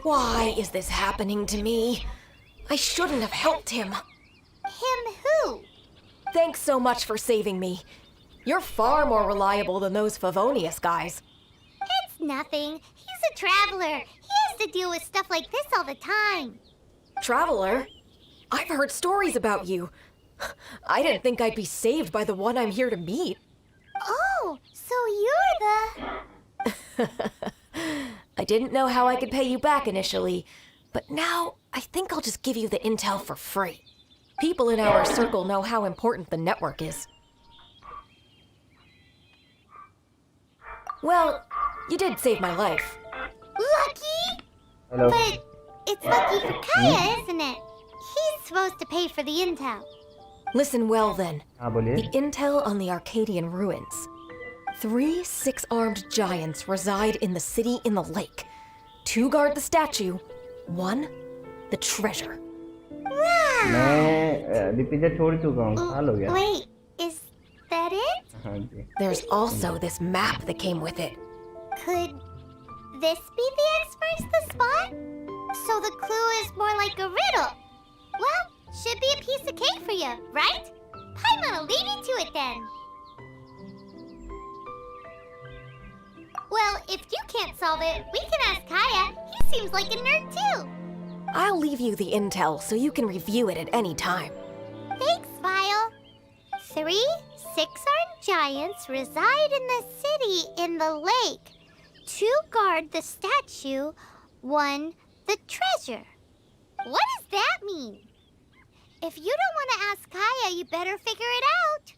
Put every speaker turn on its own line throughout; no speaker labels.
Why is this happening to me? I shouldn't have helped him.
Him who?
Thanks so much for saving me. You're far more reliable than those Favonius guys.
It's nothing. He's a traveler. He has to deal with stuff like this all the time.
Traveler? I've heard stories about you. I didn't think I'd be saved by the one I'm here to meet.
Oh, so you're the...
I didn't know how I could pay you back initially, but now I think I'll just give you the intel for free. People in our circle know how important the network is. Well, you did save my life.
Lucky?
Hello.
But it's lucky for Kaya, isn't it? He's supposed to pay for the intel.
Listen well then.
हाँ बोलिए.
The intel on the Arcadian ruins. 3 six-armed giants reside in the city in the lake. 2 guard the statue, 1 the treasure.
Wow.
मैं repeater छोड़ चुका हूँ. साल हो गया.
Wait, is that it?
हाँ जी.
There's also this map that came with it.
Could this be the experts the spot? So the clue is more like a riddle. Well, should be a piece of cake for you, right? Paimon'll leave you to it then. Well, if you can't solve it, we can ask Kaya. He seems like a nerd too.
I'll leave you the intel so you can review it at any time.
Thanks, Vile. 3 six-armed giants reside in the city in the lake. 2 guard the statue, 1 the treasure. What does that mean? If you don't want to ask Kaya, you better figure it out.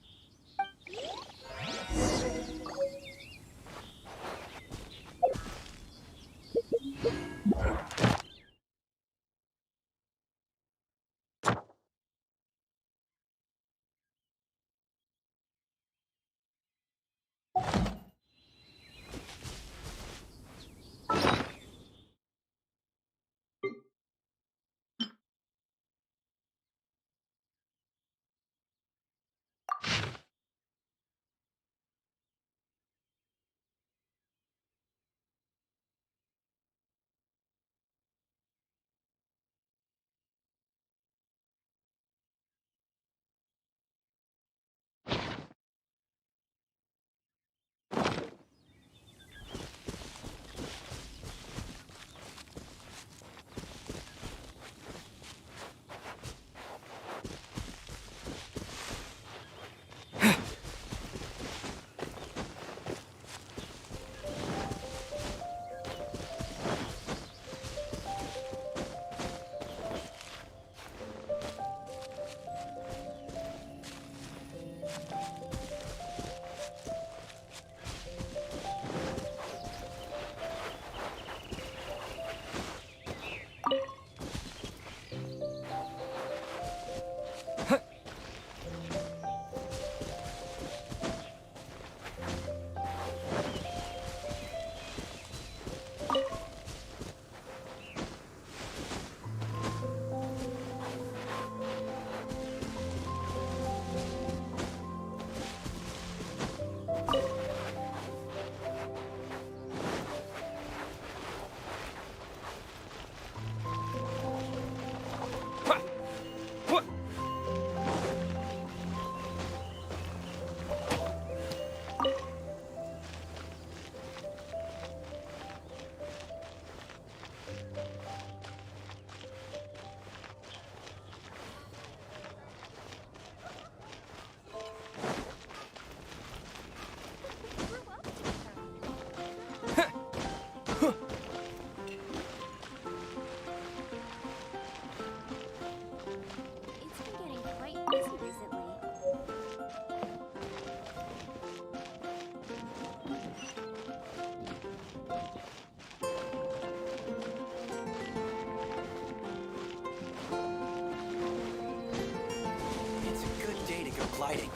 gliding.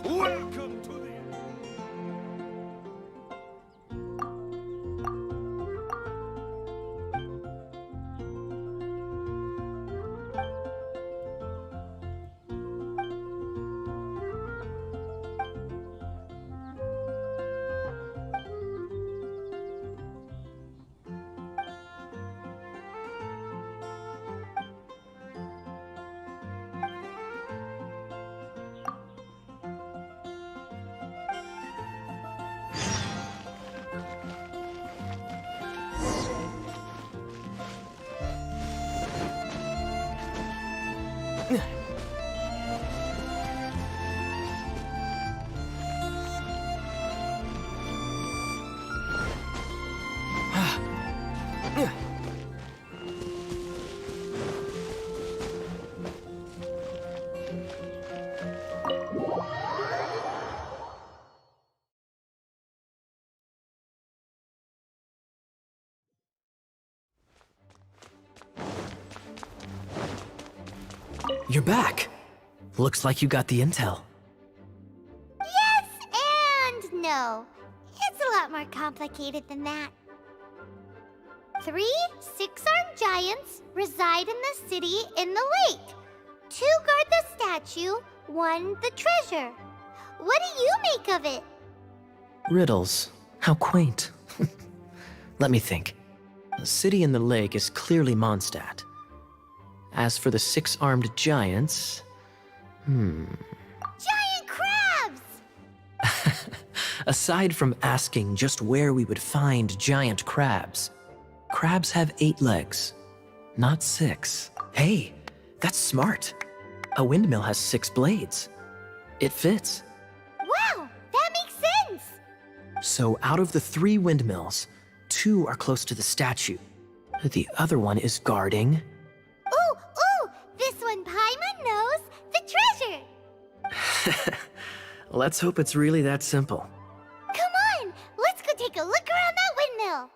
Welcome to the...
You're back. Looks like you got the intel.
Yes and no. It's a lot more complicated than that. 3 six-armed giants reside in the city in the lake. 2 guard the statue, 1 the treasure. What do you make of it?
Riddles. How quaint. Let me think. The city in the lake is clearly Mondstadt. As for the 6-armed giants...
Giant crabs!
Aside from asking just where we would find giant crabs, crabs have 8 legs, not 6. Hey, that's smart. A windmill has 6 blades. It fits.
Wow, that makes sense!
So out of the 3 windmills, 2 are close to the statue. The other one is guarding...
Ooh, this one Paimon knows the treasure!
Let's hope it's really that simple.
Come on, let's go take a look around that windmill.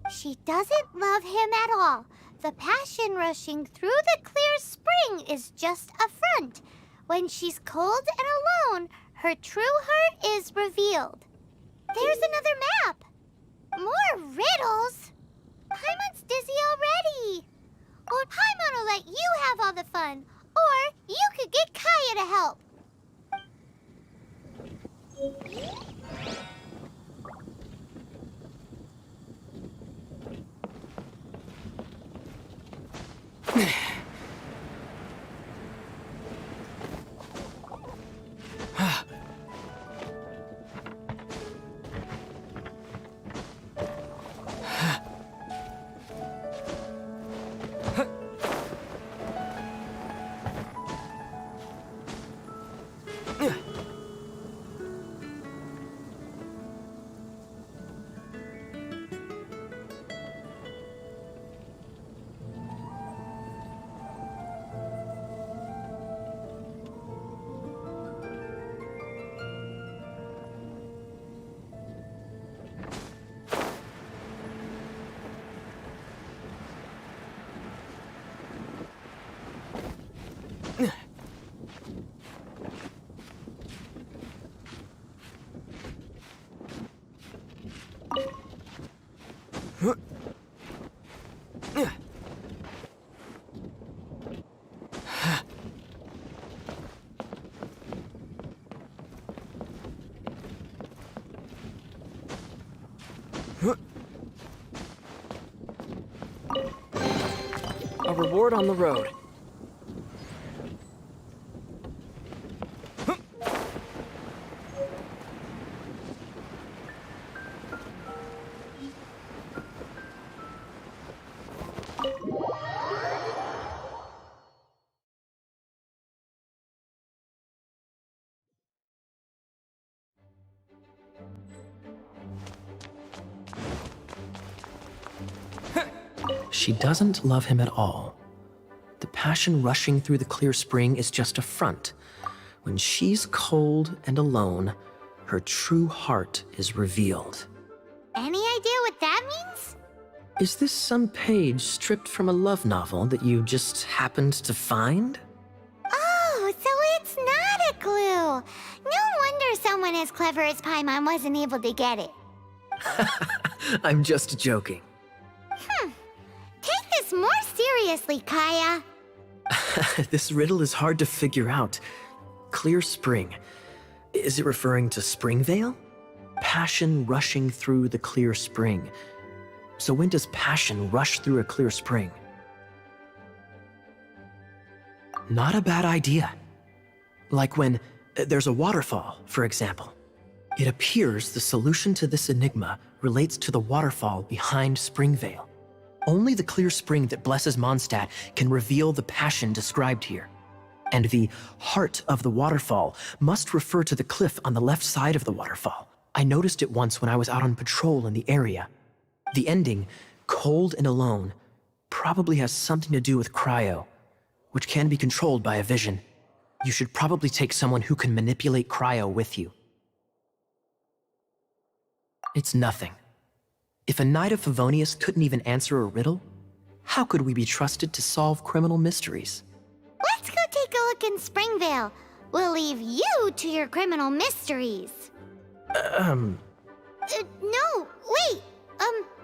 She doesn't love him at all. The passion rushing through the clear spring is just a front. When she's cold and alone, her true heart is revealed. There's another map. More riddles. Paimon's dizzy already. Or Paimon will let you have all the fun. Or you could get Kaya to help.
A reward on the road. She doesn't love him at all. The passion rushing through the clear spring is just a front. When she's cold and alone, her true heart is revealed.
Any idea what that means?
Is this some page stripped from a love novel that you just happened to find?
Oh, so it's not a clue. No wonder someone as clever as Paimon wasn't able to get it.
I'm just joking.
Take this more seriously, Kaya.
This riddle is hard to figure out. Clear spring. Is it referring to Springvale? Passion rushing through the clear spring. So when does passion rush through a clear spring? Not a bad idea. Like when there's a waterfall, for example. It appears the solution to this enigma relates to the waterfall behind Springvale. Only the clear spring that blesses Mondstadt can reveal the passion described here. And the heart of the waterfall must refer to the cliff on the left side of the waterfall. I noticed it once when I was out on patrol in the area. The ending, cold and alone, probably has something to do with cryo, which can be controlled by a vision. You should probably take someone who can manipulate cryo with you. It's nothing. If a knight of Favonius couldn't even answer a riddle, how could we be trusted to solve criminal mysteries?
Let's go take a look in Springvale. We'll leave you to your criminal mysteries. No, wait.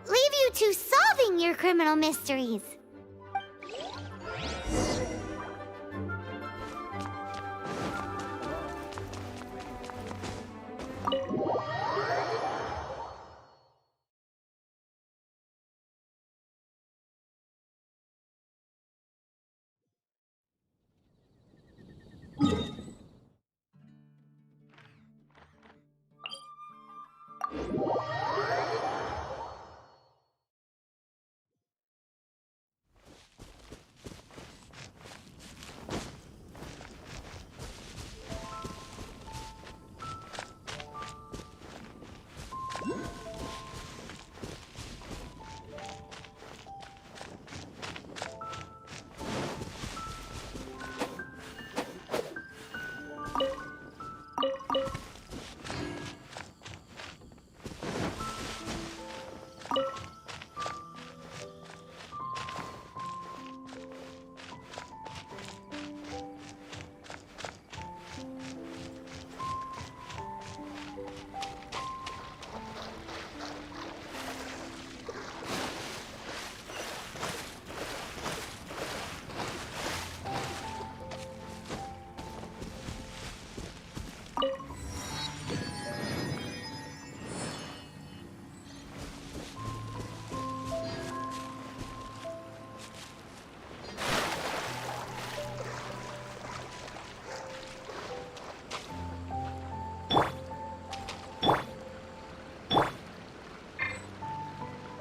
Leave you to solving your criminal mysteries.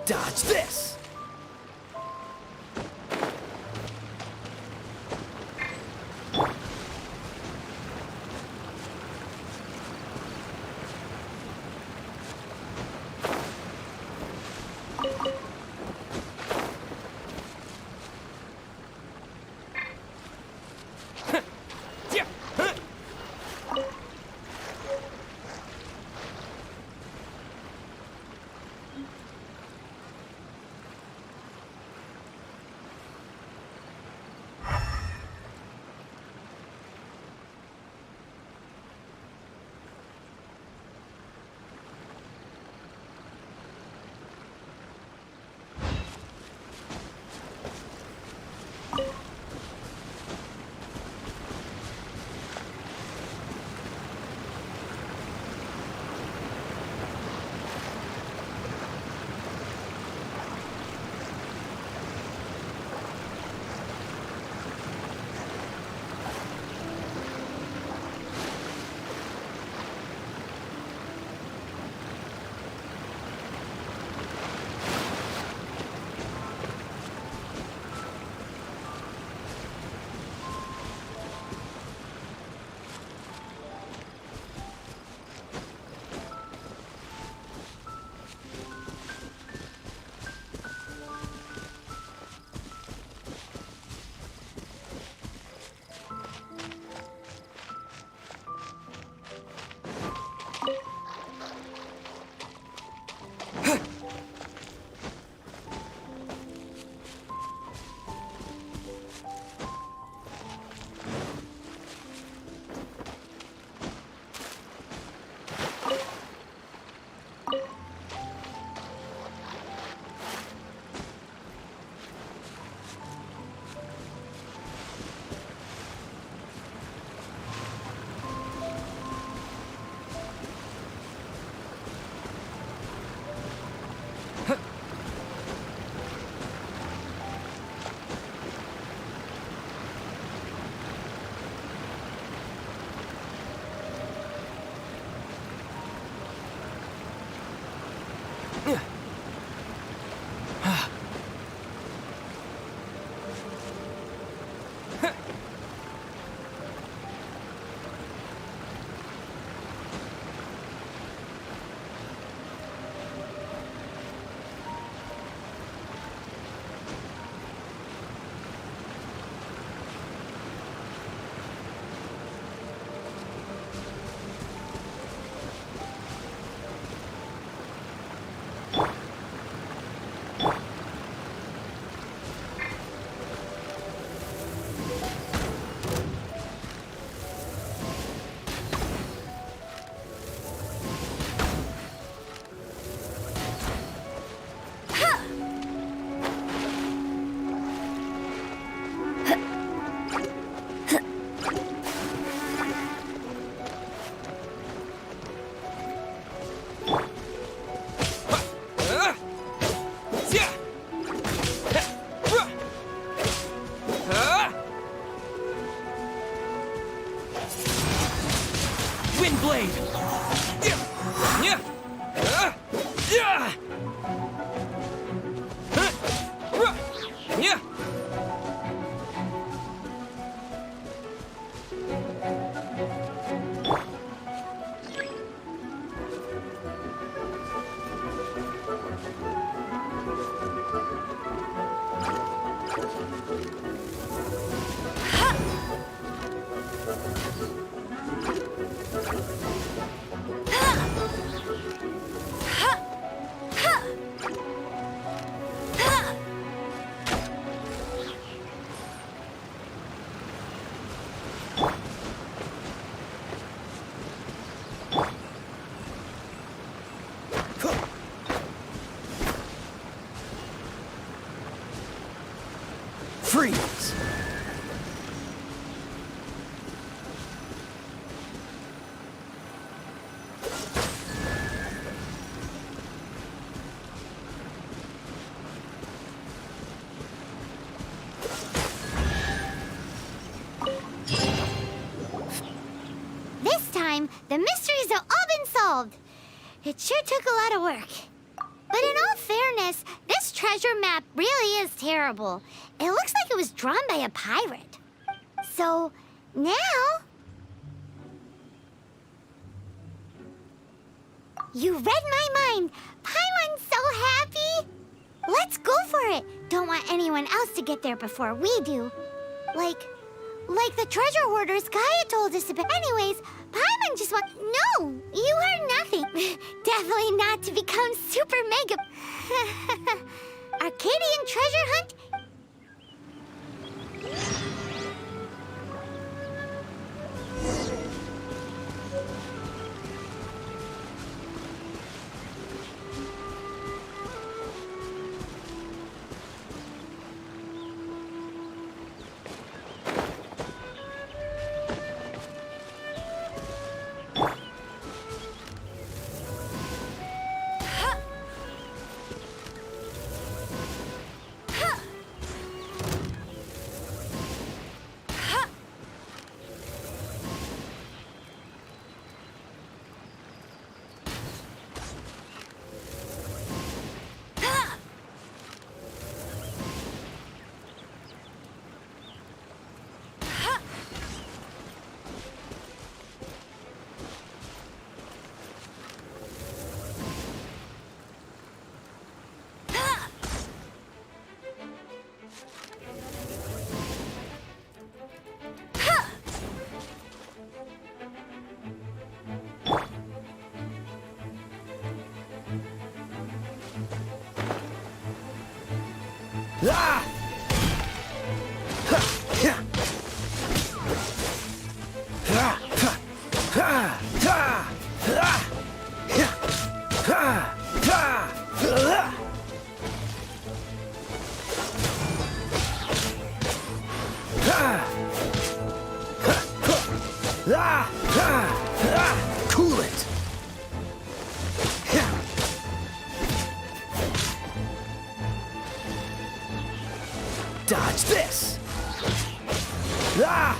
Dodge this! Yeah. Freeze!
This time, the mysteries have all been solved. It sure took a lot of work. But in all fairness, this treasure map really is terrible. It looks like it was drawn by a pirate. So, now... You read my mind! Paimon's so happy! Let's go for it! Don't want anyone else to get there before we do. Like the treasure hoarders Gaia told us about. Anyways, Paimon just wants... No! You heard nothing. Definitely not to become super mega... Arcadian treasure hunt?
Ah! Cool it. Dodge this. Ah!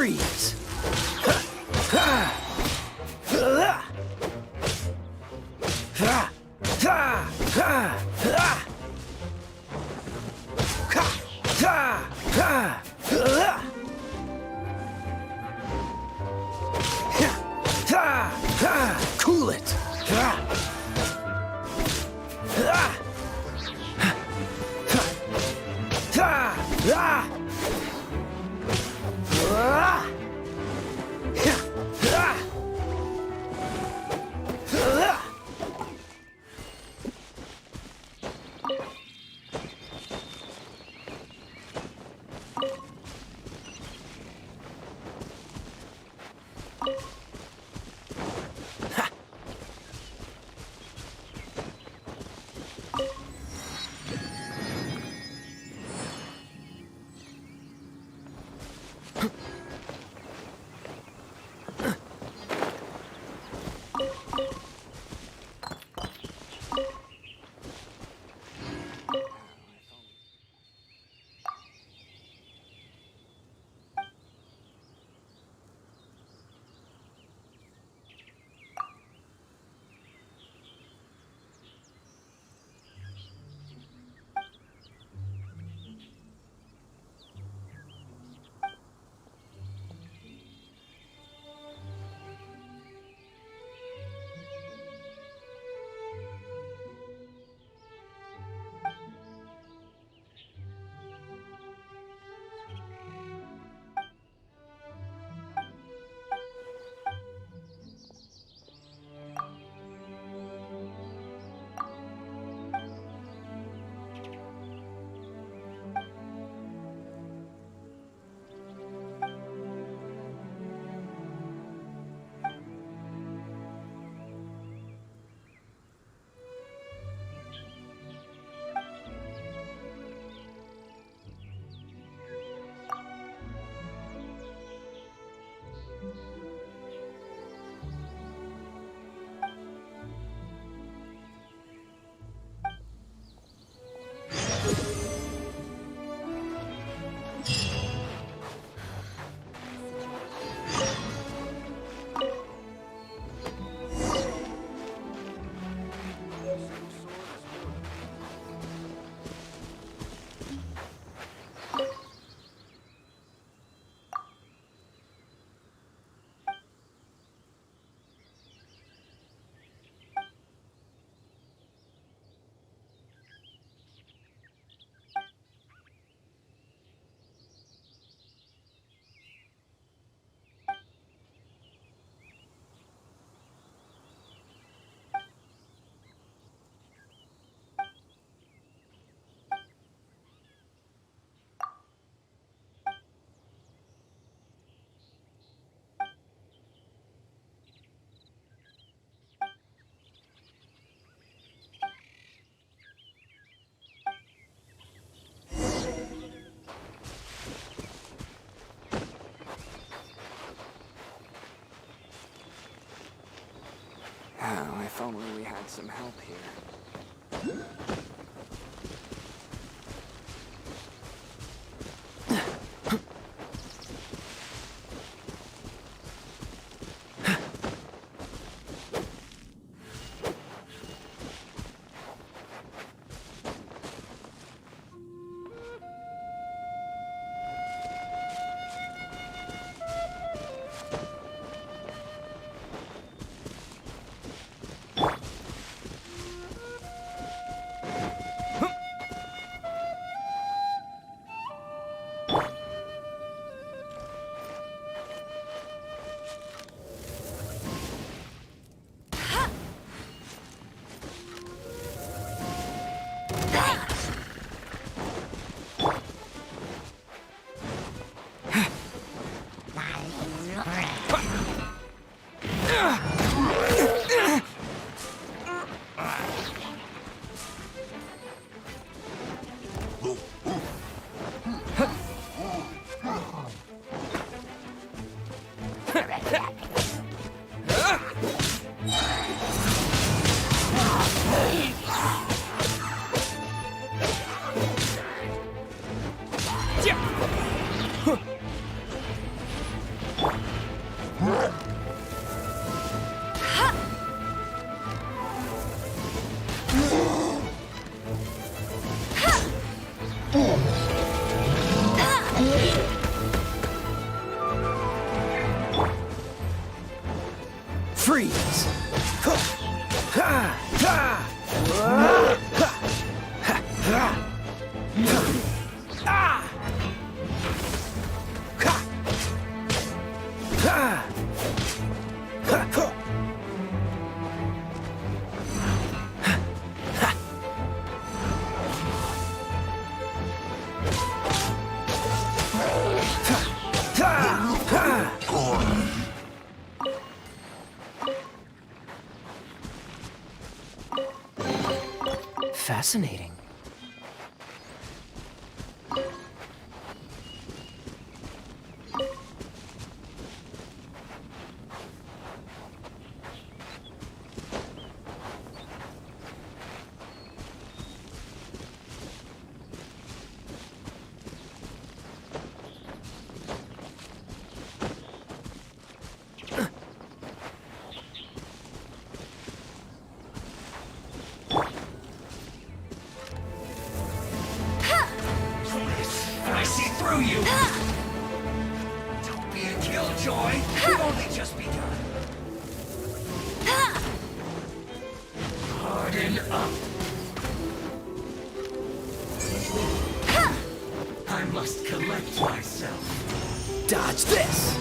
Freeze! Cool it!
Oh, if only we had some help here.
Fascinating.
I see through you! Don't be a killjoy! We've only just begun! Harden up! I must collect myself.
Dodge this!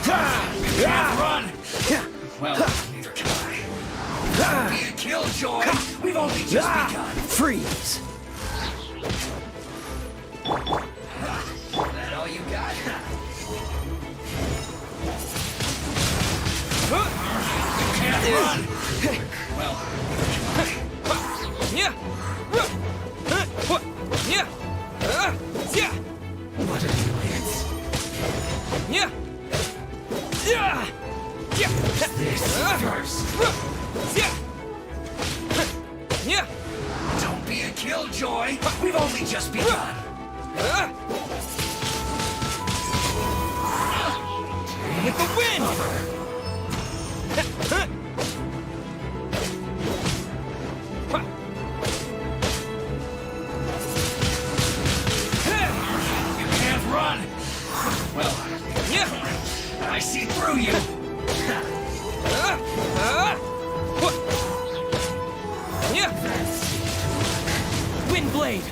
Can't run! Well, neither can I. Don't be a killjoy! We've only just begun!
Freeze!
That all you got? Can't run! Well, what an annoyance. This first. Don't be a killjoy! We've only just begun!
With the wind!
You can't run! Well, I see through you!
Wind blade!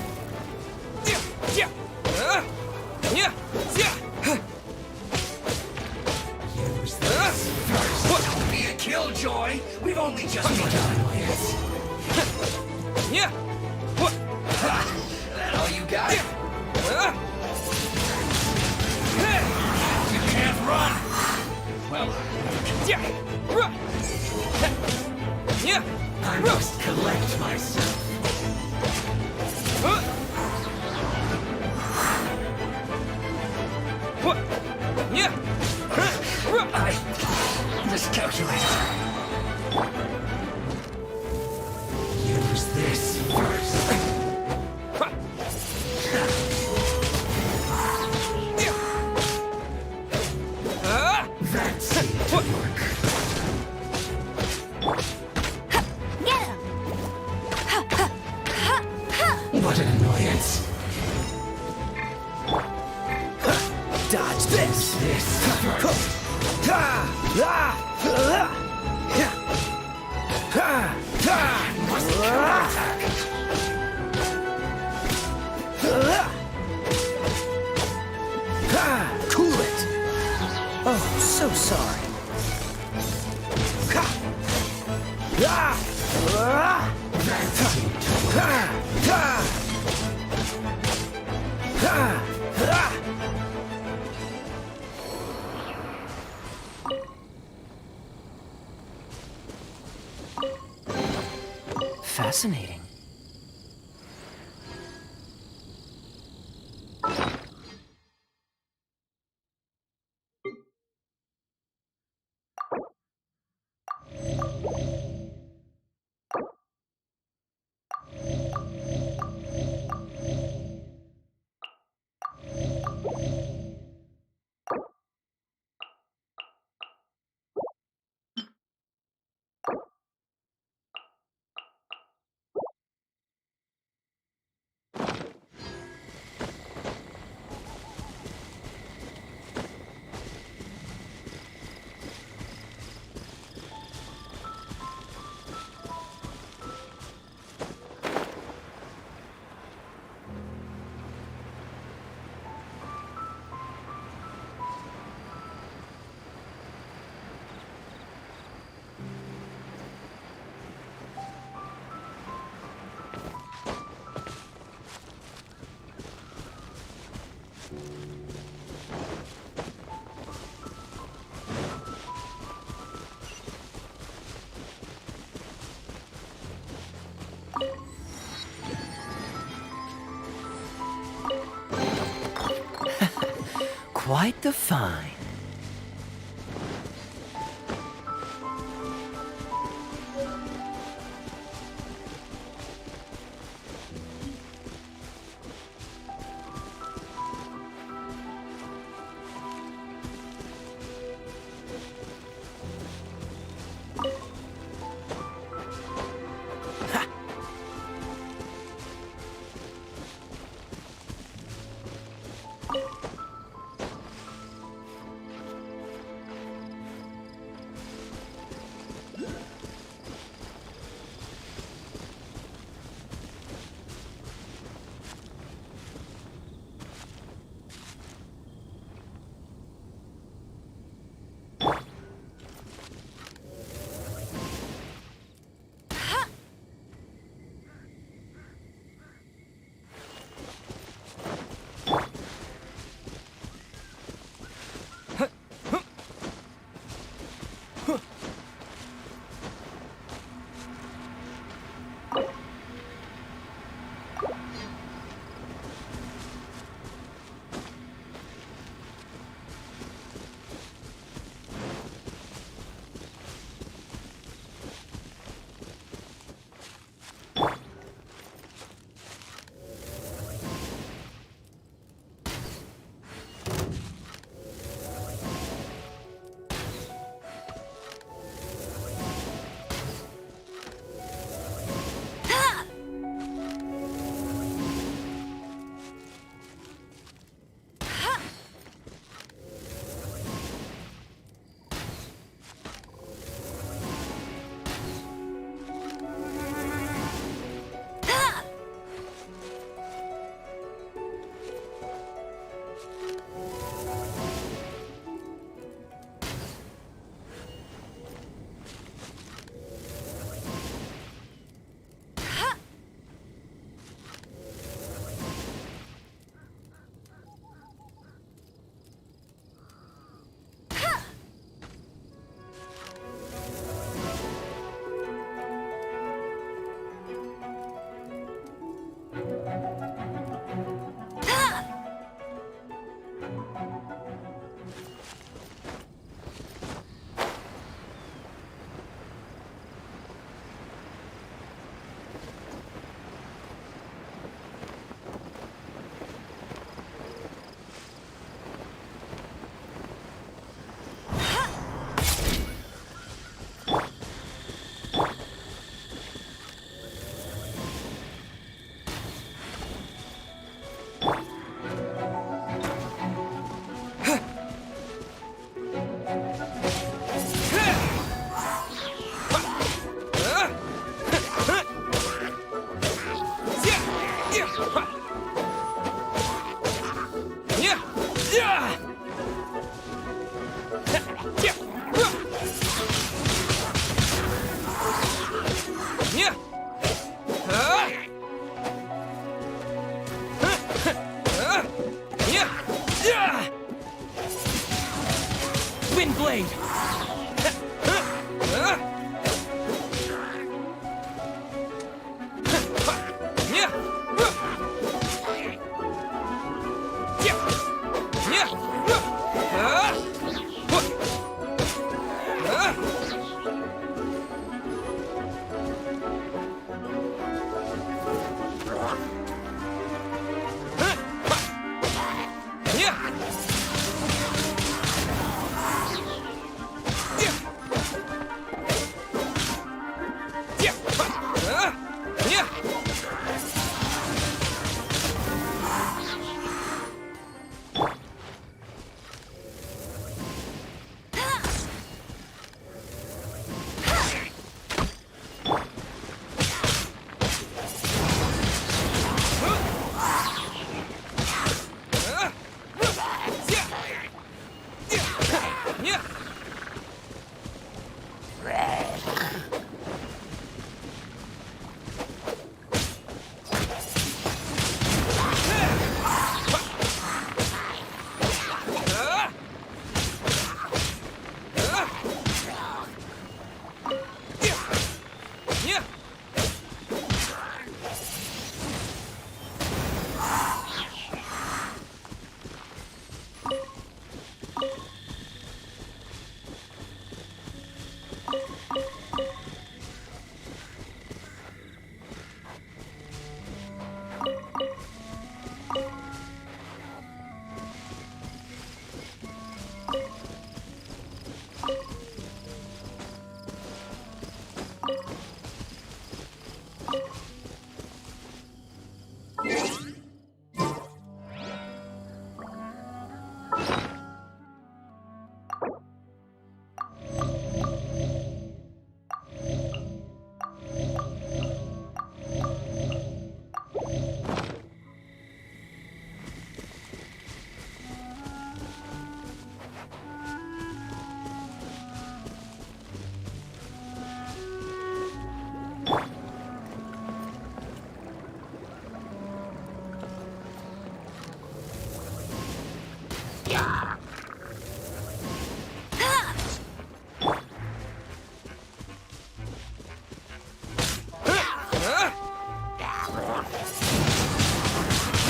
Use this first. Don't be a killjoy! We've only just begun! That all you got? You can't run! Well, I must collect myself. I miscalculated. Use this first. That seemed to work.
Get him!
What an annoyance.
Dodge this!
This first. Must counterattack.
Cool it! Oh, so sorry. Fascinating. quite the find.
Wind blade!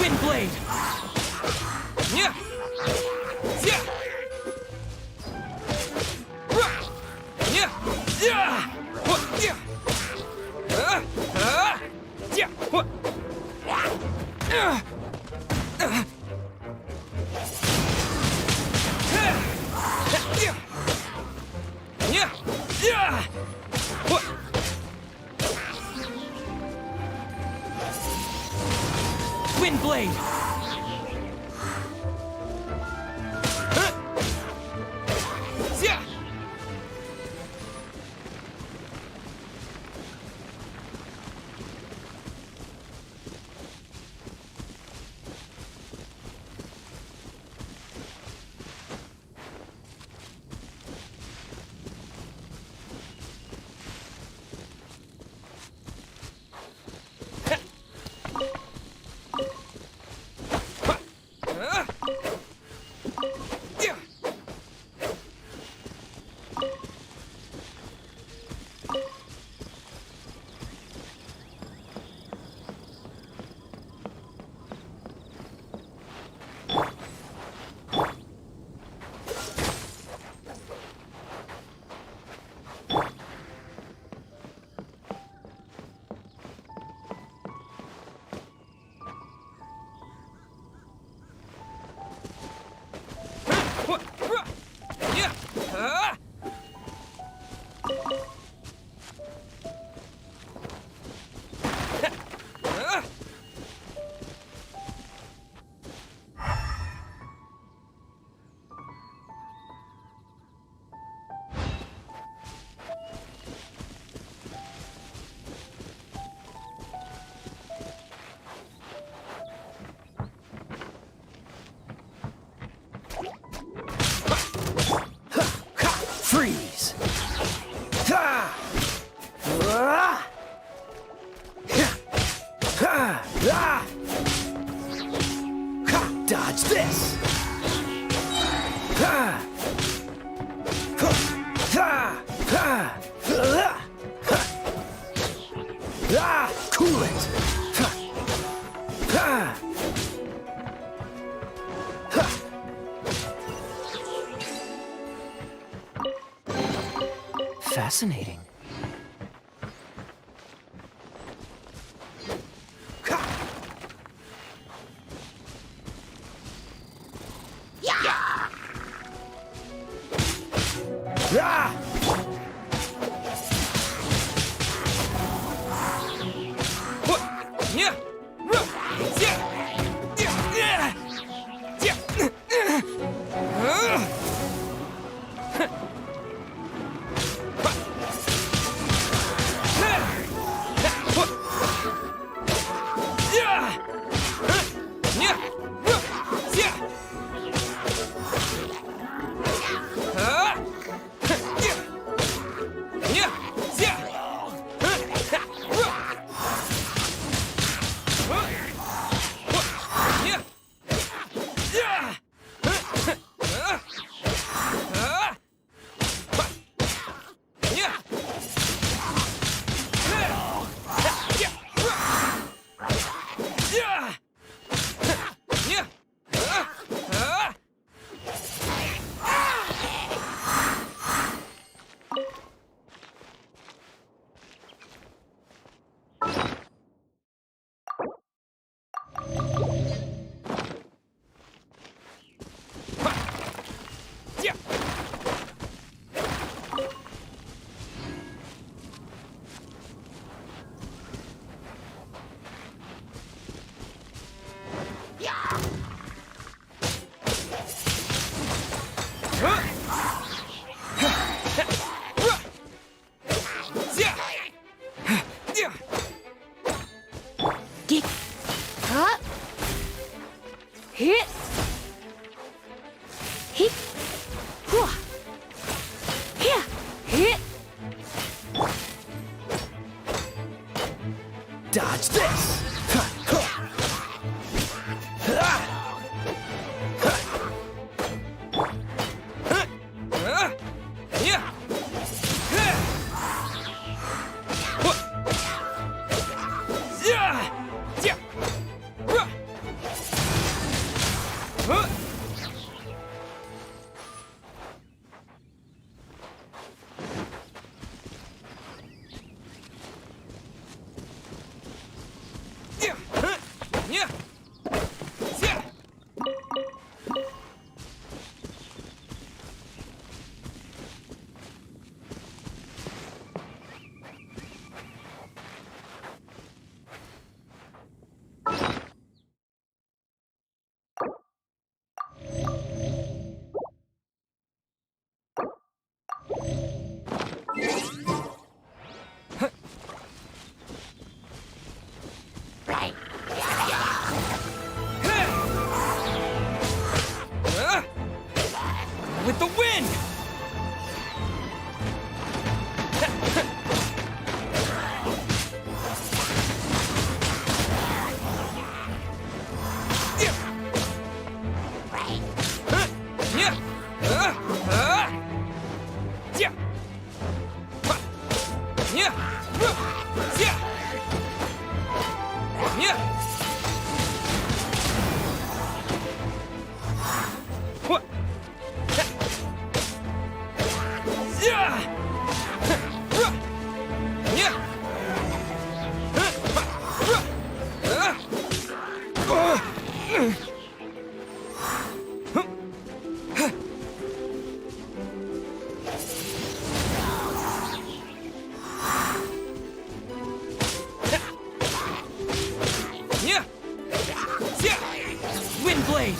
Wind blade. Yeah. Yeah. Yeah. Yeah. Yeah. Yeah. Yeah. Yeah. Wind blade. Yeah. Yeah. Yeah.
Freeze! Ha! Ah! Ha! Ah! Ha! Dodge this! Ha! Ha! Ha! Ah! Ah! Cool it! Ha! Fascinating. Ah!
Yeah.
Hit! Hit! Hua! Here! Hit!
Dodge this!
Yeah. Yeah. With the wind! Wind blade!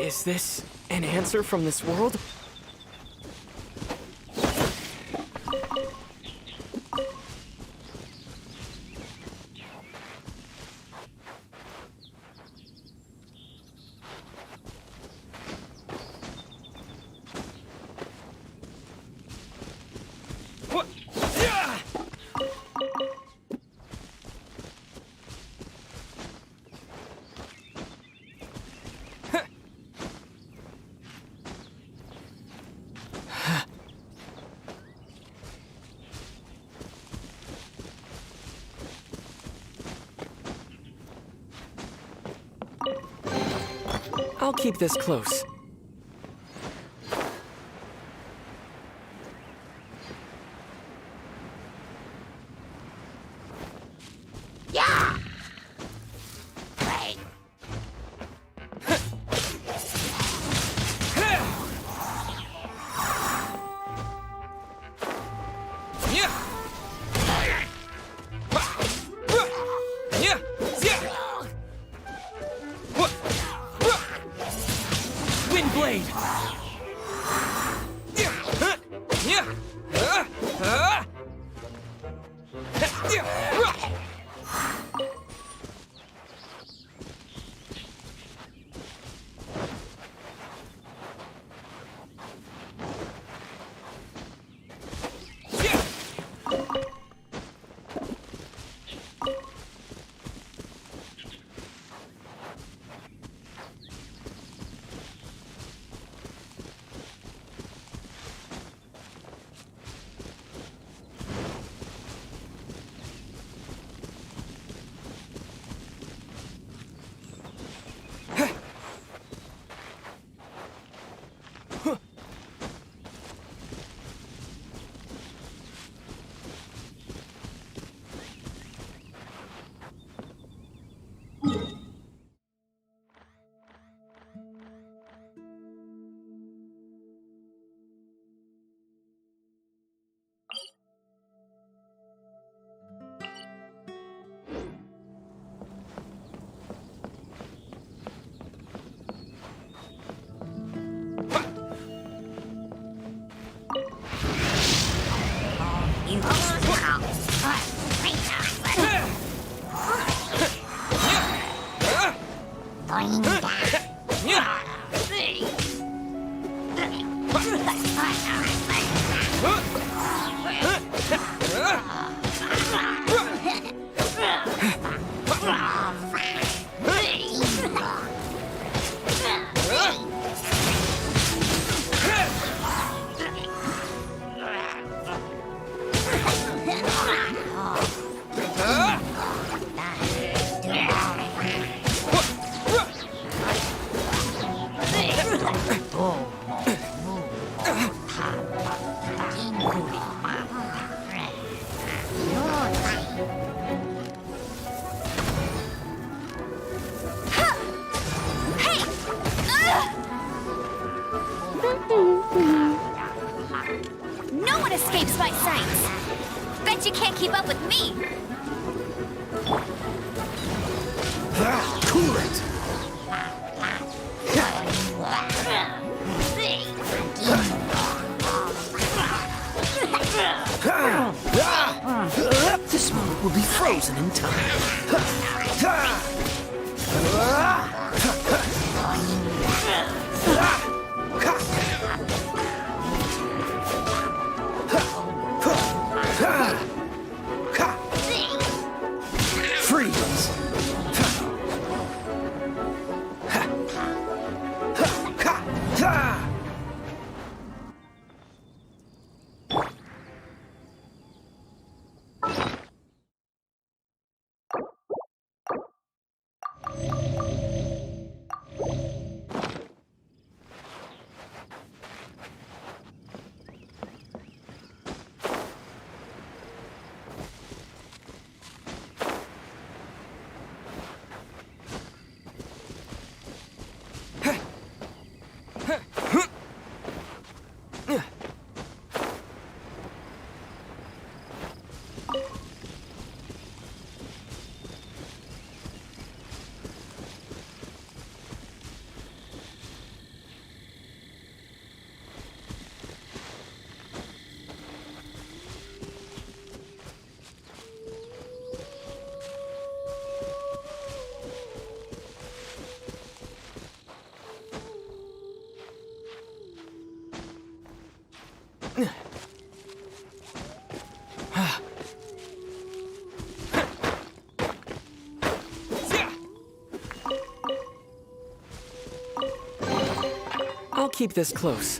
Is this an answer from this world? What? Yeah! I'll keep this close.
Yeah! Wait.
Wind blade!
No one escapes my sights. Bet you can't keep up with me.
Cool it! This moment will be frozen in time. Freeze!
I'll keep this close.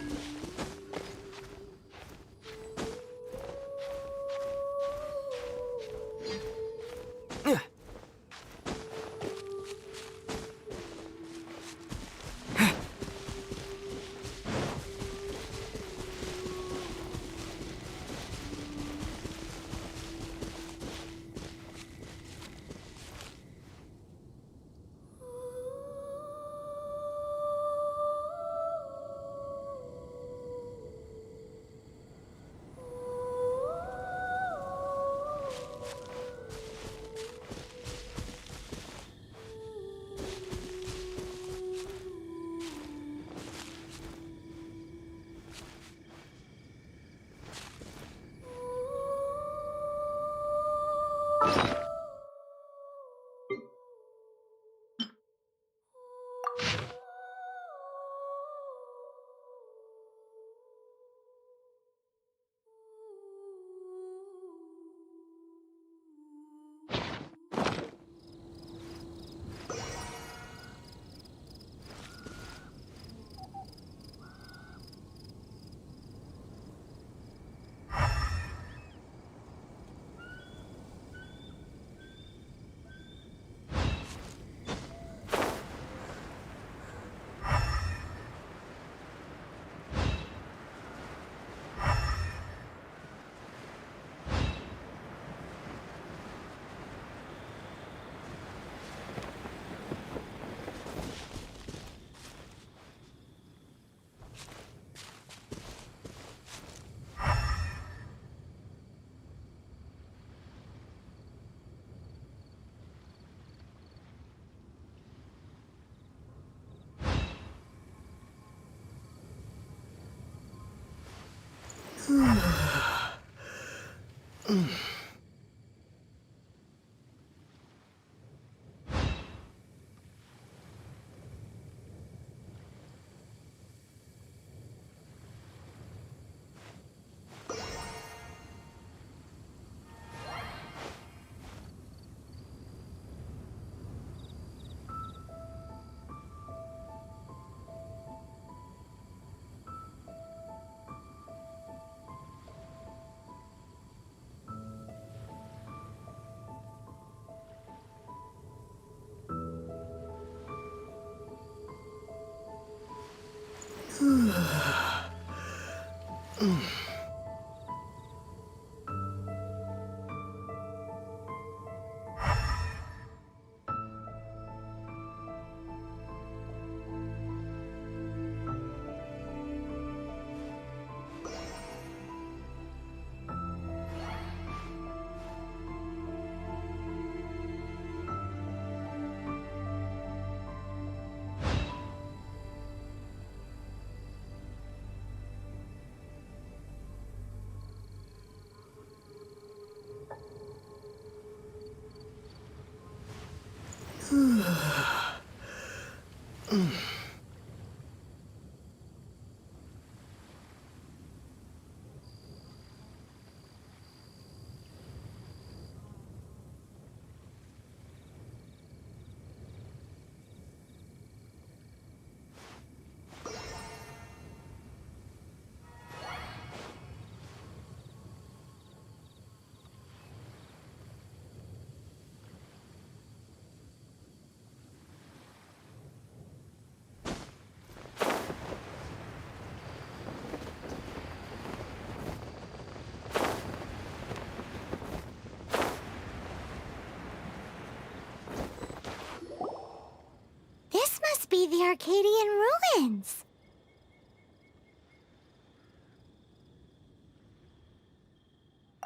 This must be the Arcadian ruins.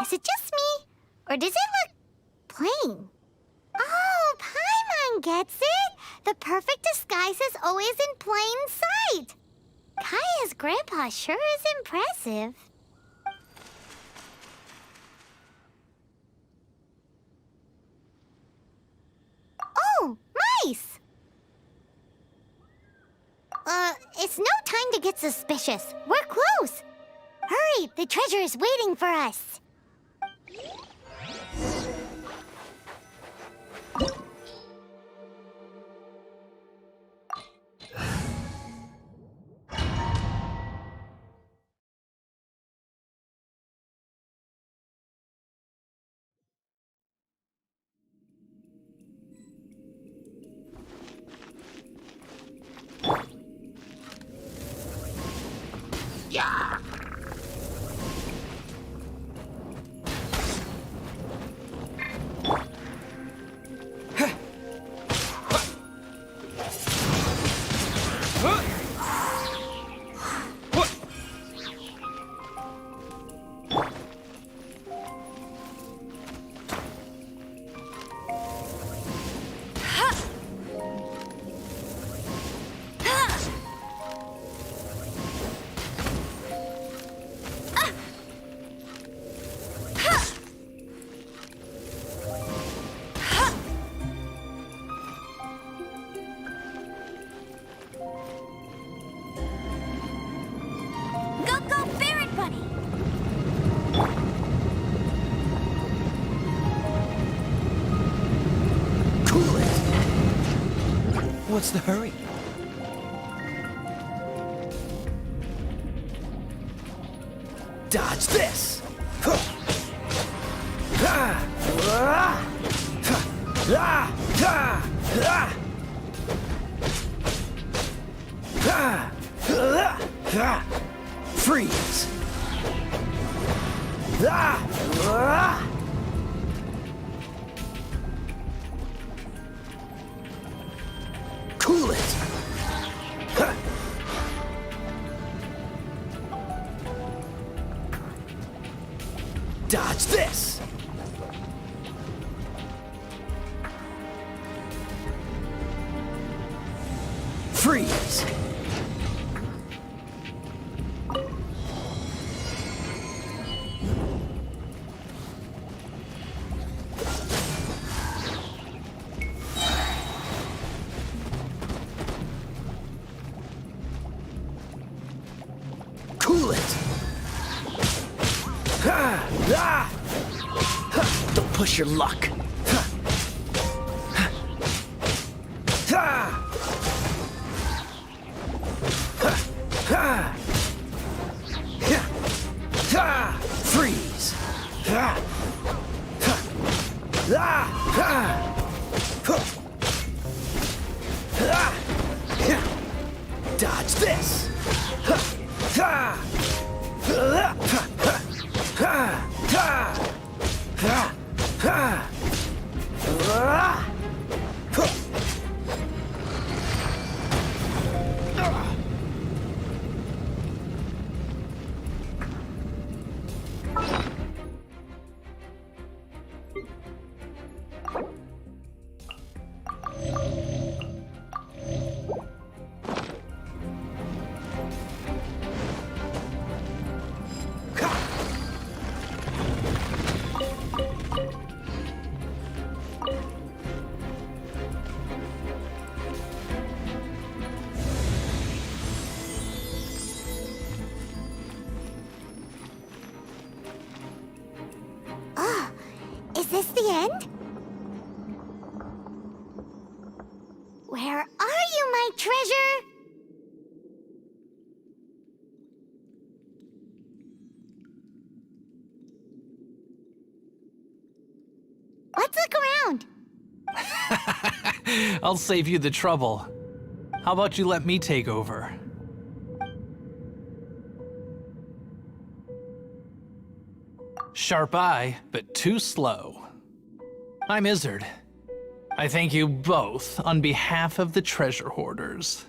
Is it just me? Or does it look plain? Oh, Paimon gets it! The perfect disguise is always in plain sight! Kaya's grandpa sure is impressive. Oh, mice! It's no time to get suspicious. We're close. Hurry, Hurry! The treasure is waiting for us!
What's the hurry? Dodge this! Freeze! Cool it! Dodge this! Freeze! Cool it! Don't push your luck. Freeze! Dodge this!
Is this the end? Where are you, my treasure? Let's look around.
I'll save you the trouble. How about you let me take over? Sharp eye, but too slow. I'm Izzard. I thank you both on behalf of the treasure hoarders.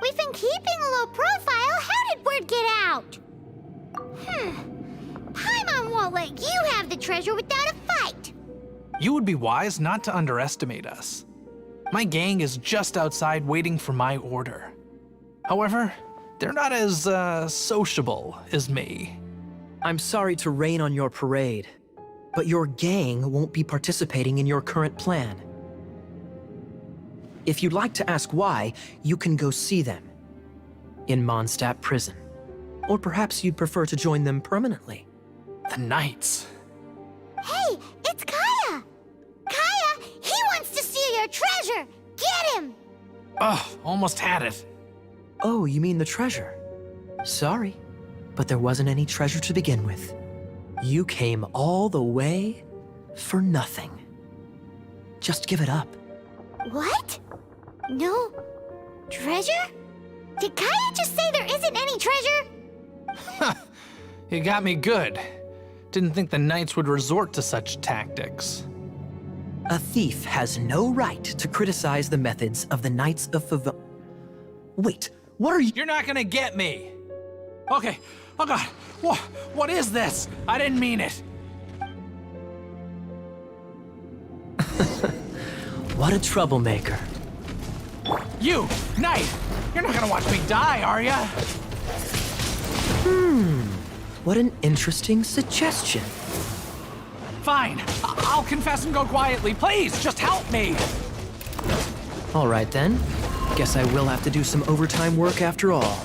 We've been keeping a low profile. How did word get out? Paimon won't let you have the treasure without a fight.
You would be wise not to underestimate us. My gang is just outside waiting for my order. However, they're not as, sociable as me.
I'm sorry to rain on your parade, but your gang won't be participating in your current plan. If you'd like to ask why, you can go see them in Mondstadt Prison. Or perhaps you'd prefer to join them permanently.
The Knights.
Hey, it's Kaya! Kaya, he wants to steal your treasure! Get him!
Ugh, almost had it.
Oh, you mean the treasure? Sorry, but there wasn't any treasure to begin with. You came all the way for nothing. Just give it up.
What? No treasure? Did Kaya just say there isn't any treasure?
You got me good. Didn't think the Knights would resort to such tactics.
A thief has no right to criticize the methods of the Knights of Wait, what are you—
You're not gonna get me! Okay, oh god, what is this? I didn't mean it.
What a troublemaker.
You, Knight! You're not gonna watch me die, are ya?
What an interesting suggestion.
Fine, I'll confess and go quietly. Please, just help me!
All right then. Guess I will have to do some overtime work after all.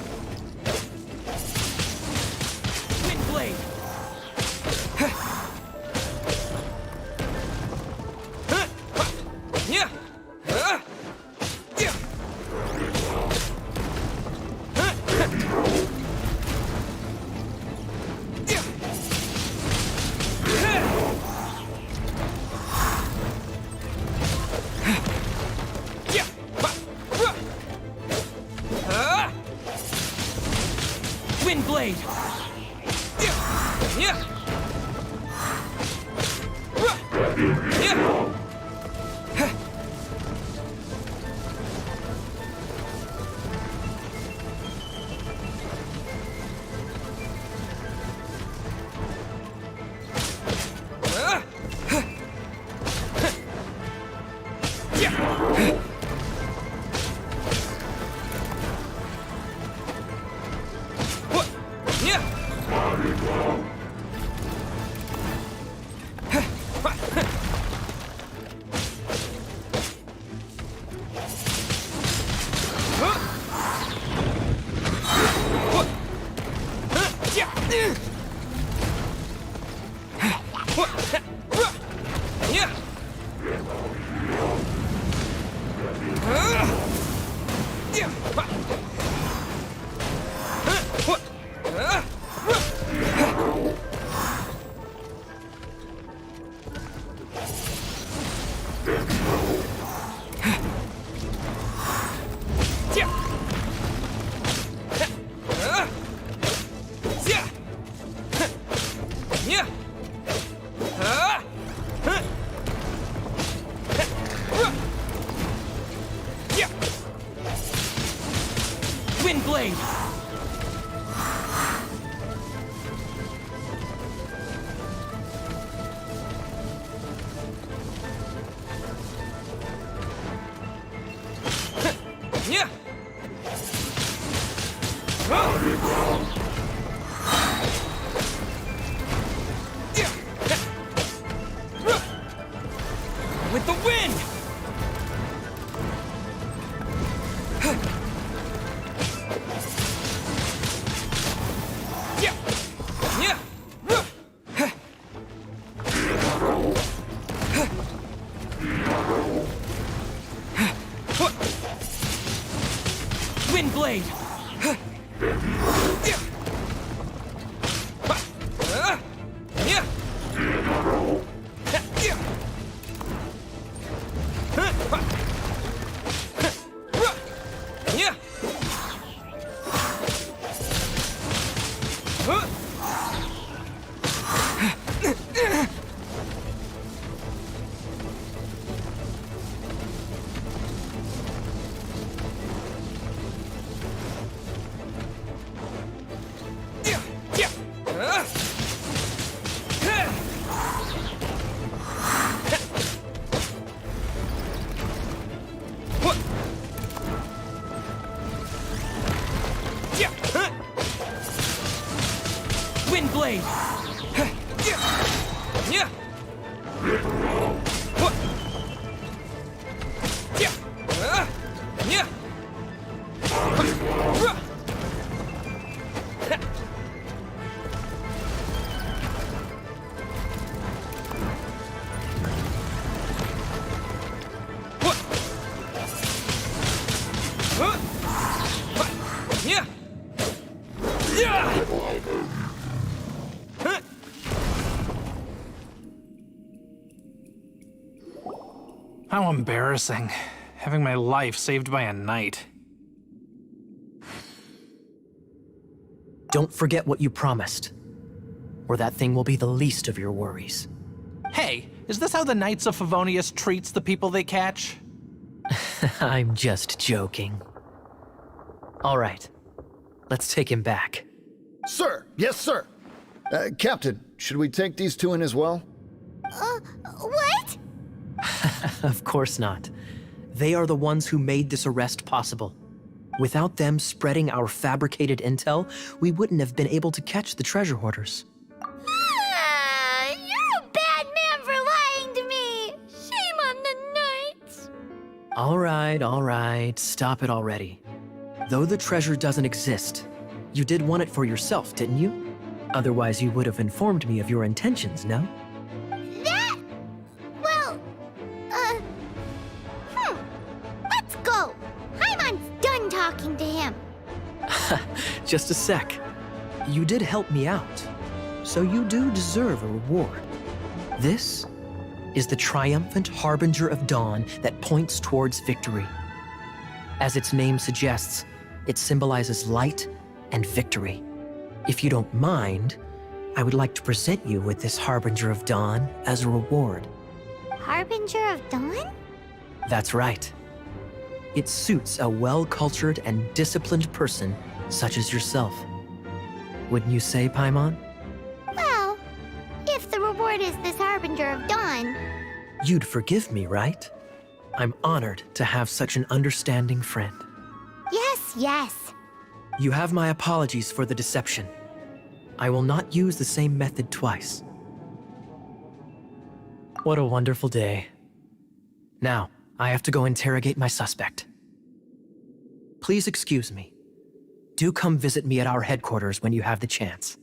Windblade! Windblade! Windblade! With the wind! Windblade! Windblade! How embarrassing. Having my life saved by a knight.
Don't forget what you promised, or that thing will be the least of your worries.
Hey, is this how the Knights of Favonius treats the people they catch?
I'm just joking. All right, let's take him back.
Sir, yes, sir. Captain, should we take these two in as well?
What?
Of course not. They are the ones who made this arrest possible. Without them spreading our fabricated intel, we wouldn't have been able to catch the treasure hoarders.
You're a bad man for lying to me. Shame on the Knights.
All right, stop it already. Though the treasure doesn't exist, you did want it for yourself, didn't you? Otherwise, you would have informed me of your intentions, no?
That? Well, let's go. Hyman's done talking to him.
Just a sec. You did help me out, so you do deserve a reward. This is the triumphant harbinger of dawn that points towards victory. As its name suggests, it symbolizes light and victory. If you don't mind, I would like to present you with this harbinger of dawn as a reward.
Harbinger of Dawn?
That's right. It suits a well-cultured and disciplined person such as yourself. Wouldn't you say, Paimon?
Well, if the reward is this Harbinger of Dawn.
You'd forgive me, right? I'm honored to have such an understanding friend.
Yes.
You have my apologies for the deception. I will not use the same method twice. What a wonderful day. Now, I have to go interrogate my suspect. Please excuse me. Do come visit me at our headquarters when you have the chance.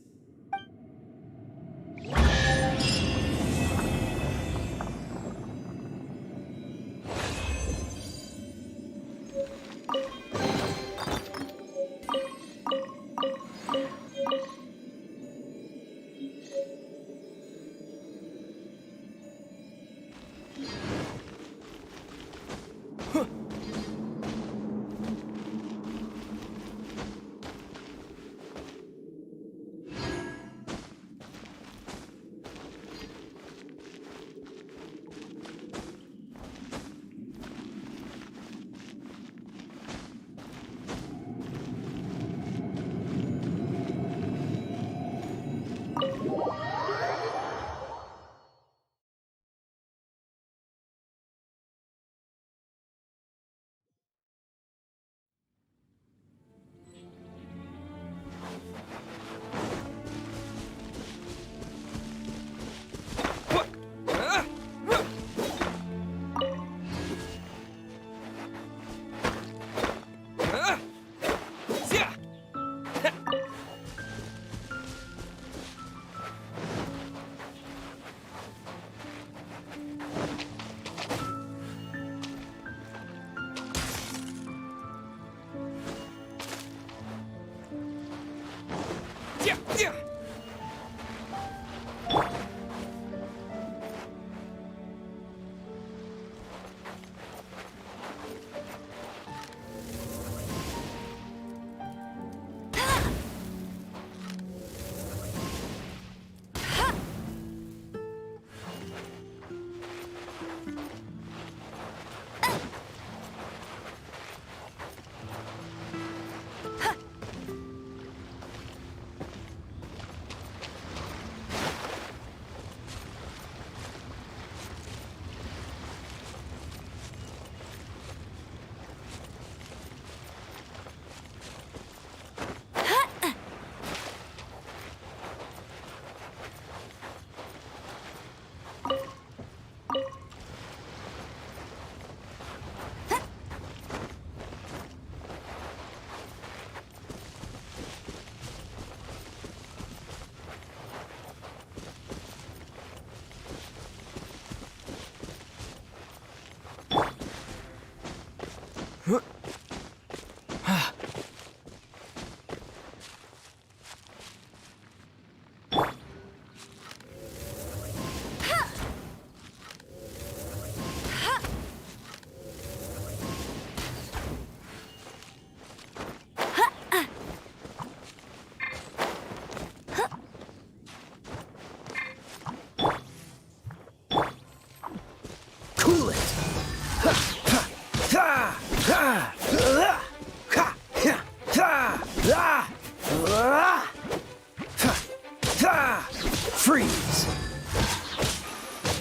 Ha! Freeze!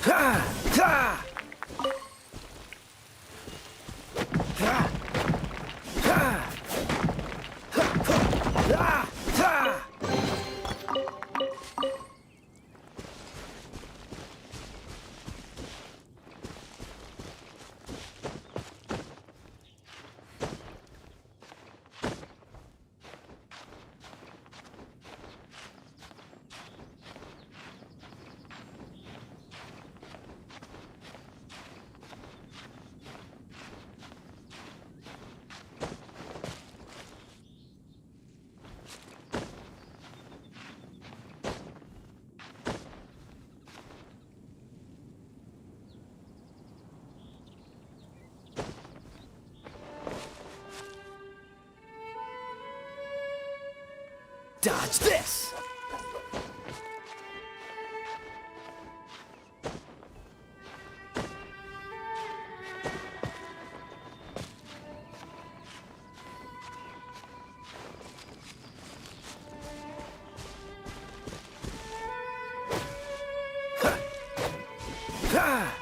Ha! Ha! Ha! Ha! Ha! Ha! Dodge this! Ha!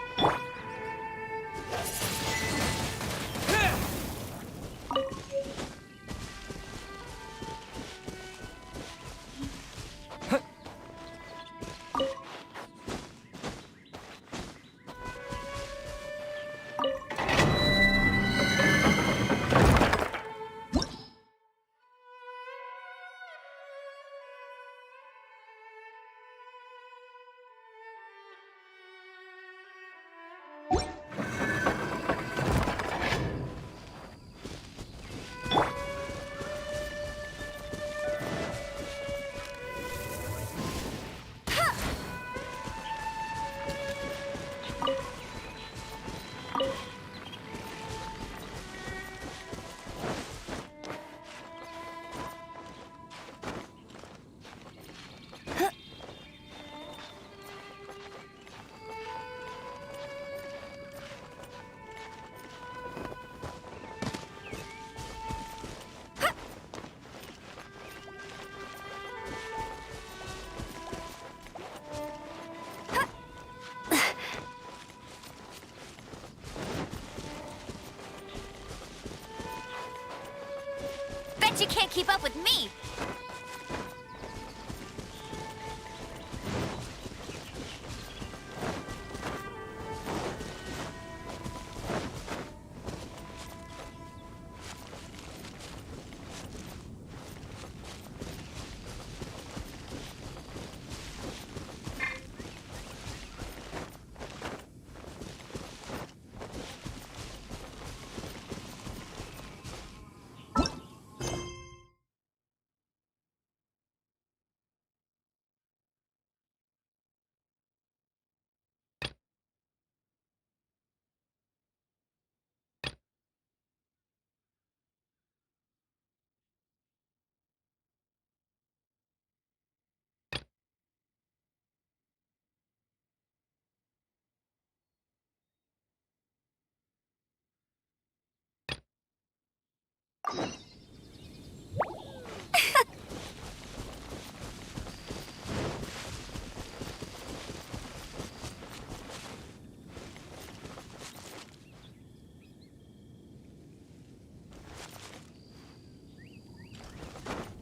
Ha!
Bet you can't keep up with me!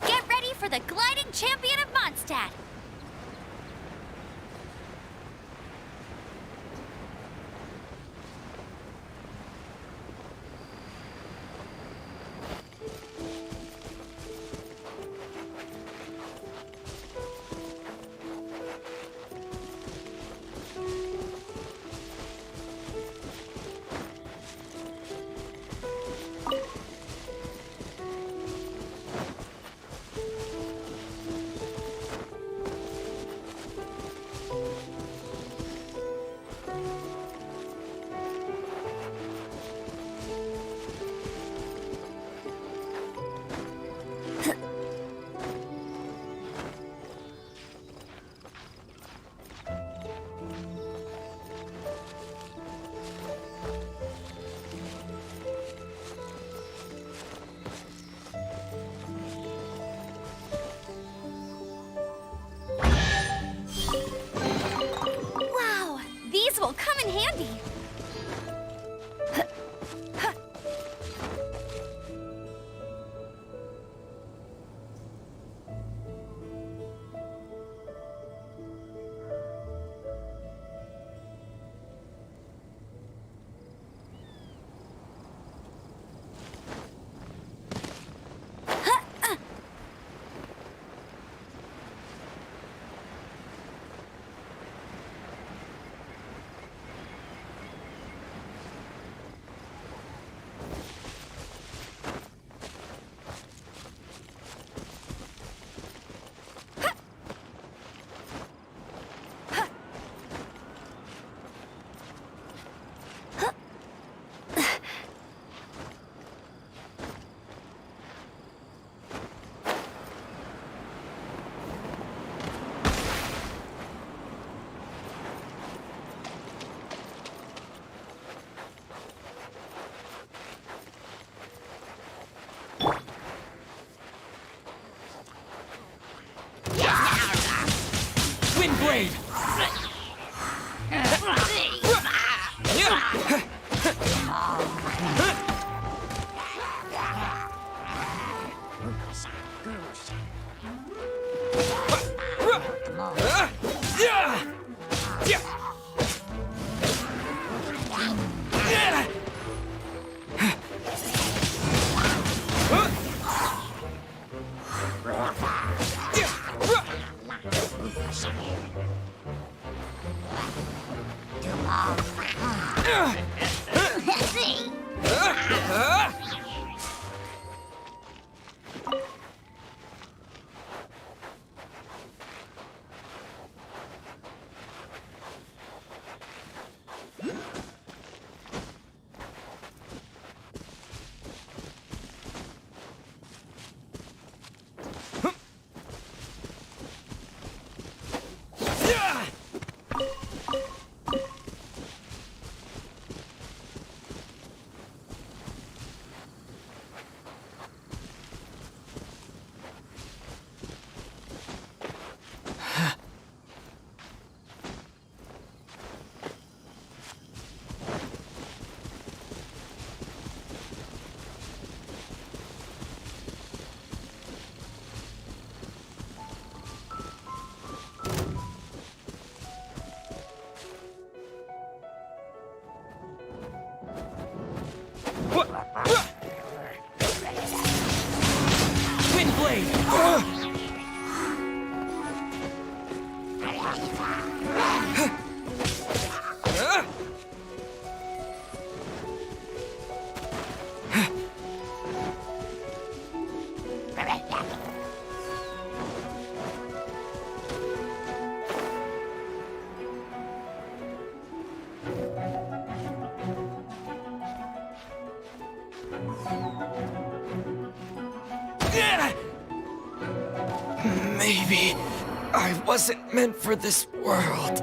Get ready for the gliding champion of Mondstadt! in handy.
Blade! Maybe I wasn't meant for this world.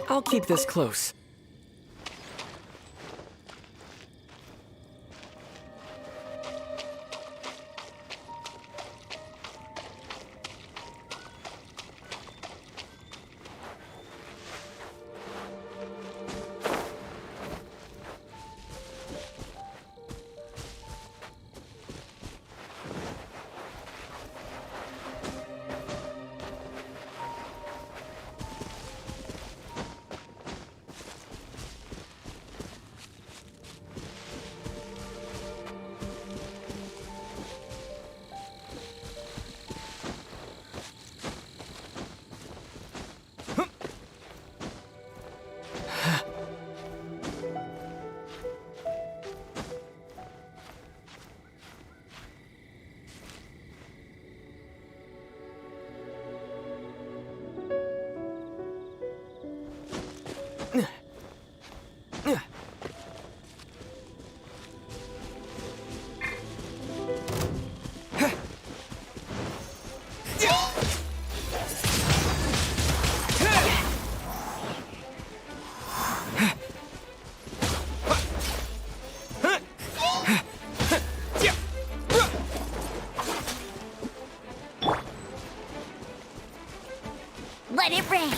I'll keep this close.
Let it rain.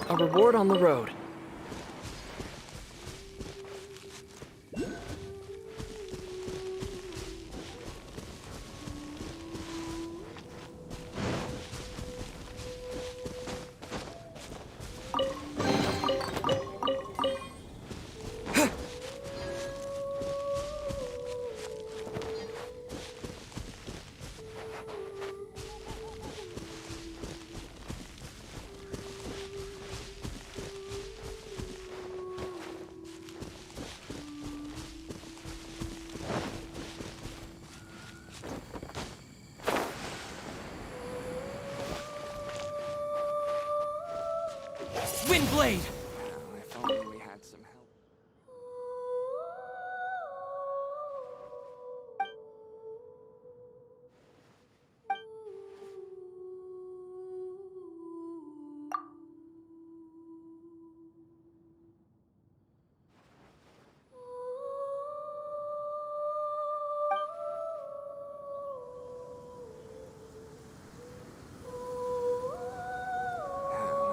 A reward on the road. Windblade!
If only we had some help.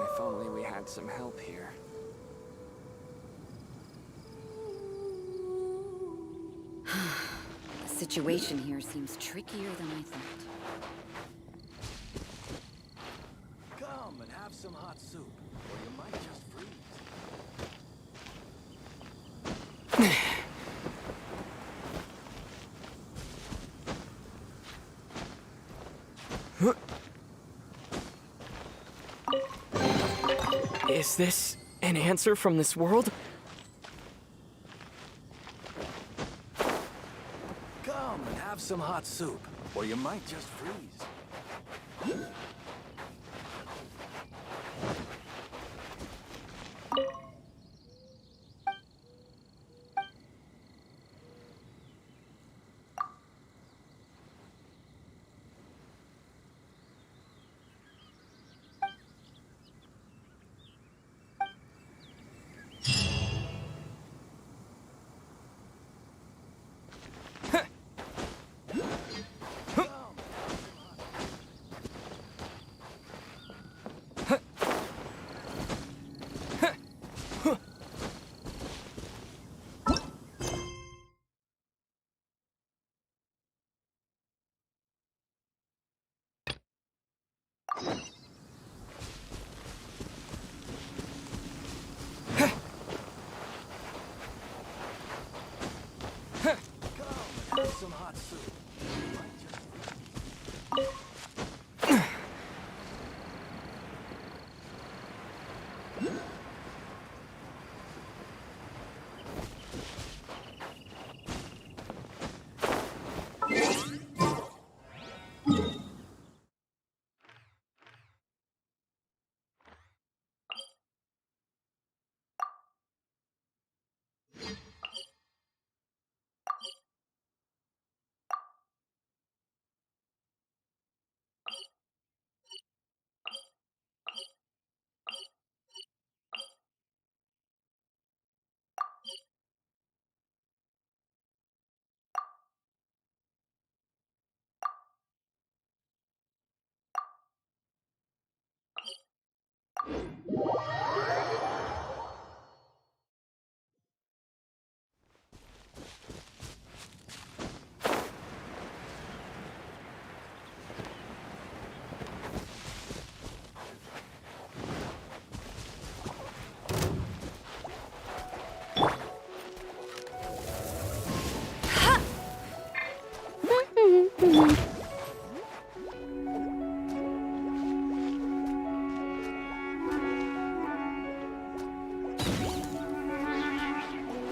If only we had some help here.
The situation here seems trickier than I thought.
Come and have some hot soup, or you might just freeze.
Is this an answer from this world?
Come and have some hot soup, or you might just freeze.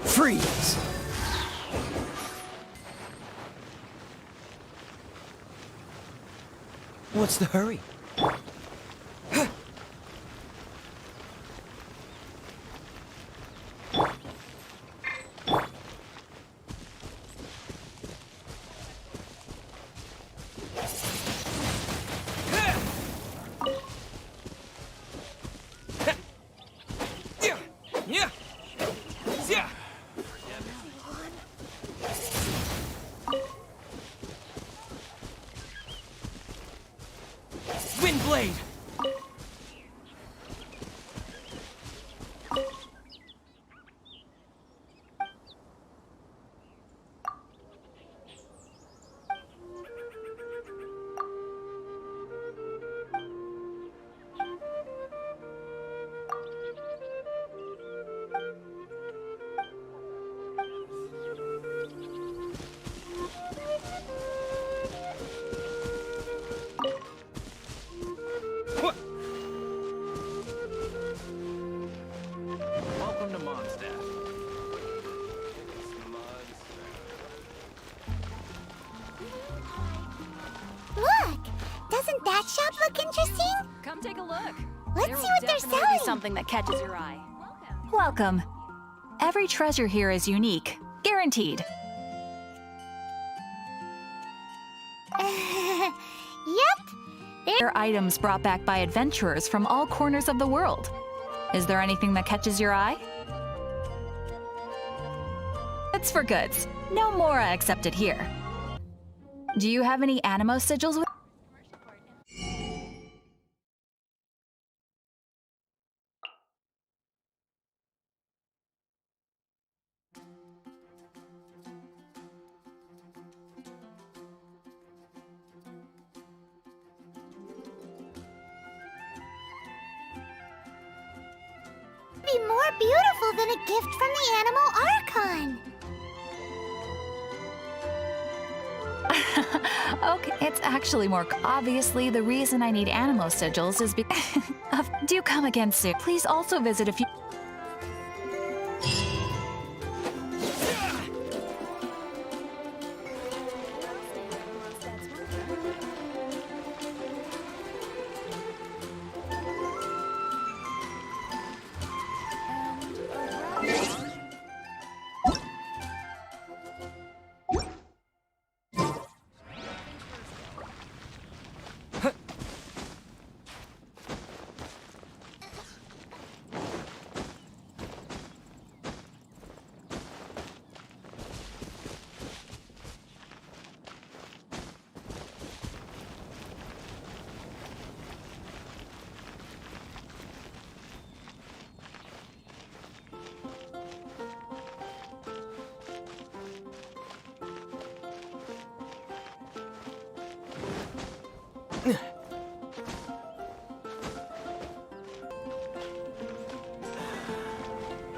Freeze! What's the hurry?
Windblade!
Welcome to Mondstadt.
Look! Doesn't that shop look interesting?
Come take a look.
Let's
There
see
will
what they're
definitely
selling.
be something that catches your eye.
Welcome. Every treasure here is unique, guaranteed.
Yep.
They're items brought back by adventurers from all corners of the world. Is there anything that catches your eye? It's for goods. No Mora accepted here. Do you have any Animo sigils with?
Be more beautiful than a gift from the Animal Archon.
Okay, it's actually more. Obviously, the reason I need Animo sigils is because. Do come again soon. Please also visit if you.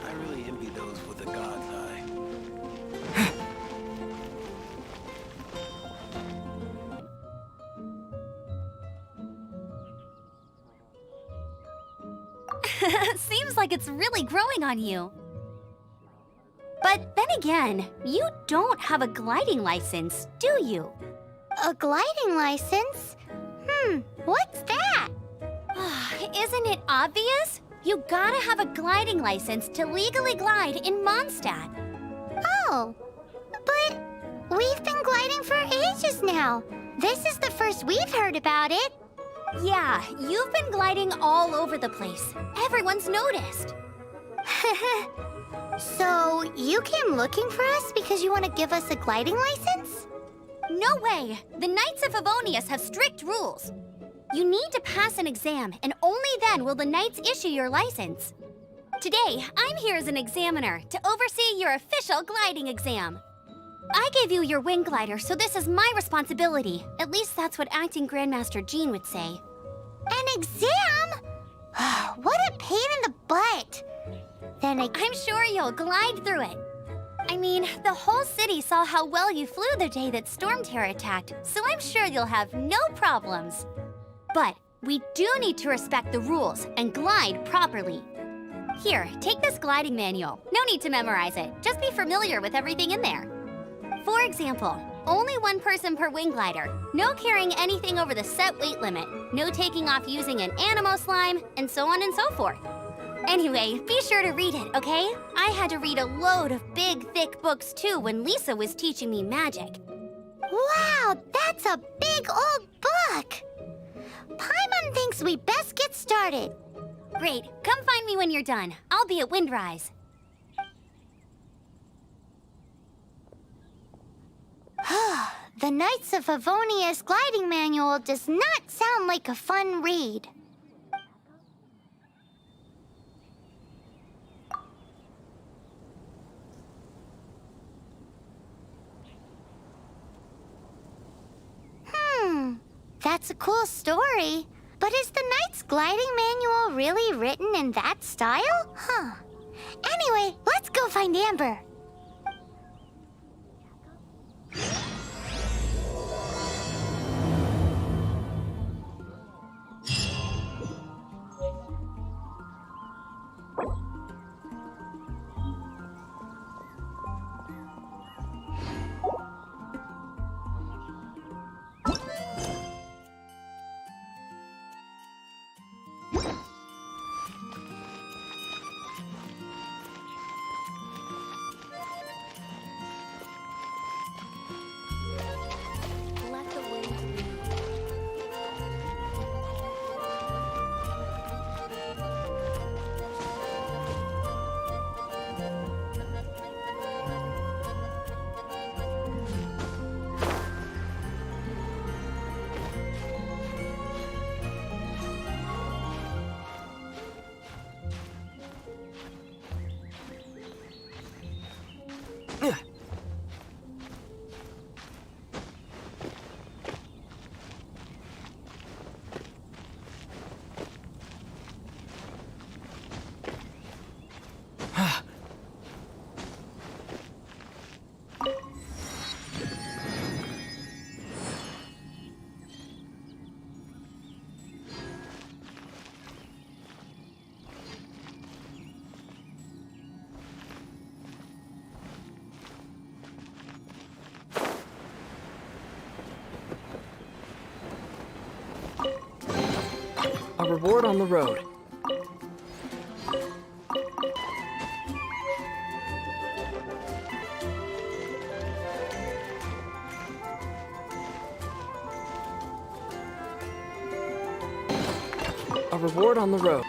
I really envy those with the god's eye.
Seems like it's really growing on you. But then again, you don't have a gliding license, do you?
A gliding license? What's that?
Isn't it obvious? You gotta have a gliding license to legally glide in Mondstadt.
Oh, but we've been gliding for ages now. This is the first we've heard about it.
Yeah, you've been gliding all over the place. Everyone's noticed.
So, you came looking for us because you want to give us a gliding license?
No way! The Knights of Favonius have strict rules. You need to pass an exam, and only then will the Knights issue your license. Today, I'm here as an examiner to oversee your official gliding exam. I gave you your wing glider, so this is my responsibility. At least that's what Acting Grandmaster Jean would say.
An exam? What a pain in the butt. Then
I'm sure you'll glide through it. I mean, the whole city saw how well you flew the day that Storm Terror attacked, so I'm sure you'll have no problems. But we do need to respect the rules and glide properly. Here, take this gliding manual. No need to memorize it. Just be familiar with everything in there. For example, only one person per wing glider, no carrying anything over the set weight limit, no taking off using an animo slime, and so on and so forth. Anyway, be sure to read it, okay? I had to read a load of big, thick books too when Lisa was teaching me magic.
Wow, that's a big old book! Paimon thinks we best get started.
Great, come find me when you're done. I'll be at Windrise.
The Knights of Favonia's gliding manual does not sound like a fun read. That's a cool story. But is the Knight's gliding manual really written in that style? Anyway, let's go find Amber.
A reward on the road. A reward on the road.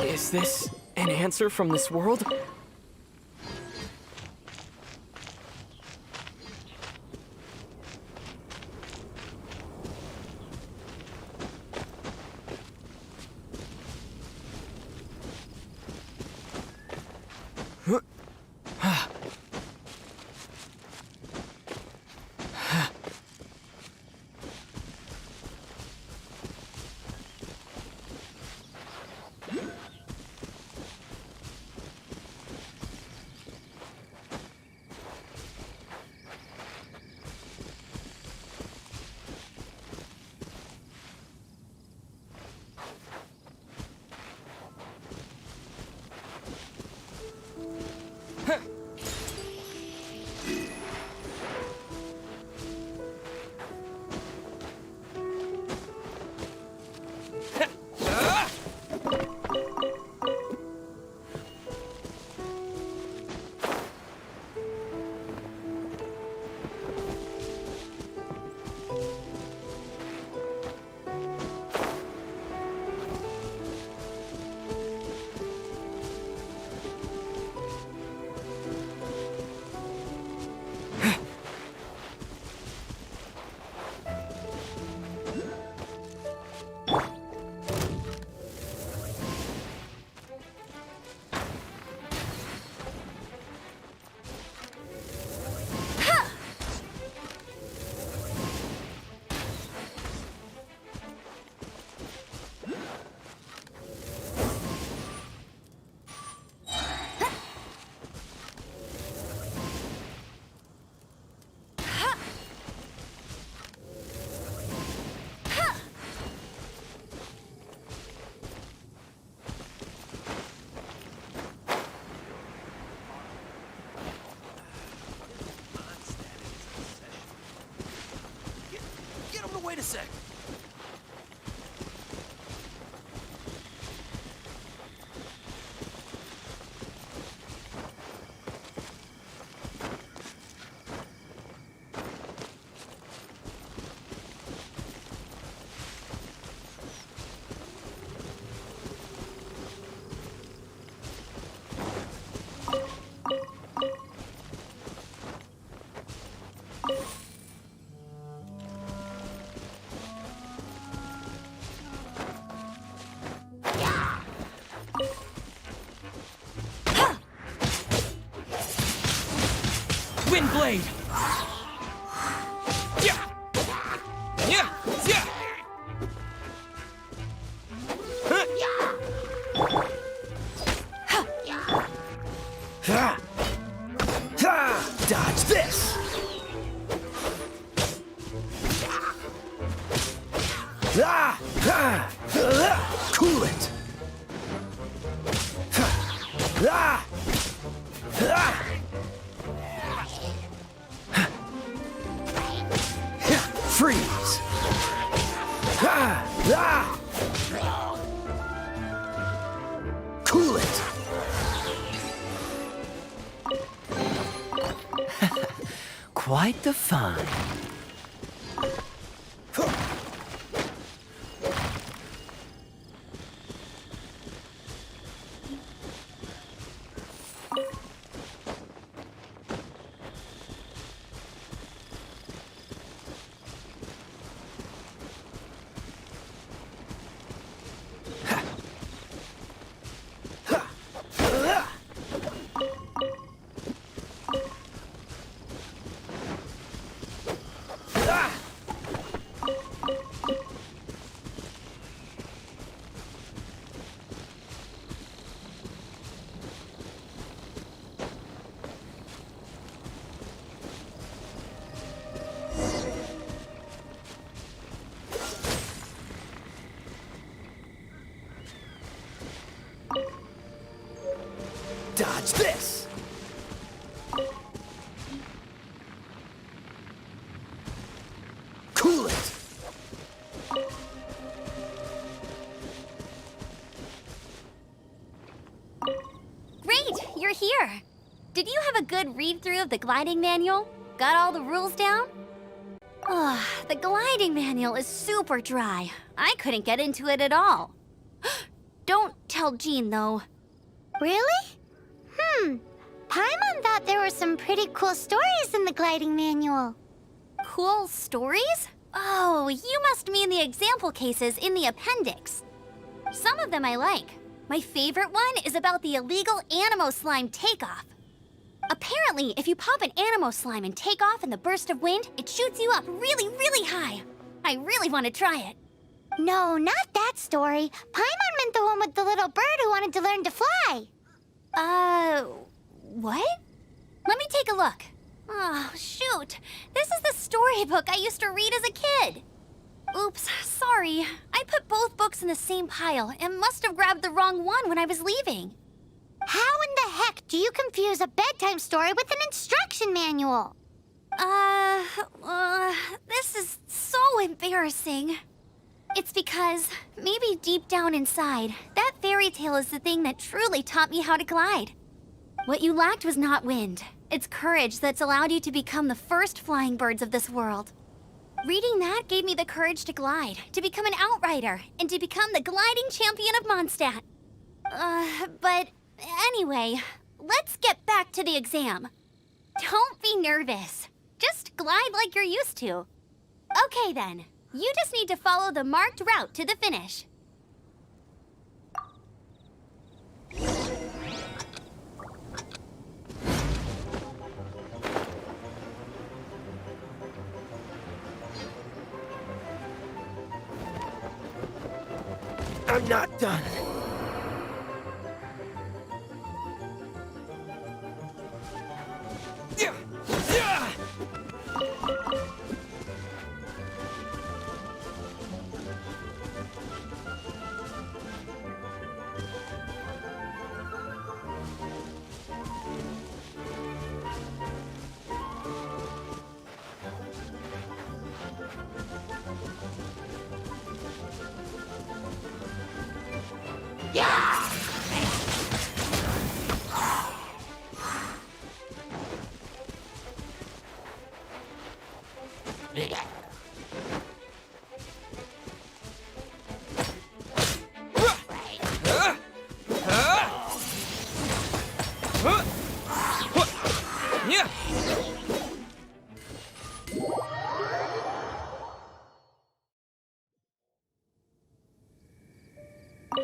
Is this an answer from this world?
Wait a sec.
Windblade! Yeah! Yeah! Yeah!
Dodge this! Cool it! Freeze! Cool it!
Quite the fun.
good read-through of the gliding manual? Got all the rules down? Ugh, the gliding manual is super dry. I couldn't get into it at all. Don't tell Jean, though.
Really? Paimon thought there were some pretty cool stories in the gliding manual.
Cool stories? Oh, you must mean the example cases in the appendix. Some of them I like. My favorite one is about the illegal Animo slime takeoff. Apparently, if you pop an Animo slime and take off in the burst of wind, it shoots you up really, really high. I really want to try it.
No, not that story. Paimon meant the one with the little bird who wanted to learn to fly.
What? Let me take a look. Oh, shoot. This is the storybook I used to read as a kid. Oops, sorry. I put both books in the same pile and must have grabbed the wrong one when I was leaving.
How in the heck do you confuse a bedtime story with an instruction manual?
This is so embarrassing. It's because, maybe deep down inside, that fairy tale is the thing that truly taught me how to glide. What you lacked was not wind. It's courage that's allowed you to become the first flying birds of this world. Reading that gave me the courage to glide, to become an outrider, and to become the gliding champion of Mondstadt. But anyway, let's get back to the exam. Don't be nervous. Just glide like you're used to. Okay then, you just need to follow the marked route to the finish.
I'm not done.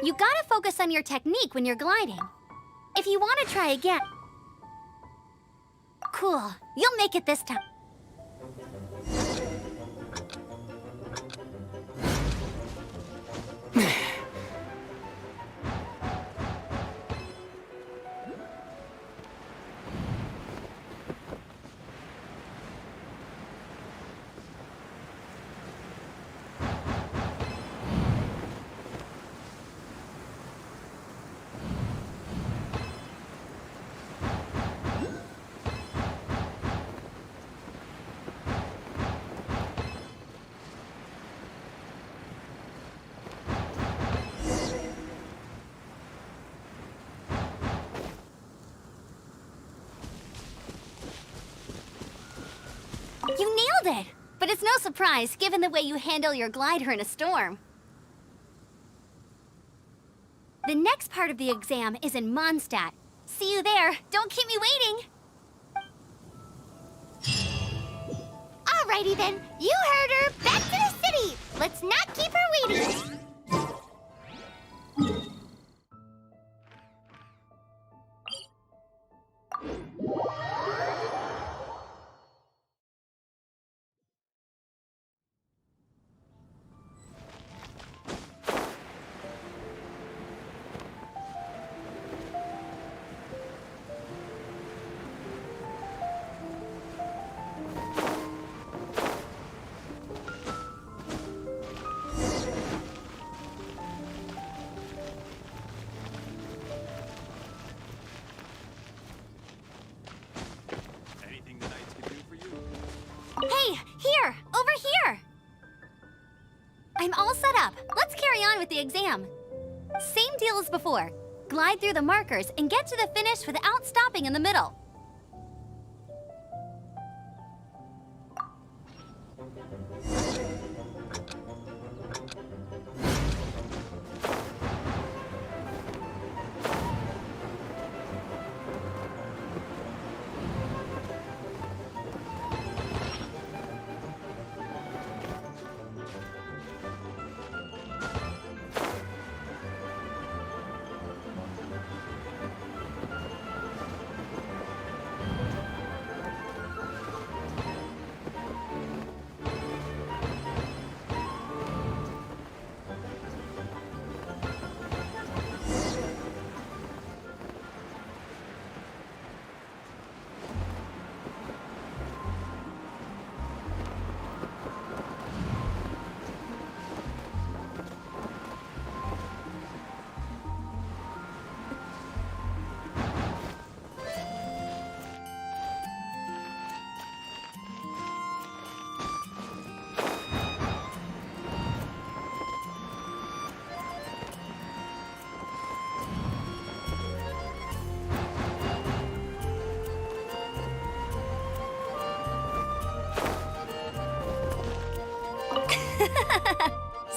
You gotta focus on your technique when you're gliding. If you want to try again... Cool, you'll make it this time. You nailed it! But it's no surprise, given the way you handle your glider in a storm. The next part of the exam is in Mondstadt. See you there. Don't keep me waiting.
Alrighty then, you heard her. Back to the city. Let's not keep her waiting.
Hey, here! Over here! I'm all set up. Let's carry on with the exam. Same deal as before. Glide through the markers and get to the finish without stopping in the middle.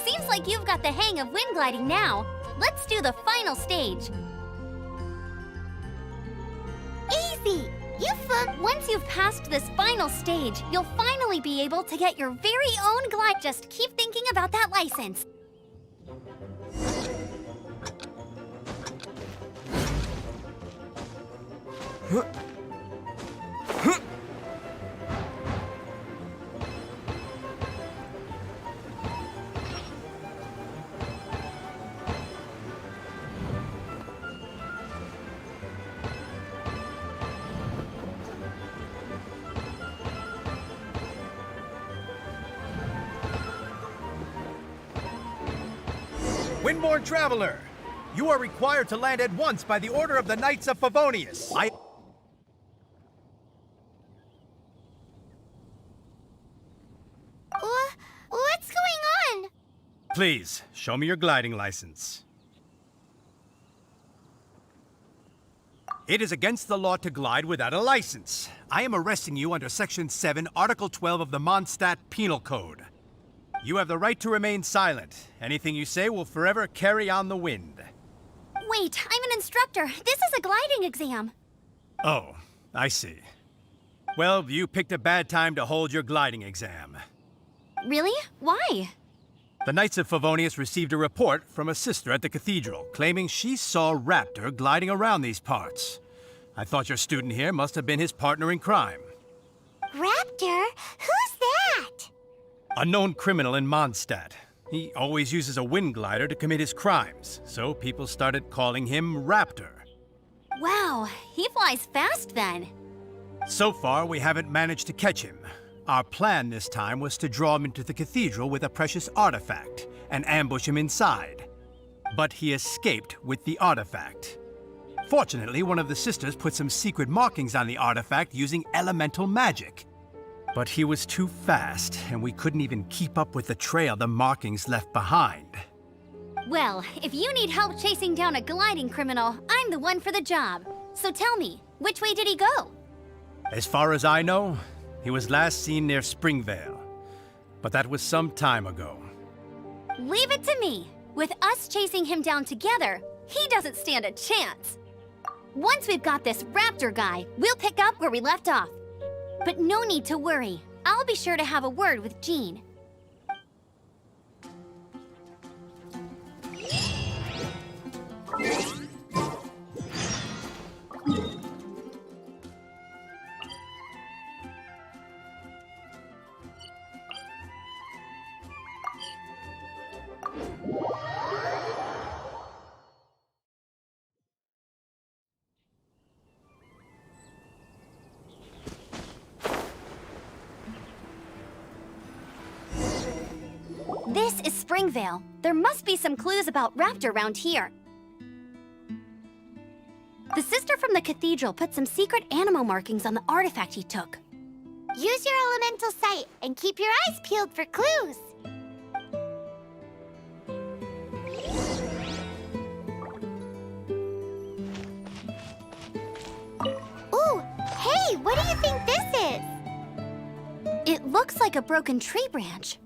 Seems like you've got the hang of wind gliding now. Let's do the final stage.
Easy!
Once you've passed this final stage, you'll finally be able to get your very own glide. Just keep thinking about that license.
Windborne Traveler, you are required to land at once by the order of the Knights of Favonius.
What's going on?
Please, show me your gliding license. It is against the law to glide without a license. I am arresting you under Section 7, Article 12 of the Mondstadt Penal Code. You have the right to remain silent. Anything you say will forever carry on the wind.
Wait, I'm an instructor. This is a gliding exam.
Oh, I see. Well, you picked a bad time to hold your gliding exam.
Really? Why?
The Knights of Favonius received a report from a sister at the cathedral claiming she saw Raptor gliding around these parts. I thought your student here must have been his partner in crime.
Raptor? Who's that?
A known criminal in Mondstadt. He always uses a wind glider to commit his crimes, so people started calling him Raptor.
Wow, he flies fast then.
So far, we haven't managed to catch him. Our plan this time was to draw him into the cathedral with a precious artifact and ambush him inside. But he escaped with the artifact. Fortunately, one of the sisters put some secret markings on the artifact using elemental magic. But he was too fast, and we couldn't even keep up with the trail the markings left behind.
Well, if you need help chasing down a gliding criminal, I'm the one for the job. So tell me, which way did he go?
As far as I know, he was last seen near Springvale. But that was some time ago.
Leave it to me. With us chasing him down together, he doesn't stand a chance. Once we've got this Raptor guy, we'll pick up where we left off. But no need to worry. I'll be sure to have a word with Jean. This is Springvale. There must be some clues about Raptor around here. The sister from the cathedral put some secret animal markings on the artifact he took.
Use your elemental sight and keep your eyes peeled for clues. Ooh, hey, what do you think this is?
It looks like a broken tree branch.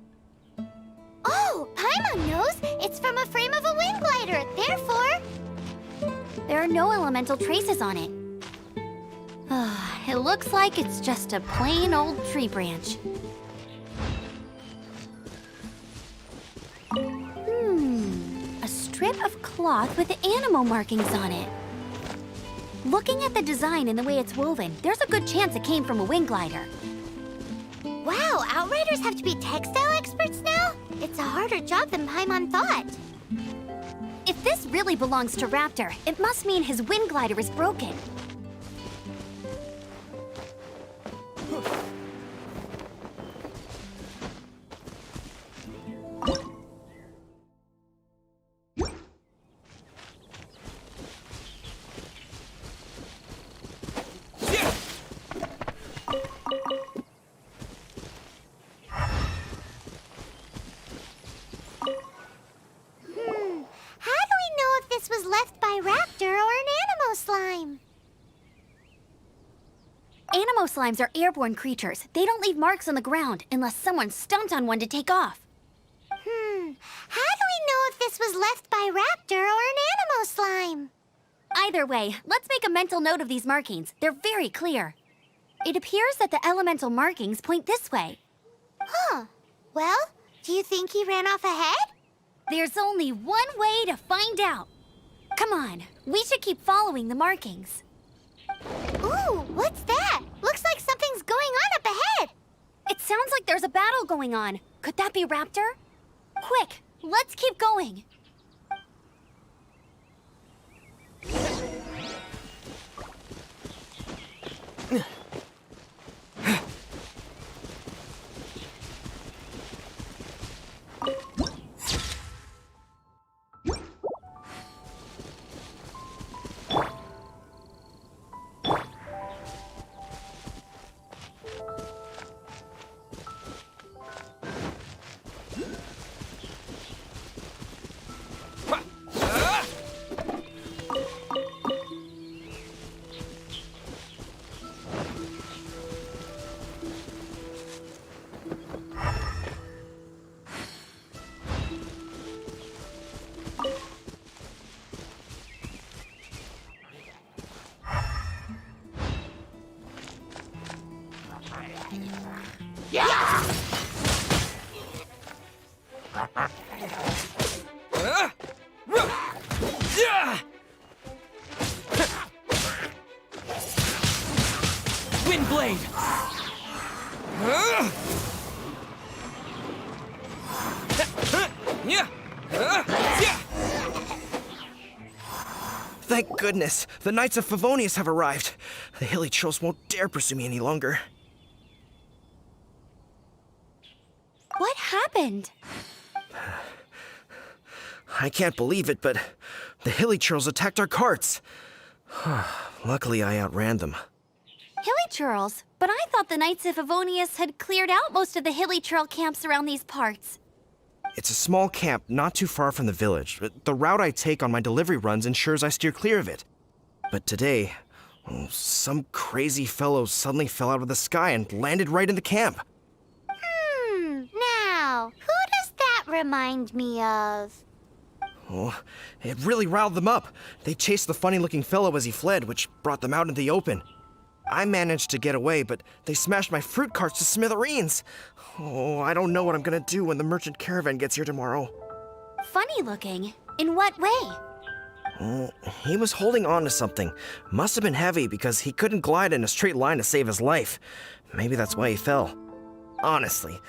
Oh, Paimon knows. It's from a frame of a wind glider. Therefore,
there are no elemental traces on it. It looks like it's just a plain old tree branch. A strip of cloth with animal markings on it. Looking at the design and the way it's woven, there's a good chance it came from a wind glider.
Wow, Outriders have to be textile experts now? It's a harder job than Paimon thought.
If this really belongs to Raptor, it must mean his wind glider is broken.
Was left by Raptor or an Animo slime.
Animo slimes are airborne creatures. They don't leave marks on the ground unless someone stomped on one to take off.
How do we know if this was left by Raptor or an Animo slime?
Either way, let's make a mental note of these markings. They're very clear. It appears that the elemental markings point this way.
Huh. Well, do you think he ran off ahead?
There's only one way to find out. Come on, we should keep following the markings.
Ooh, what's that? Looks like something's going on up ahead.
It sounds like there's a battle going on. Could that be Raptor? Quick, let's keep going.
Wind blade!
Thank goodness, the Knights of Favonius have arrived. The hilly trolls won't dare pursue me any longer.
What happened?
I can't believe it, but the hilly trolls attacked our carts. Luckily, I outran them.
Hilly Churls? But I thought the Knights of Favonius had cleared out most of the hilly trail camps around these parts.
It's a small camp not too far from the village. The route I take on my delivery runs ensures I steer clear of it. But today, some crazy fellow suddenly fell out of the sky and landed right in the camp.
Now, who does that remind me of?
Oh, it really riled them up. They chased the funny-looking fellow as he fled, which brought them out into the open. I managed to get away, but they smashed my fruit carts to smithereens. Oh, I don't know what I'm gonna do when the merchant caravan gets here tomorrow.
Funny looking? In what way?
Oh, he was holding on to something. Must have been heavy because he couldn't glide in a straight line to save his life. Maybe that's why he fell. Honestly,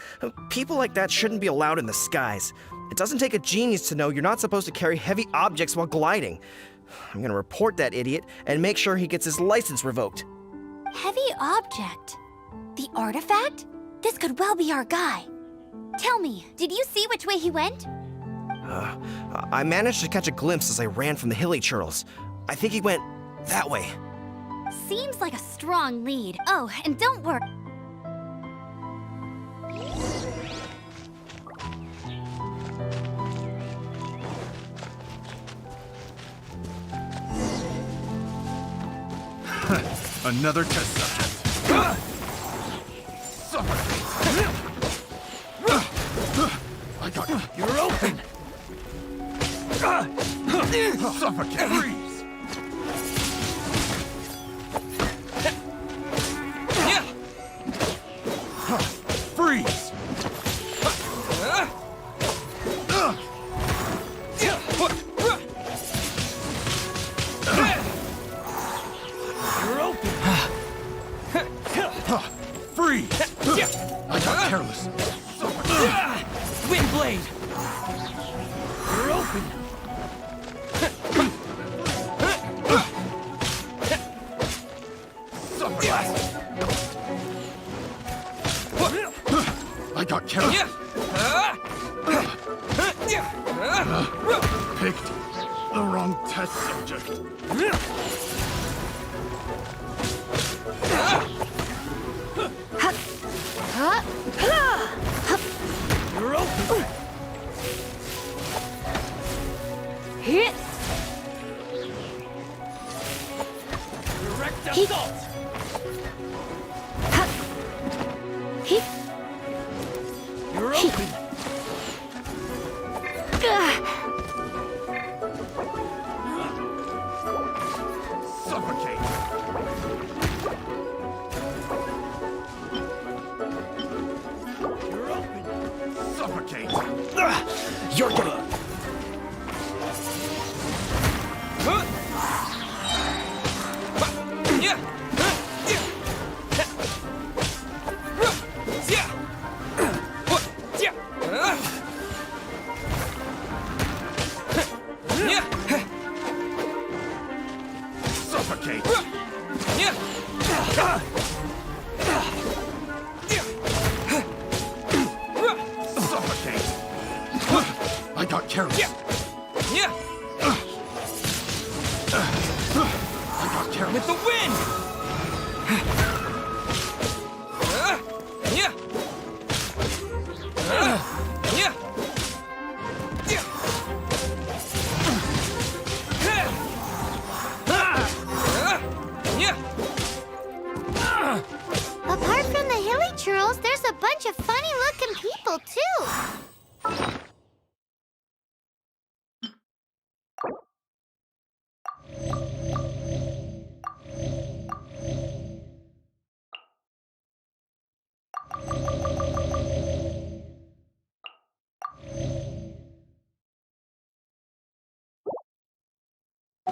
people like that shouldn't be allowed in the skies. It doesn't take a genius to know you're not supposed to carry heavy objects while gliding. I'm gonna report that idiot and make sure he gets his license revoked.
Heavy object? The artifact? This could well be our guy. Tell me, did you see which way he went?
I managed to catch a glimpse as I ran from the hilly churls. I think he went that way.
Seems like a strong lead. Oh, and don't worry.
Another test subject. I got you. You're open. Suffocate. Freeze. Freeze. You're open. Freeze. I got careless.
Wind blade!
You're open. I got careless. Picked the wrong test subject. You're open.
Hit.
Direct assault.
Hit.
You're open. Suffocate! You're open! Suffocate!
You're getting...
Suffocate! Suffocate! I got careless. I got careless.
With the wind!
Apart from the hilly churls, there's a bunch of funny-looking people, too.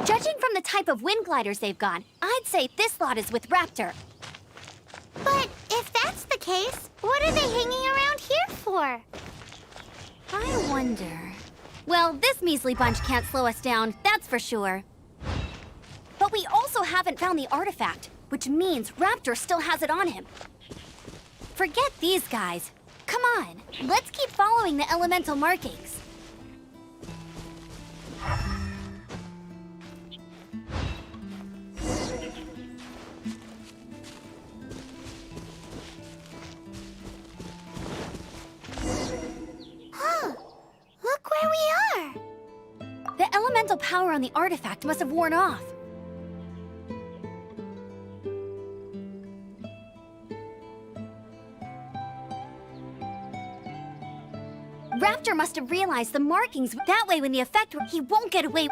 Judging from the type of wind gliders they've got, I'd say this lot is with Raptor.
But if that's the case, what are they hanging around here for?
I wonder... Well, this measly bunch can't slow us down, that's for sure. But we also haven't found the artifact, which means Raptor still has it on him. Forget these guys. Come on, let's keep following the elemental markings.
Look where we are!
The elemental power on the artifact must have worn off. Raptor must have realized the markings. That way, when the effect, he won't get away.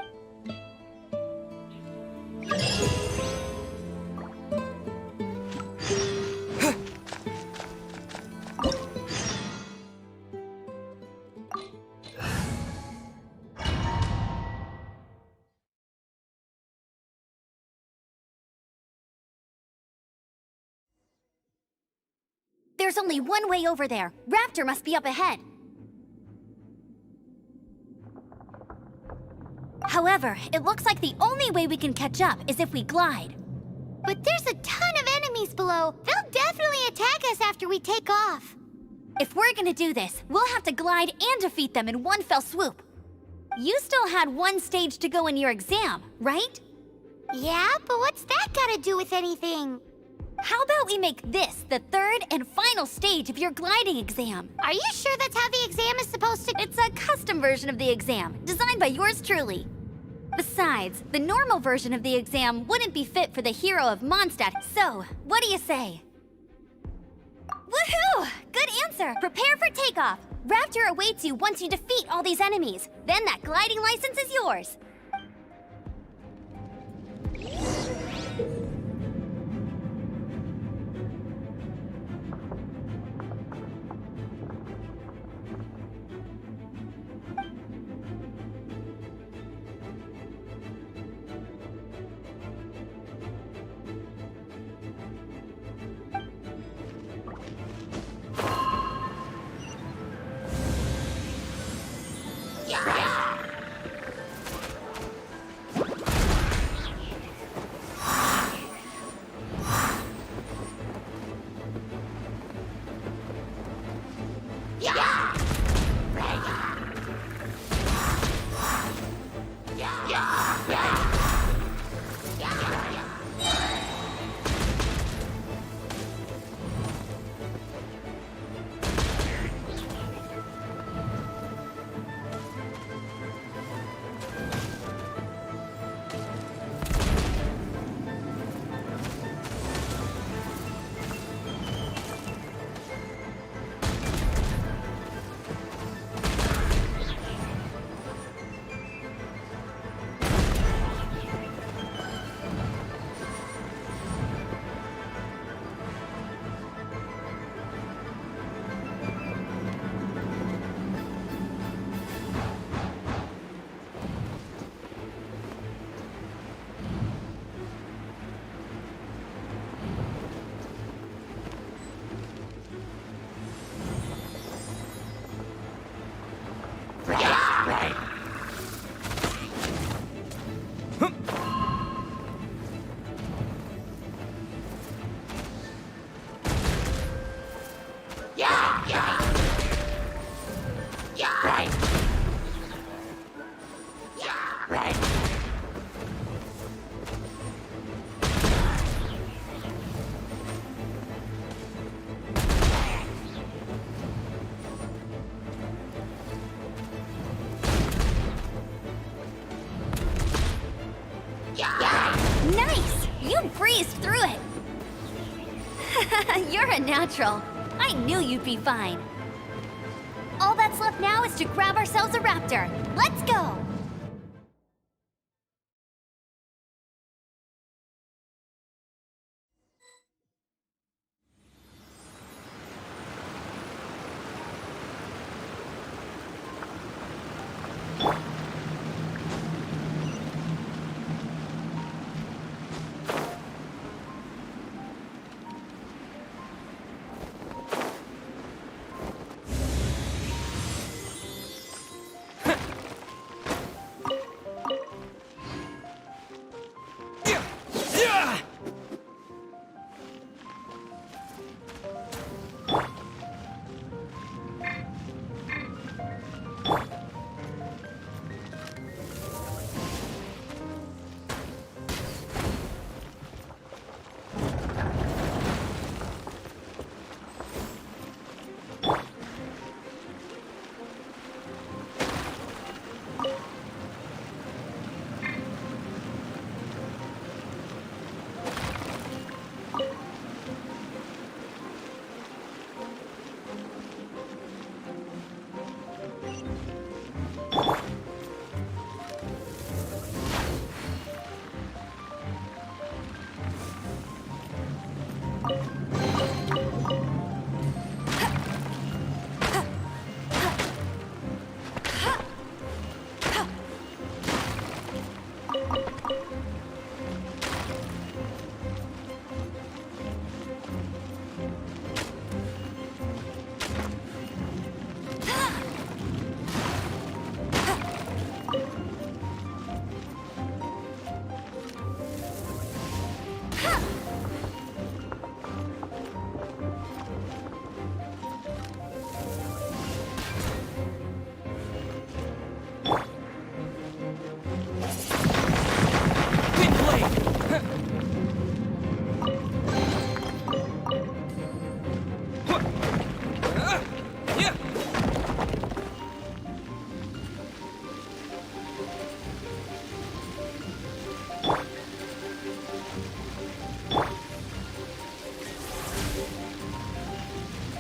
There's only one way over there. Raptor must be up ahead. However, it looks like the only way we can catch up is if we glide.
But there's a ton of enemies below. They'll definitely attack us after we take off.
If we're gonna do this, we'll have to glide and defeat them in one fell swoop. You still had one stage to go in your exam, right?
Yeah, but what's that gotta do with anything?
How about we make this the third and final stage of your gliding exam?
Are you sure that's how the exam is supposed to...
It's a custom version of the exam, designed by yours truly. Besides, the normal version of the exam wouldn't be fit for the hero of Mondstadt, so what do you say? Woohoo! Good answer! Prepare for takeoff! Raptor awaits you once you defeat all these enemies. Then that gliding license is yours. Nice! You breezed through it! You're a natural. I knew you'd be fine. All that's left now is to grab ourselves a raptor. Let's go!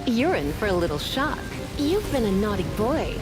You're in for a little shock. You've been a naughty boy.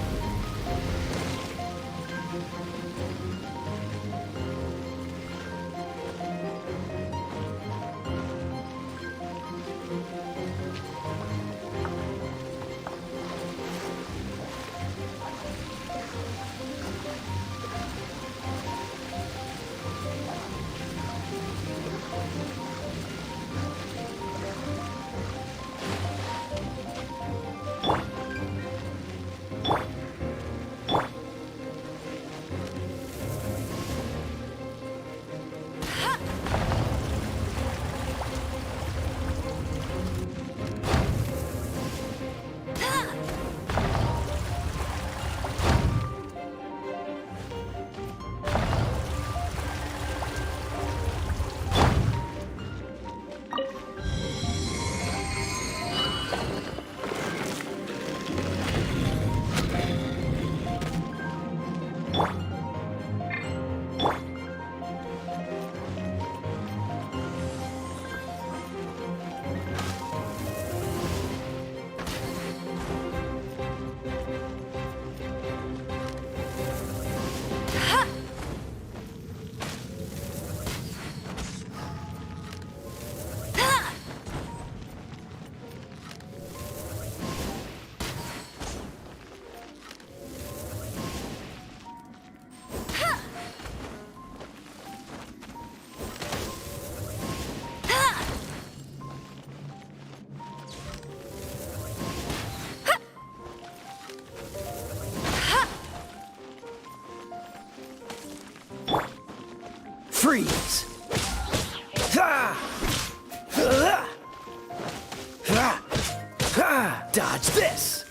Freeze! Dodge this!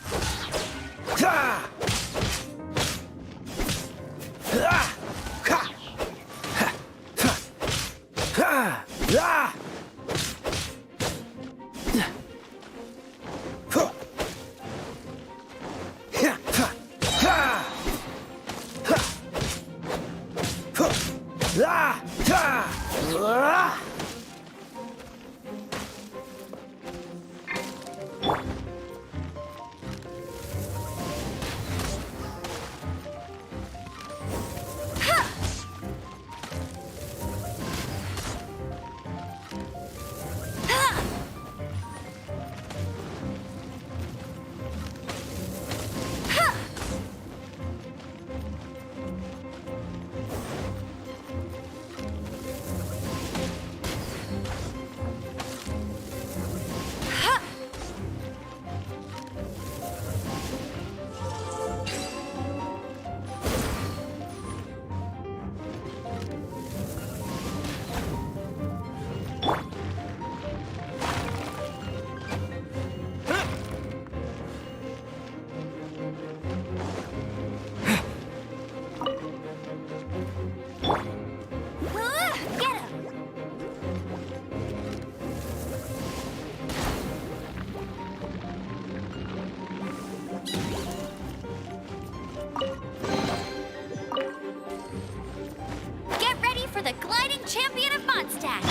The gliding champion of Mondstadt.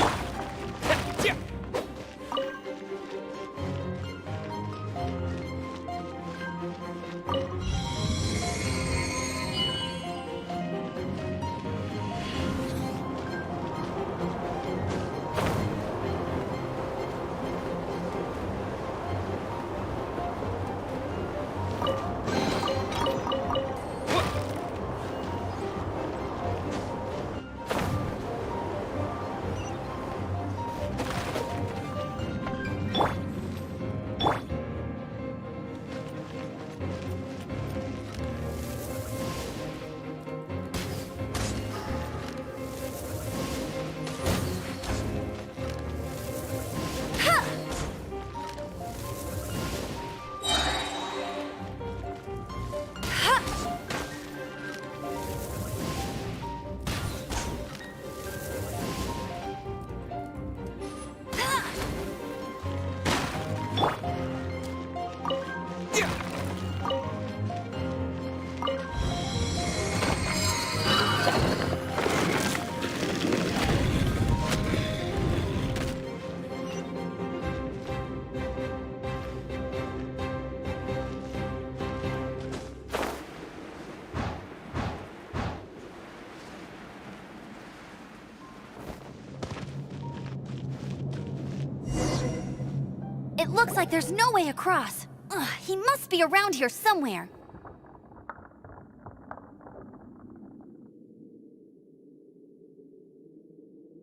It looks like there's no way across. Ugh, he must be around here somewhere.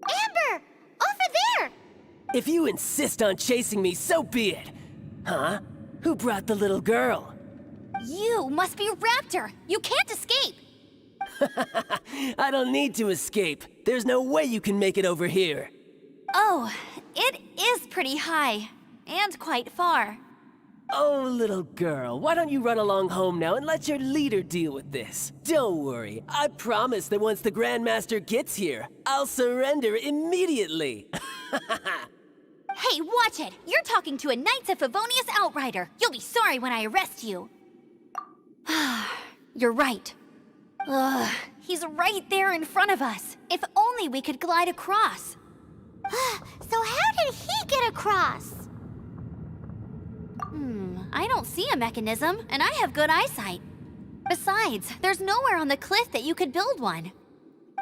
Amber! Over there!
If you insist on chasing me, so be it. Huh? Who brought the little girl?
You must be Raptor! You can't escape!
I don't need to escape. There's no way you can make it over here.
Oh, it is pretty high. And quite far.
Oh, little girl, why don't you run along home now and let your leader deal with this? Don't worry, I promise that once the Grandmaster gets here, I'll surrender immediately.
Hey, watch it! You're talking to a Knights of Favonius outrider. You'll be sorry when I arrest you. You're right. Ugh, he's right there in front of us. If only we could glide across.
So how did he get across?
I don't see a mechanism, and I have good eyesight. Besides, there's nowhere on the cliff that you could build one.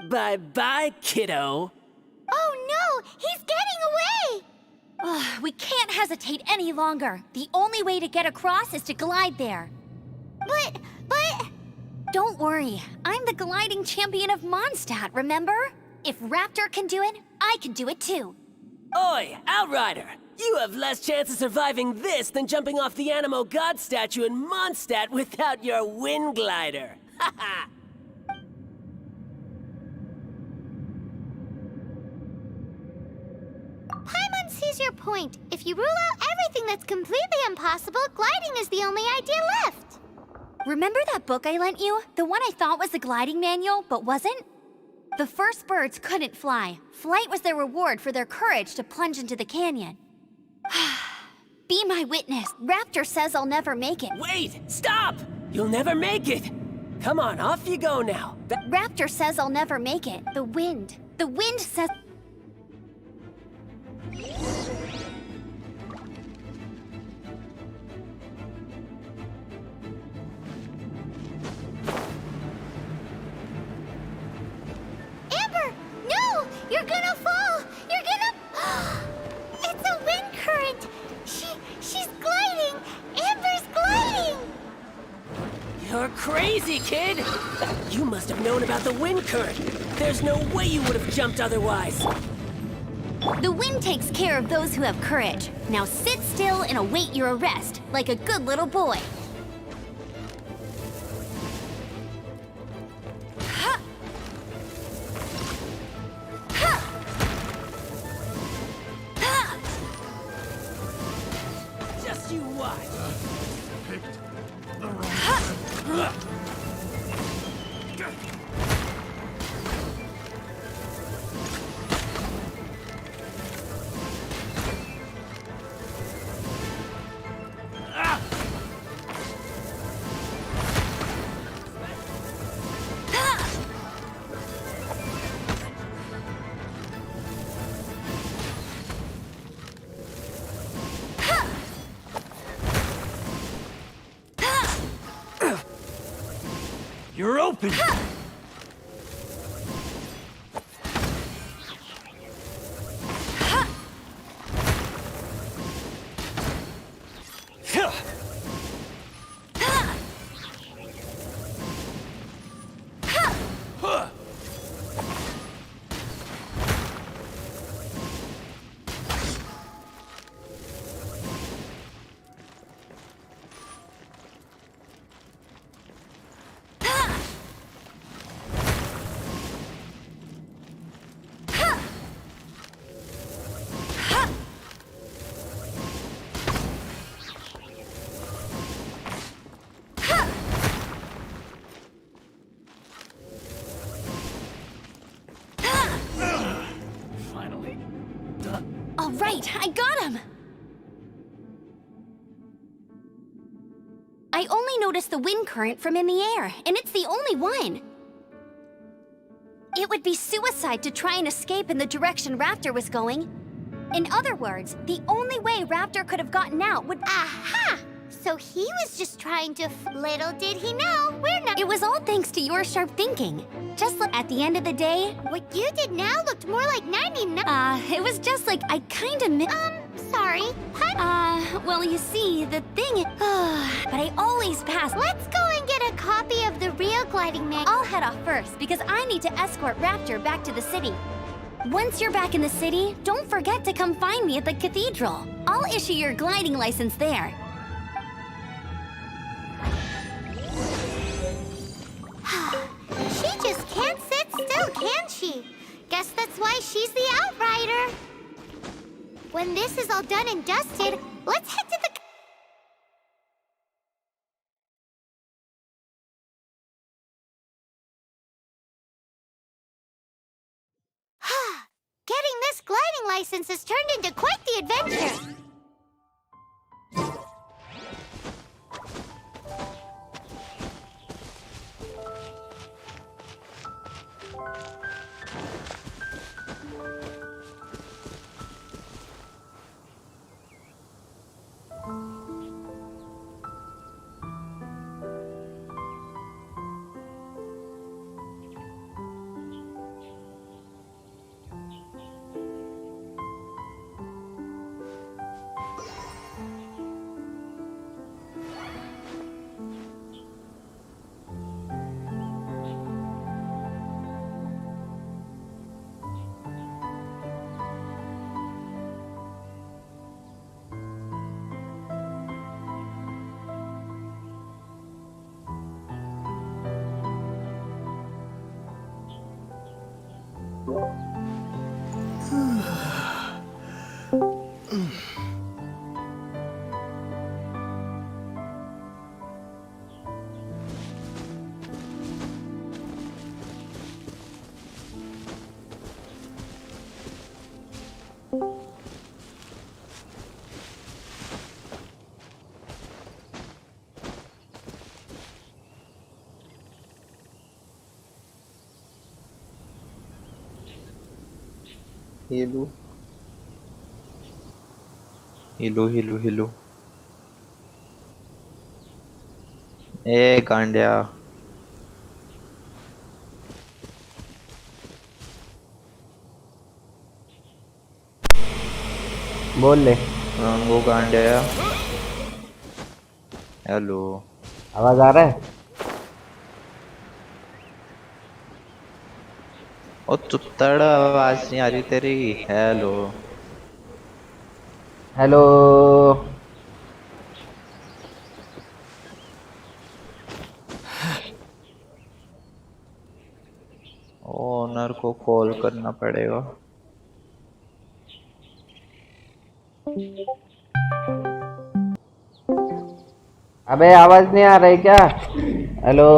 Bye-bye, kiddo.
Oh no! He's getting away!
Ugh, we can't hesitate any longer. The only way to get across is to glide there.
But...
Don't worry. I'm the gliding champion of Mondstadt, remember? If Raptor can do it, I can do it too.
Oi, Outrider! You have less chance of surviving this than jumping off the Animo God statue in Mondstadt without your wind glider. Ha ha!
is your point? If you rule out everything that's completely impossible, gliding is the only idea left.
Remember that book I lent you? The one I thought was the gliding manual, but wasn't? The first birds couldn't fly. Flight was their reward for their courage to plunge into the canyon. Be my witness. Raptor says I'll never make it.
Wait! Stop! You'll never make it! Come on, off you go now.
Raptor says I'll never make it. The wind says...
Amber! No! You're gonna fall! You're gonna... It's a wind current! She's gliding! Amber's gliding!
You're crazy, kid! You must have known about the wind current. There's no way you would have jumped otherwise.
The wind takes care of those who have courage. Now sit still and await your arrest, like a good little boy.
Just you watch.
You're open!
All right, I got him! I only noticed the wind current from in the air, and it's the only one. It would be suicide to try and escape in the direction Raptor was going. In other words, the only way Raptor could have gotten out would...
Aha! So he was just trying to... Little did he know, we're not...
It was all thanks to your sharp thinking. Just like at the end of the day...
What you did now looked more like 99...
it was just like I kinda
sorry, what?
Well, you see, the thing... but I always pass...
Let's go and get a copy of the real gliding manual.
I'll head off first, because I need to escort Raptor back to the city. Once you're back in the city, don't forget to come find me at the cathedral. I'll issue your gliding license there.
She just can't sit still, can she? Guess that's why she's the outrider. When this is all done and dusted, let's head to the... Getting this gliding license has turned into quite the adventure.
Hello hello hello hello ए गांडिया
बोल ले।
रंगो गांडिया hello
आवाज आ रहा है?
ओ चुत्तड़ आवाज नहीं आ रही तेरी। Hello
hello.
ओनर को कॉल करना पड़ेगा।
अबे आवाज नहीं आ रही क्या? Hello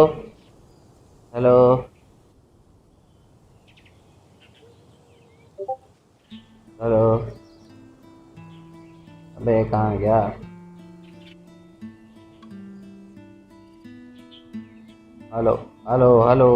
hello hello. अबे कहाँ गया? Hello hello hello.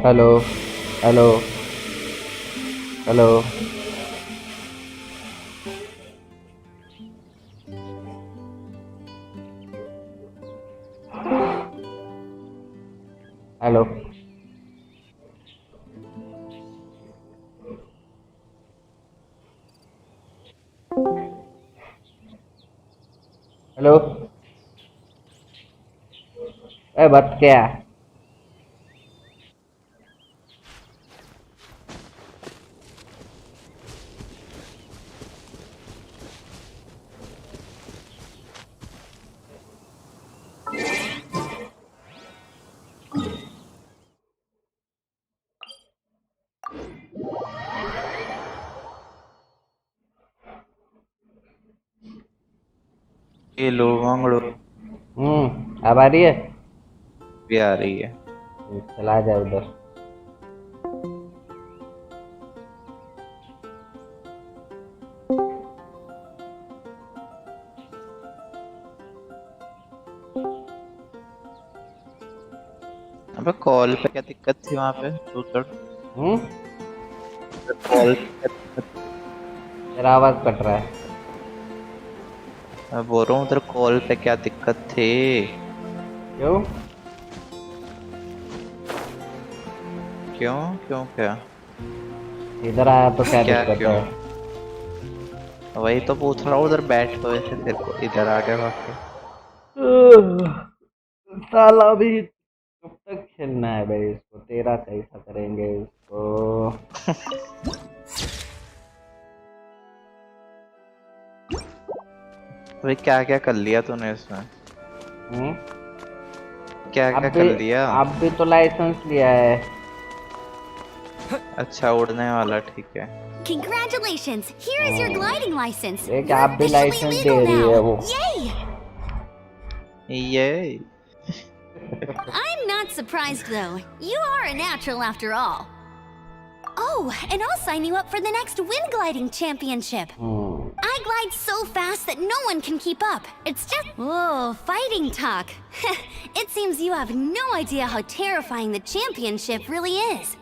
Hello hello hello. Hello hello. ए बत क्या?
हेलो मंगड़ो
अब आ रही है?
भी आ रही है।
चला जाए उधर।
अबे कॉल पे क्या दिक्कत थी वहां पे चूतड़? कॉल
तेरा आवाज कट रहा है।
मैं बोल रहा हूँ उधर कॉल पे क्या दिक्कत थी?
क्यों?
क्यों क्यों क्या?
इधर आया तो क्या
क्या
दिक्कत
क्यों?
है?
वही तो पूछ रहा हूँ उधर बैठ के वैसे तेरे को इधर आ गया वाके।
साला भी कब तक खेलना है भाई इसको? तेरा कैसा करेंगे इसको?
भाई क्या क्या कर लिया तूने इसमें? क्या क्या कर लिया?
अब भी तो लाइसेंस लिया है।
अच्छा उड़ने वाला ठीक है।
Congratulations! Here is your gliding license.
देख
You're
आप भी
officially
लाइसेंस दे
legal
रही है
now.
वो।
Yay!
ये
I'm not surprised though. You are a natural after all. Oh, and I'll sign you up for the next wind gliding championship. I glide so fast that no one can keep up. It's just... Whoa, fighting talk. It seems you have no idea how terrifying the championship really is.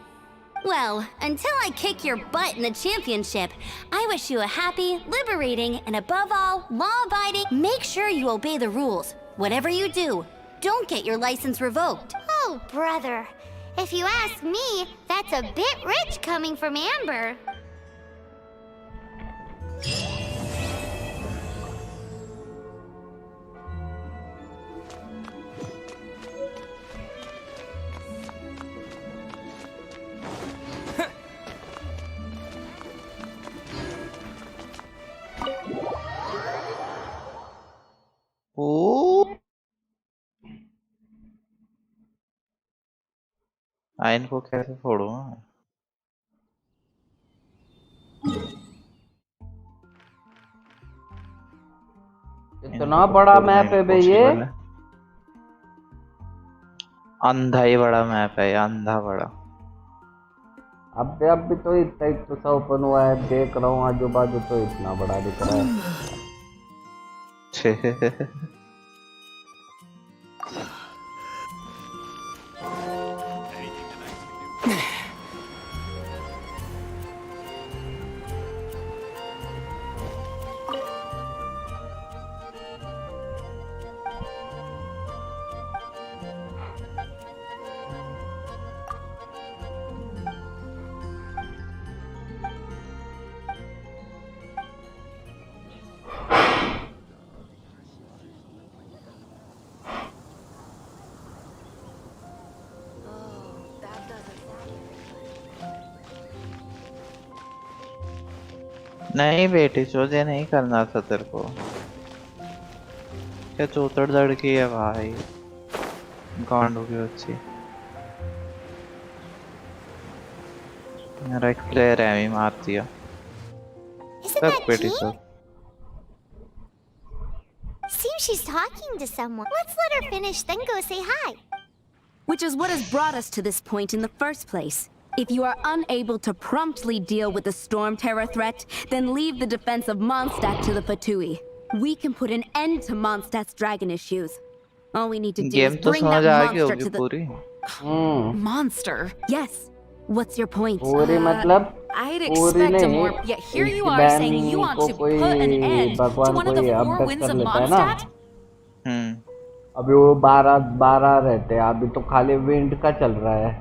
Well, until I kick your butt in the championship, I wish you a happy, liberating, and above all, law-abiding... Make sure you obey the rules. Whatever you do, don't get your license revoked.
Oh, brother. If you ask me, that's a bit rich coming from Amber.
Ion को कैसे फोड़ूंगा?
इतना बड़ा map है बे ये।
अंधा ही बड़ा map है, अंधा बड़ा।
अब भी तो इतना ही तो सा ओपन हुआ है, देख रहा हूँ आजू बाजू तो इतना बड़ा दिख रहा है। नहीं बेटी, चोजे नहीं करना था तेरे को। क्या चौतड़ लड़की है भाई, गांडू की बच्ची। मेरा एक प्लेयर है, भी मार दिया। तक बेटी चल।
Seems she's talking to someone. Let's let her finish, then go say hi.
Which is what has brought us to this point in the first place. If you are unable to promptly deal with the Storm Terror threat, then leave the defense of Mondstadt to the Fatui. We can put an end to Mondstadt's dragon issues. All we need to do is bring that monster to the... Monster? Yes. What's your point?
पूरी मतलब
I'd
पूरी
expect a
नहीं,
more... Yet here you
एक
are
ban
saying you want
को
to
कोई
put an end to
भगवान
one of the
कोई
four
update
winds
कर
of
लेता है ना।
Mondstadt?
अभी वो 12 रहते हैं, अभी तो खाली विंड का चल रहा है।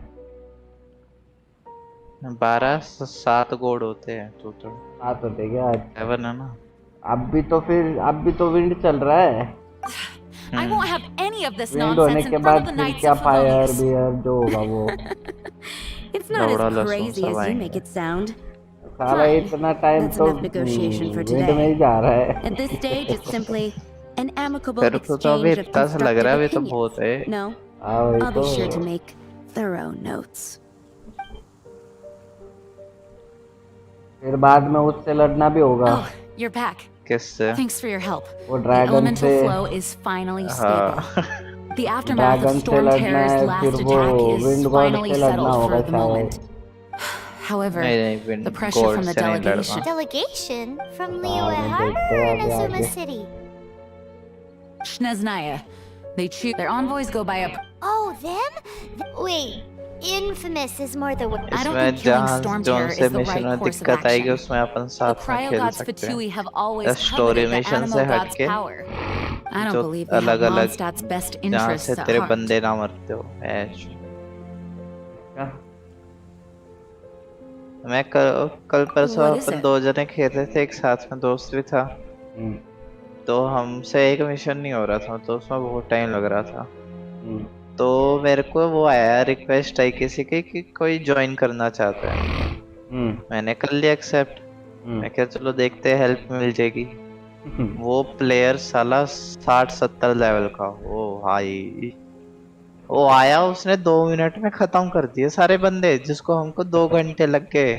7 गोड होते हैं टोटल।
7 होते क्या?
7 है ना।
अब भी तो विंड चल रहा है।
I won't have any of this
wind होने
nonsense
के
in front
बाद
of the
फिर
Knights
क्या
of
फायर
Favonius.
बियर जो होगा वो।
It's not as crazy as you make it sound.
साला इतना टाइम
That's
तो
enough negotiation for
विंड में ही
today.
जा रहा है।
At this stage, it's simply an amicable
तेरे को तो अभी
exchange of
इतना सा लग रहा है,
constructive
अभी तो बहुत है।
opinions. No,
वही
I'll be
तो।
sure to make thorough notes.
फिर बाद में उससे लड़ना भी होगा।
Oh, you're back.
किससे?
Thanks for your help.
वो
The
ड्रैगन
elemental
से।
flow is finally stable.
हाँ।
The aftermath of
ड्रैगन से
Storm
लड़ना
Terror's
है,
last
फिर वो
attack is
wind God
finally
से लड़ना
settled
होगा
for the moment. However,
नहीं,
the pressure
God
from the
से नहीं लड़ना।
delegation...
Delegation from Liyue
बाद में
Harbor
देखते
or
हैं आगे
Inazuma
आगे।
City?
Shneznaya. They choose... Their envoys go by a...
Oh, them? Wait, infamous is more the word.
I don't
इसमें
think killing
जहाँ
Storm
जोन
Terror
से
is the
mission
right
में
course of
दिक्कत आएगी
action.
उसमें अपन
The
साथ में
Cryo
खेल
Gods
सकते
Fatui
हैं।
have always
story
coveted the
mission
Animo
से
God's
हटके
power. I don't
जो
believe they have
अलग अलग
Mondstadt's best
जहाँ
interests
से
at
तेरे
heart.
बंदे ना मरते हो ऐश। मैं कल परसों
What is
अपन
it?
2 जने खेल रहे थे एक साथ में, दोस्त भी था। तो हमसे एक मिशन नहीं हो रहा था, तो उसमें बहुत टाइम लग रहा था। तो मेरे को वो आया, रिक्वेस्ट आई किसी की कि कोई ज्वाइन करना चाहता है। मैंने कर लिया एक्सेप्ट। मैं क्या चलो देखते हैं हेल्प मिल जाएगी। वो प्लेयर साला 60-70 लेवल का। ओ भाई, वो आया, उसने 2 मिनट में खत्म कर दिए सारे बंदे, जिसको हमको 2 घंटे लग गए।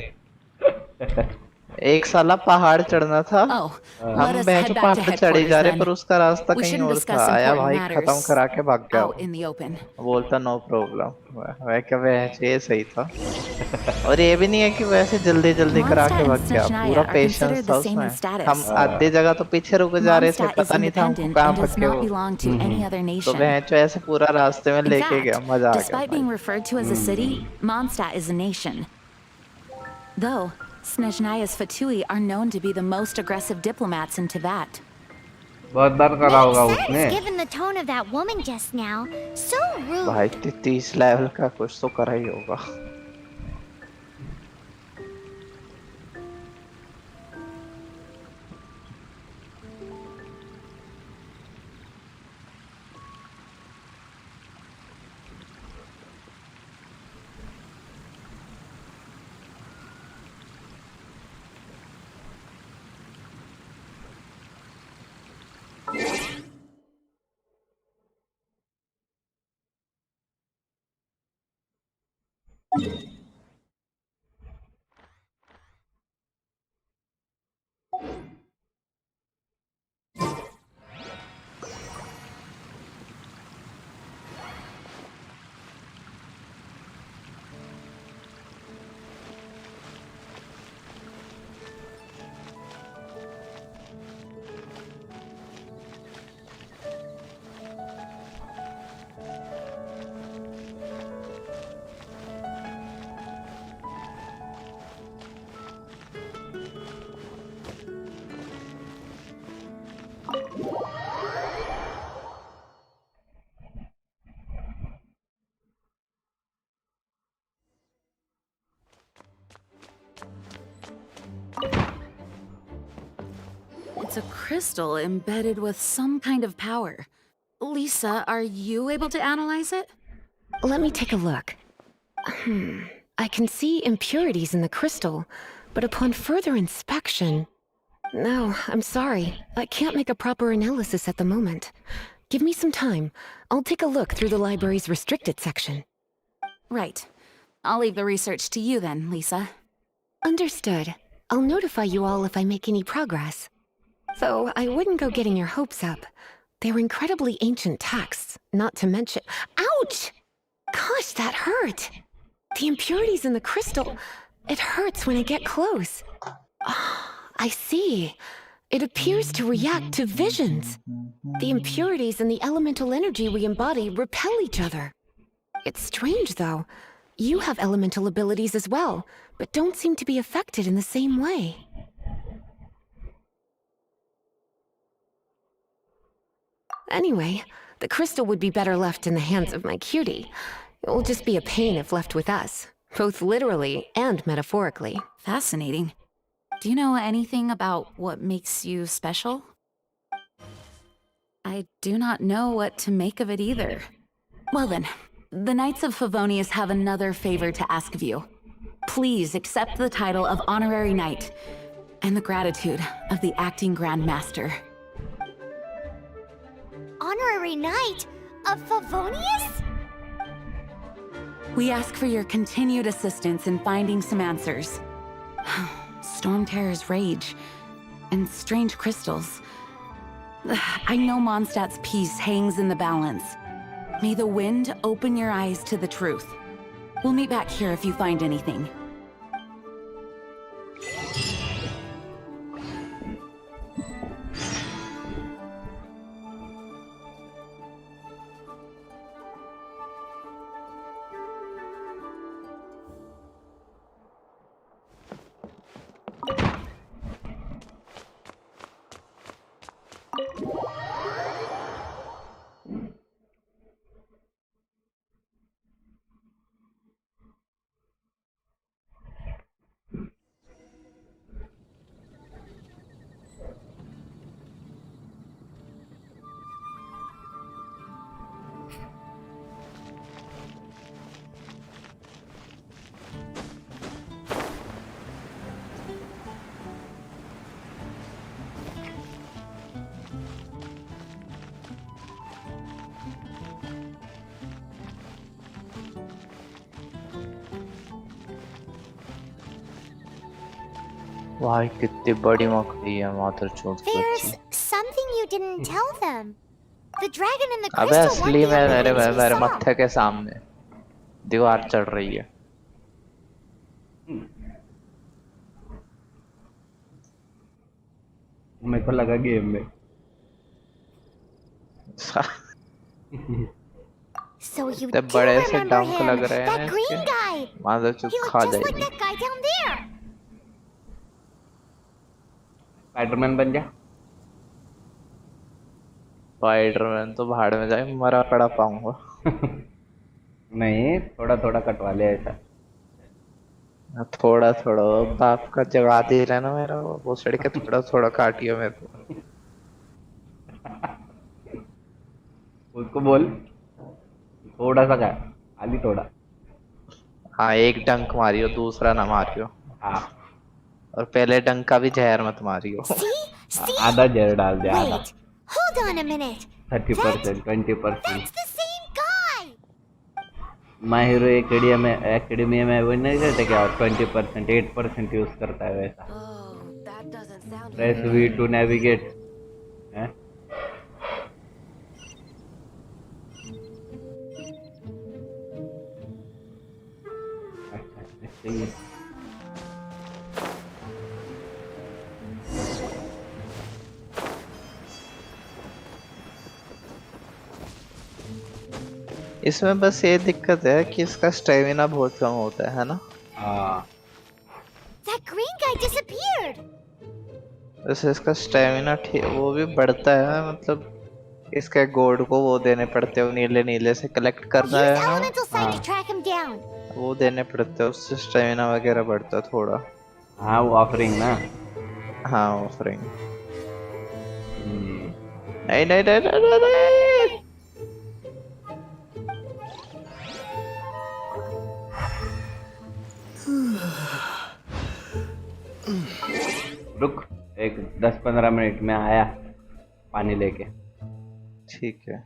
एक साला पहाड़ चढ़ना था,
let
हम
us
बेंचो
head back
पहाड़
to
पे चढ़े
headquarters
जा रहे,
then.
पर उसका रास्ता
We
कहीं
shouldn't
और
discuss
था। आया
important
भाई,
matters
खत्म करा के भाग गया।
out in the open.
बोलता नो प्रॉब्लम। मैं क्या, ये सही था। और ये भी नहीं है कि वैसे जल्दी जल्दी करा के
Mondstadt and
भाग गया,
Snezhnaya
पूरा
are
पेशेंस
considered
था
the same
उसमें।
in status.
हम आधी जगह तो पीछे रुक जा रहे थे,
Mondstadt is
पता नहीं था हमको
independent
कहाँ
and does
भटके
not
वो।
belong to any other
तो
nation.
बेंचो ऐसे पूरा रास्ते में
In
लेके गया,
fact,
मजा आ गया
despite being referred to as a city, Mondstadt is a nation. Though, Snezhnaya's Fatui are known to be the most aggressive diplomats in Teyvat.
बहुत बार करा होगा
Makes
उसने।
sense given the tone of that woman just now. So rude.
भाई 30 level का कुछ तो करा ही होगा।
It's a crystal embedded with some kind of power. Lisa, are you able to analyze it?
Let me take a look. I can see impurities in the crystal, but upon further inspection... No, I'm sorry. I can't make a proper analysis at the moment. Give me some time. I'll take a look through the library's restricted section.
Right. I'll leave the research to you then, Lisa.
Understood. I'll notify you all if I make any progress. Though I wouldn't go getting your hopes up. They're incredibly ancient texts, not to mention... Ouch! Gosh, that hurt! The impurities in the crystal... It hurts when I get close. I see. It appears to react to visions. The impurities and the elemental energy we embody repel each other. It's strange, though. You have elemental abilities as well, but don't seem to be affected in the same way. Anyway, the crystal would be better left in the hands of my cutie. It will just be a pain if left with us, both literally and metaphorically.
Fascinating. Do you know anything about what makes you special? I do not know what to make of it either. Well then, the Knights of Favonius have another favor to ask of you. Please accept the title of Honorary Knight and the gratitude of the Acting Grand Master.
Honorary Knight of Favonius?
We ask for your continued assistance in finding some answers. Storm Terror's rage and strange crystals. I know Mondstadt's peace hangs in the balance. May the wind open your eyes to the truth. We'll meet back here if you find anything.
भाई कितनी बड़ी मकड़ी है मातर चोद की
There's
बच्ची।
something you didn't tell them. The dragon and the
अबे
crystal weren't
असली
the
में
only
मेरे
things we
मेरे
saw.
मत्थे के सामने दीवार चढ़ रही है।
मेरे को लगा गेम में।
So you
ते
do
बड़े से
remember
डंक
him,
लग रहे हैं
that green
इसके।
guy.
मादर चोद
He
खा
looked just like
जाएगी।
that guy down there.
Spiderman बन जा।
स्पाइडरमैन तो भाड़ में जाए, मरा पड़ा पाऊंगा।
नहीं, थोड़ा थोड़ा कटवा ले ऐसा।
थोड़ा थोड़ा बाप का जगा दे रहा ना मेरा, वो सड़के थोड़ा थोड़ा काटियो मेरे को।
उसको बोल थोड़ा सा का, खाली थोड़ा।
हाँ एक डंक मारियो, दूसरा ना मारियो।
हाँ।
और पहले डंक का भी जहर मत मारियो।
आधा जहर डाल दे, आधा।
Wait, hold on a minute.
30%, 20%।
That's the same guy.
My hero academy में वो नहीं रहते क्या 20% 8% यूज करता है वैसा। प्रेस वी टू नेविगेट है। अच्छा ऐसे ही।
इसमें बस ये दिक्कत है कि इसका स्टेमिना बहुत कम होता है ना।
हाँ
That green guy disappeared.
वैसे इसका स्टेमिना वो भी बढ़ता है, मतलब इसके गोल्ड को वो देने पड़ते हैं, वो नीले नीले से कलेक्ट करना
Use
है ना,
elemental sight to track him down.
वो देने पड़ते हैं, उससे स्टेमिना वगैरह बढ़ता है थोड़ा।
हाँ वो ऑफरिंग ना।
हाँ ऑफरिंग। नहीं नहीं नहीं नहीं नहीं, नहीं।
रुक एक 10-15 मिनट में आया पानी लेके।
ठीक है।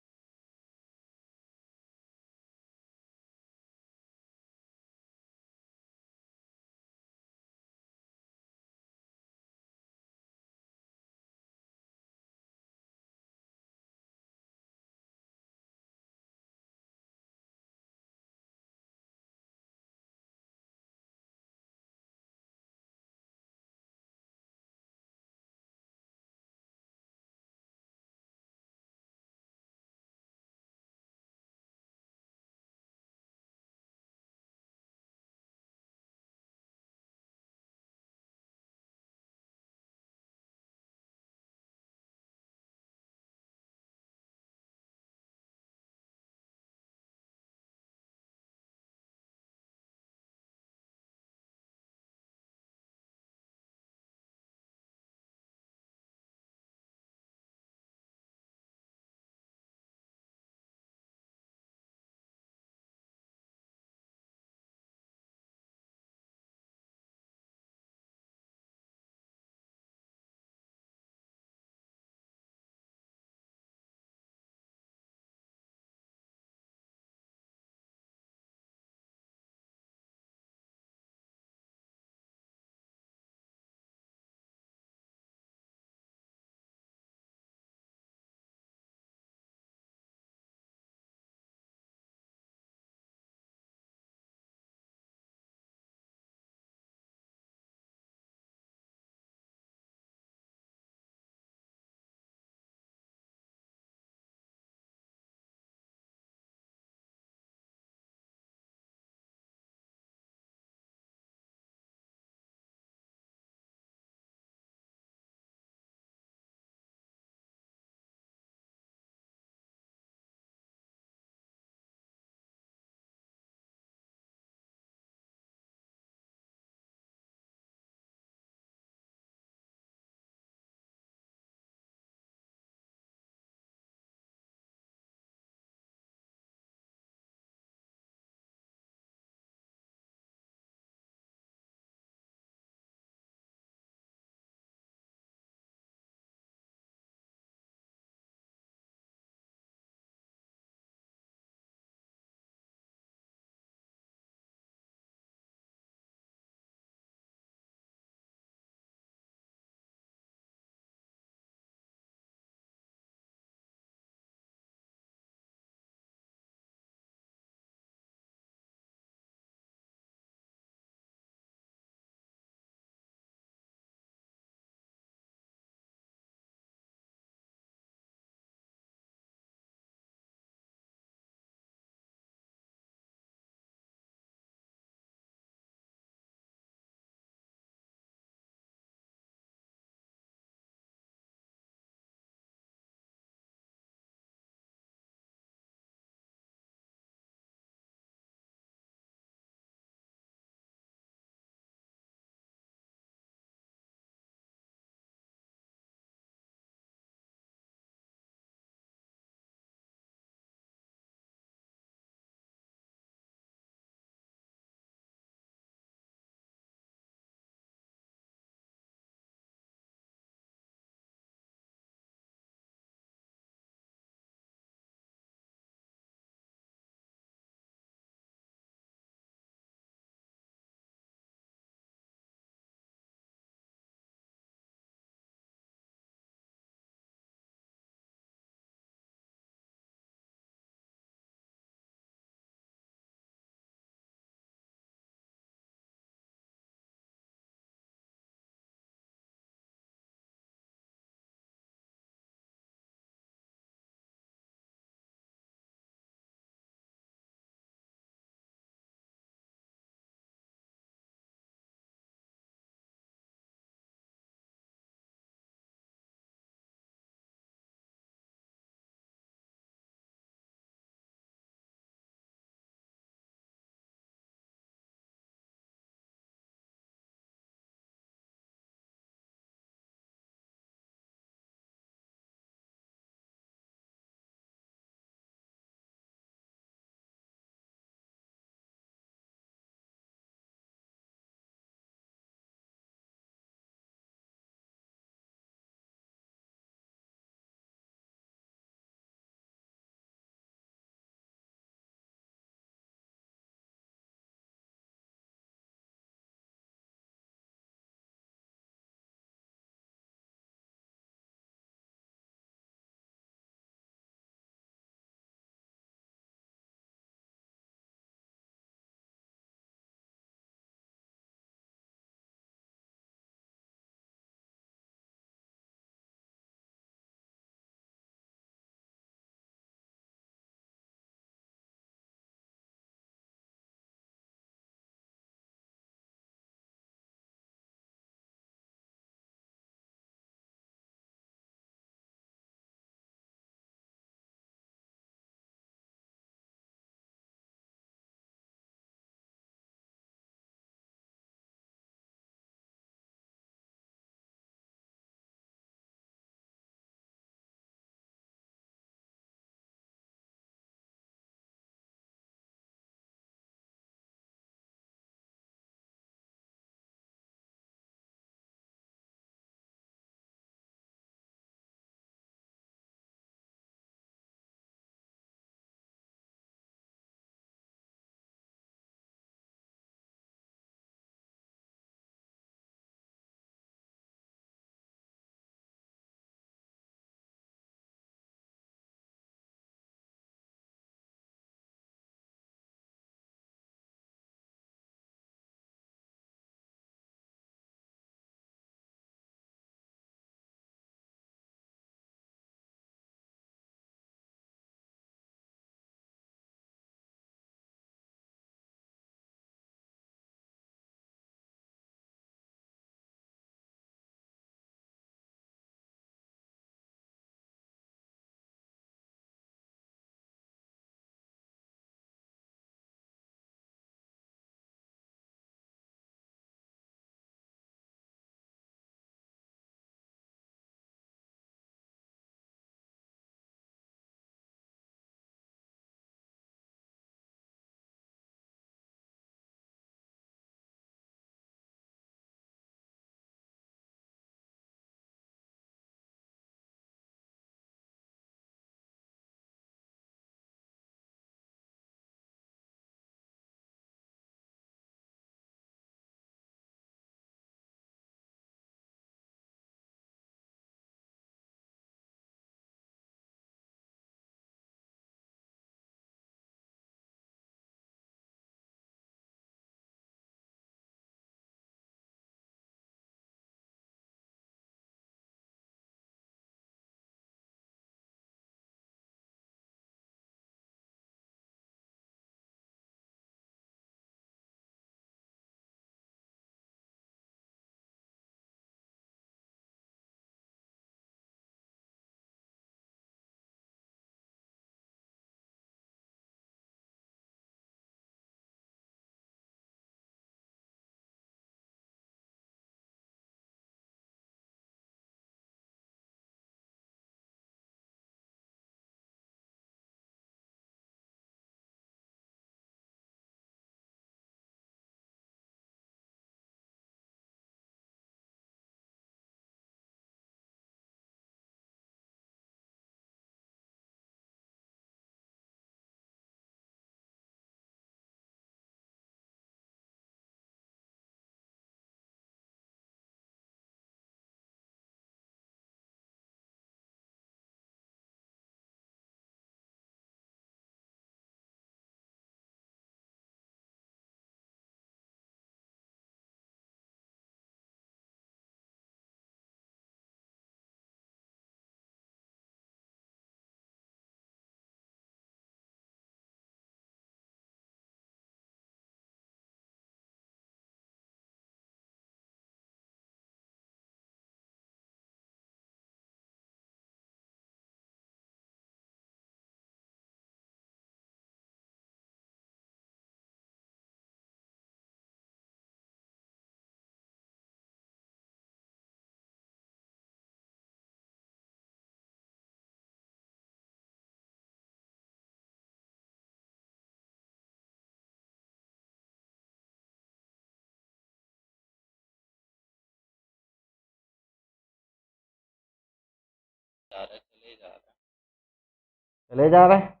चले जा रहा है।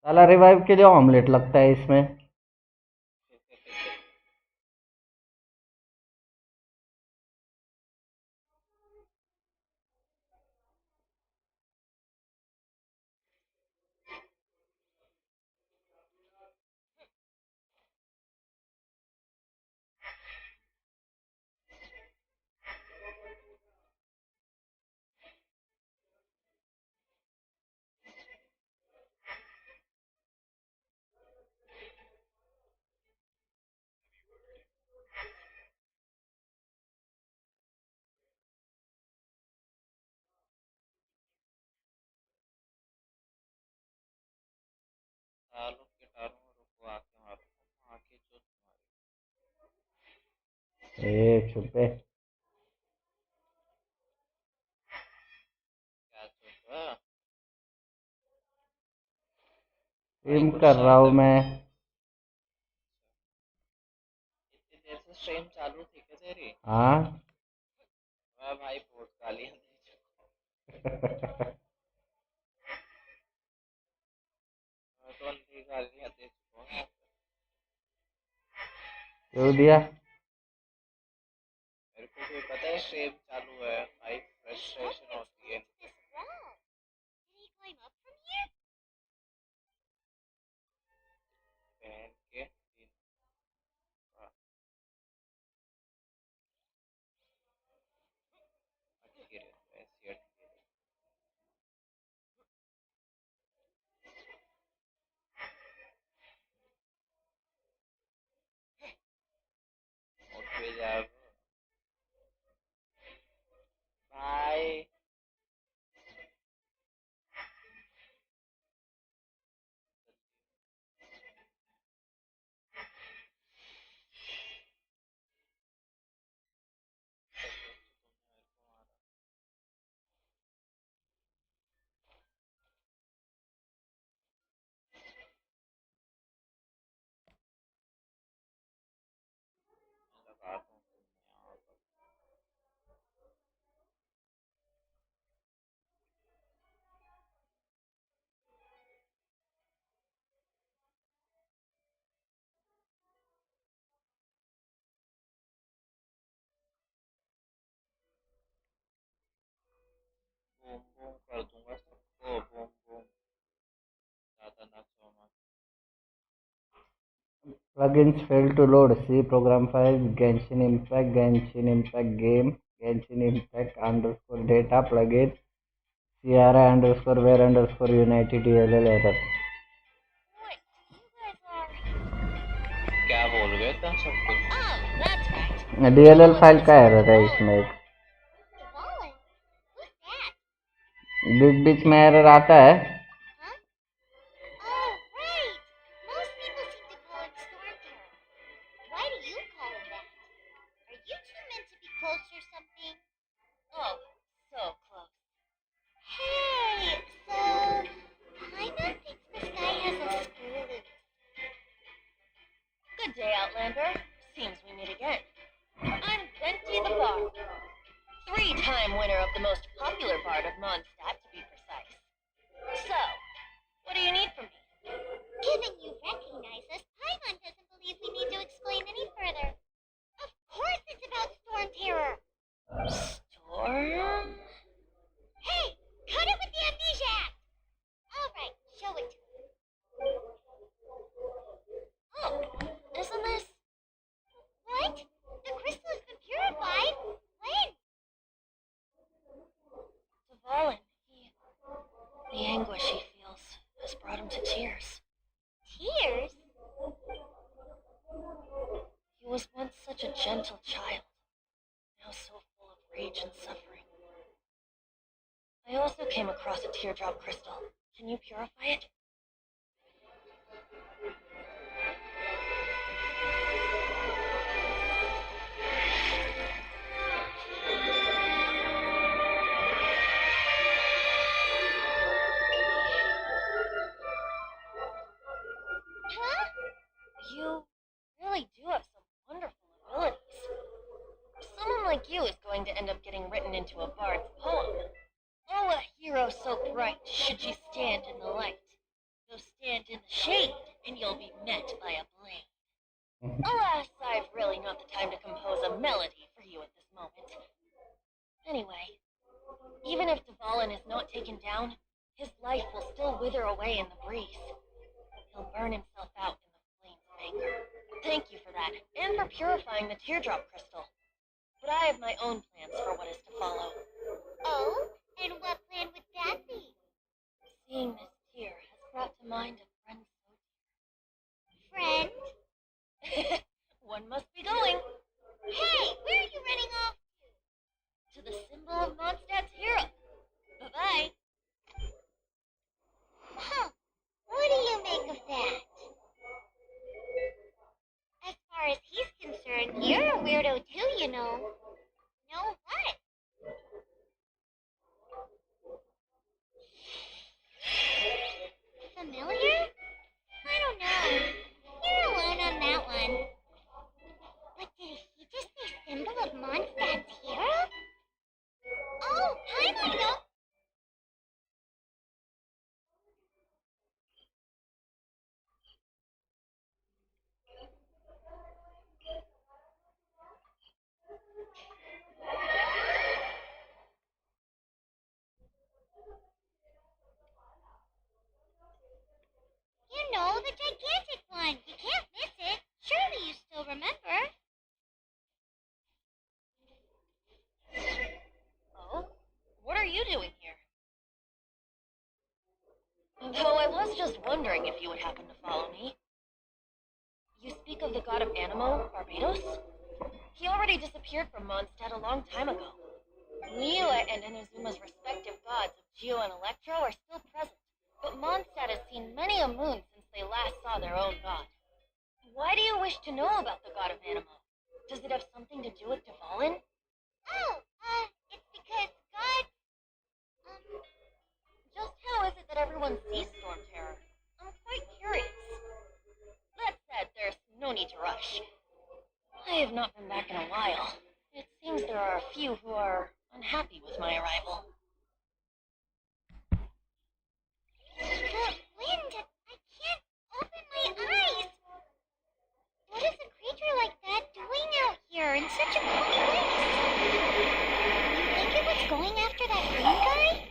साला रिवाइव के लिए ऑमलेट लगता है इसमें। ए छुपे स्ट्रीम कर रहा हूँ मैं।
स्ट्रीम चालू थी क्या तेरी?
हाँ
वाह भाई, बहुत गालियां तो अंधी गालियां दे चुका हूँ।
क्यों दिया?
मेरे को कोई पता है स्ट्रीम चालू है भाई, फ्रस्ट्रेशन होती है। बहन के हाँ, अटके रहता है, ऐसे अटके रहता है। उठ भी जा भाई। लगा दूँ यहाँ पर। बूम बूम कर दूंगा सबको, बूम बूम। ज्यादा ना सोना। Plugins fail to load. See program files. Genshin Impact game. Genshin Impact underscore data plugin. CRI underscore where underscore United DLL error. क्या बोल गए तुम सब कुछ? DLL फाइल का एरर है इसमें एक। बीच बीच में एरर आता है।
Good day, Outlander. Seems we meet again. I'm Venti the Bard. 3-time winner of the most popular bard of Mondstadt, to be precise. So, what do you need from me?
Given you recognize us, Paimon doesn't believe we need to explain any further. Of course it's about Storm Terror.
Storm?
Hey, cut it with the amnesia act. All right, show it to me.
Oh, isn't this...
What? The crystal has been purified? When?
Dvalin, the anguish he feels has brought him to tears.
Tears?
He was once such a gentle child, now so full of rage and suffering. I also came across a teardrop crystal. Can you purify it?
Huh?
You really do have some wonderful abilities. Someone like you is going to end up getting written into a bard's poem. Oh, a hero so bright should you stand in the light. Go stand in the shade, and you'll be met by a blade. Alas, I've really not the time to compose a melody for you at this moment. Anyway, even if Dvalin is not taken down, his life will still wither away in the breeze. He'll burn himself out in the flames of anger. Thank you for that, and for purifying the teardrop crystal. But I have my own plans for what is to follow.
Oh? And what plan would that be?
Seeing this tear has brought to mind a friend so
Friend?
dear. One must be going.
Hey, where are you running off
to? To the symbol of Mondstadt's hero. Bye-bye.
Huh. What do you make of that? As far as he's concerned, you're a weirdo too, you know. Know what? Familiar? I don't know. You're alone on that one. But did he just say symbol of Mondstadt's hero? Oh, hi, Michael! You know, the gigantic one. You can't miss it. Surely you still remember.
Oh? What are you doing here? Though I was just wondering if you would happen to follow me. You speak of the god of Animo, Barbados? He already disappeared from Mondstadt a long time ago. Niue and Inuzuma's respective gods of Geo and Electro are still present, but Mondstadt has seen many a moon since they last saw their own god. Why do you wish to know about the god of Animo? Does it have something to do with Dvalin?
Oh, it's because God,
Just how is it that everyone sees Storm Terror? I'm quite curious. That said, there's no need to rush. I have not been back in a while. It seems there are a few who are unhappy with my arrival.
the wind, I can't open my eyes. What is a creature like that doing out here in such a cold place? You think it was going after that green guy?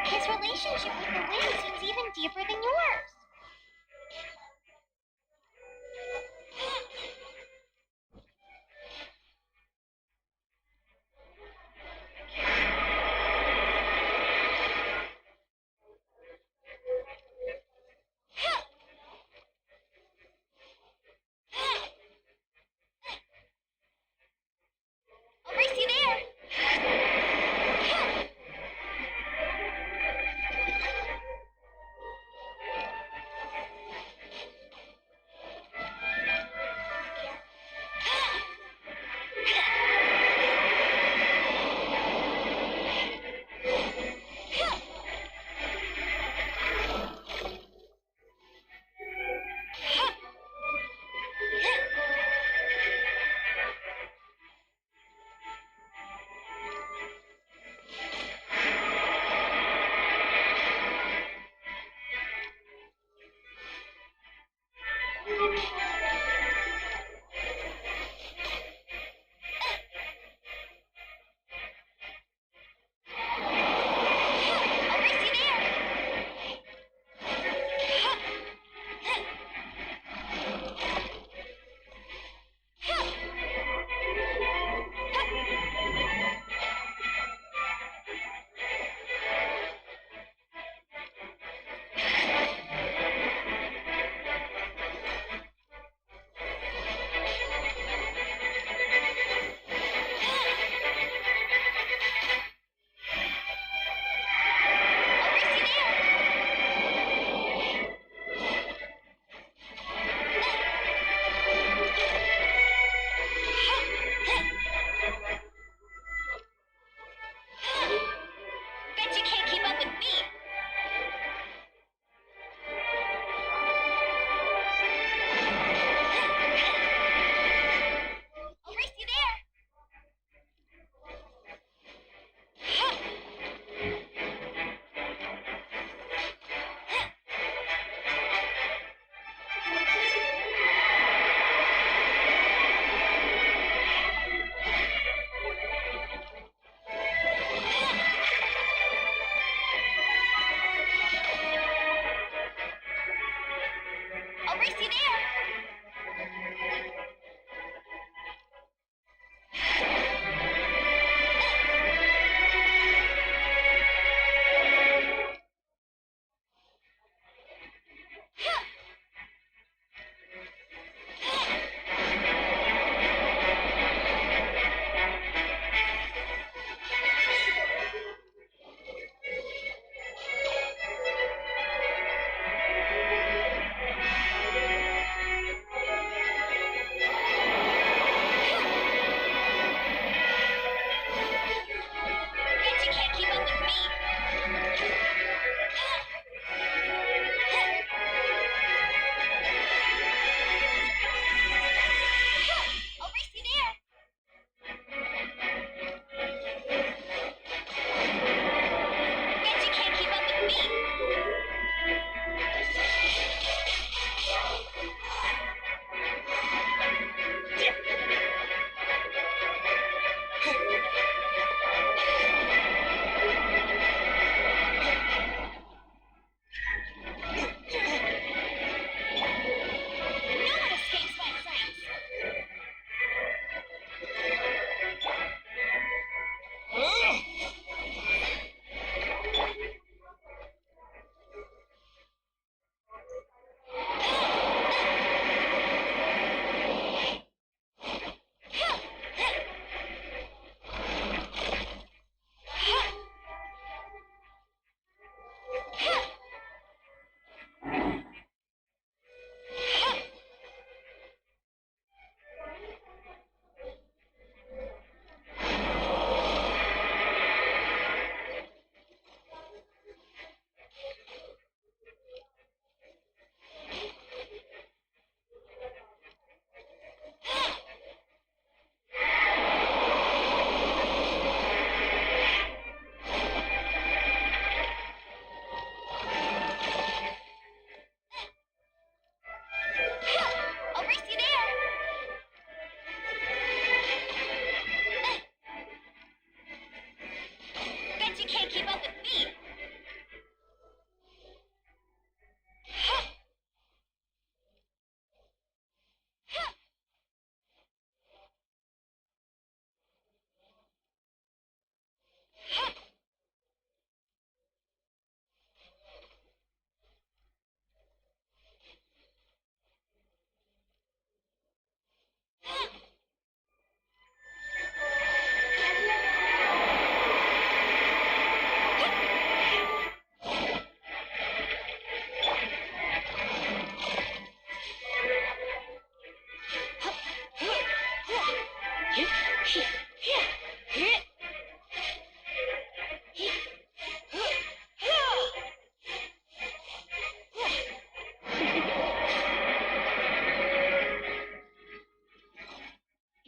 His relationship with the wind seems even deeper than yours.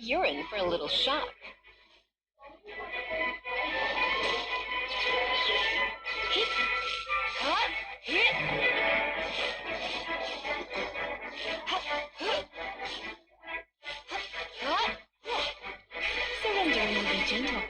You're in for a little shock. Surrender and be gentle.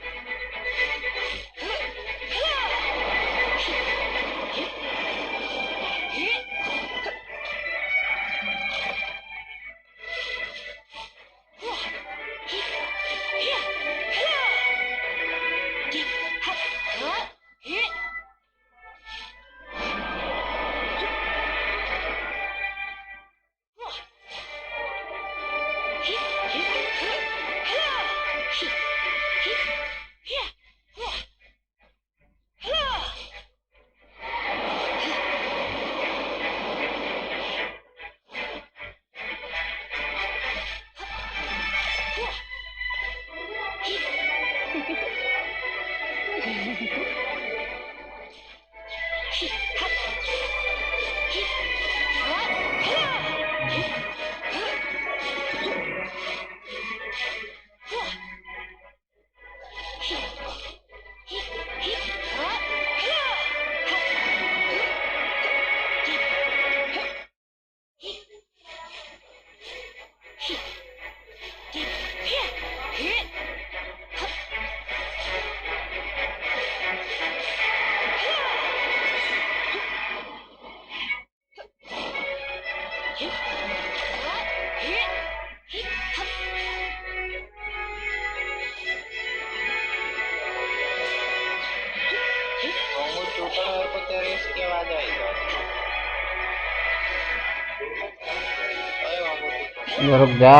रुक जा।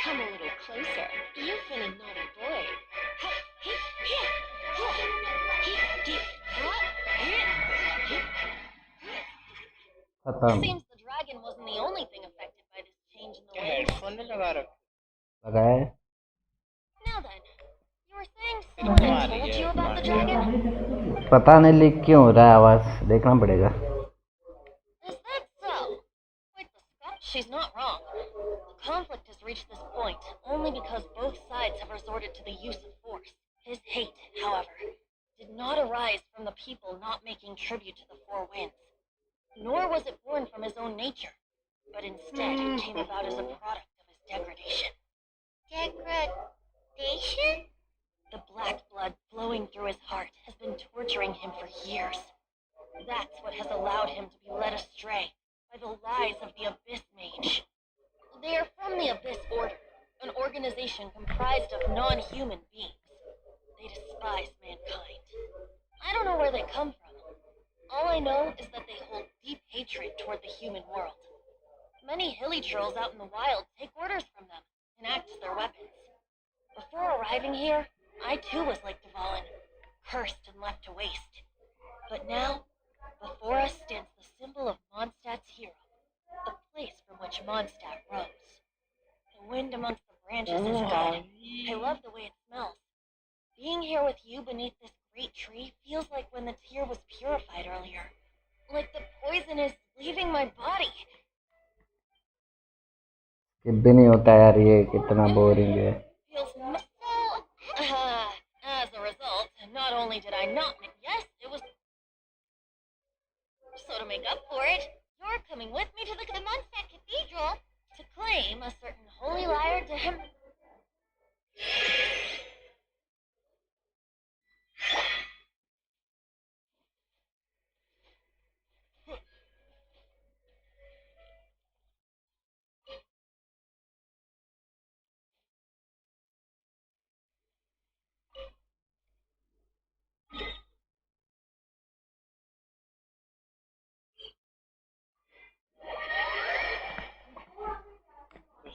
Come a little closer. You've been a naughty boy.
खत्म।
Seems the dragon wasn't the only thing affected by this change in the wind.
Headphone नहीं लगा रखा
लगाए।
Now then, you were saying someone told you about the dragon?
पता नहीं leak क्यों हो रहा है आवाज, देखना पड़ेगा।
Is that so? Wait, she's not wrong. The conflict has reached this point only because both sides have resorted to the use of force. His hate, however, did not arise from the people not making tribute to the Four Winds. Nor was it born from his own nature, but instead it came about as a product of his degradation.
Degradation?
The black blood flowing through his heart has been torturing him for years. That's what has allowed him to be led astray by the lies of the Abyss Mage. They are from the Abyss Order, an organization comprised of non-human beings. They despise mankind. I don't know where they come from. All I know is that they hold deep hatred toward the human world. Many hilly trolls out in the wild take orders from them and act as their weapons. Before arriving here, I too was like Dvalin, cursed and left to waste. But now, before us stands the symbol of Mondstadt's hero, the place from which Mondstadt rose. The wind amongst the branches is good. I love the way it smells. Being here with you beneath this great tree feels like when the tear was purified earlier. Like the poison is leaving my body.
कि भी नहीं होता यार, ये कितना boring है।
As a result, not only did I not make, yes, it was, so to make up for it, you're coming with me to the Mondstadt Cathedral to claim a certain holy liar to him.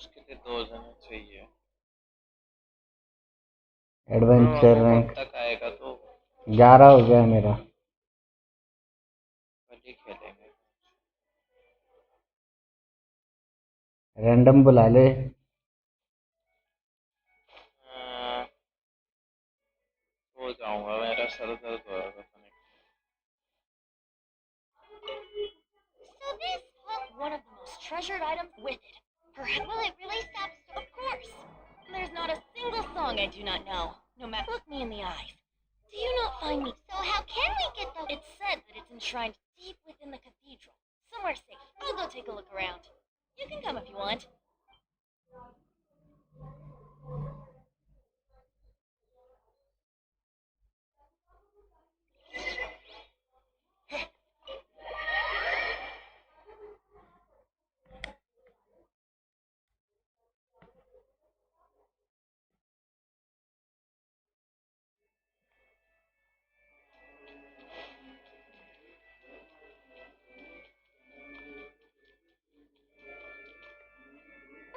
उसके लिए 2 जने चाहिए।
Adventure
कब
rank
तक आएगा तो
11 हो गया है मेरा।
कल ही खेलेंगे।
रैंडम बुला ले।
सो जाऊंगा, मेरा सर दर्द हो रहा था।
So this holds one of the most treasured items with it. Perhaps will it really stop? Of course. There's not a single song I do not know. No matter. Look me in the eyes. Do you not find me? So how can we get the? It's said that it's enshrined deep within the cathedral, somewhere safe. I'll go take a look around. You can come if you want.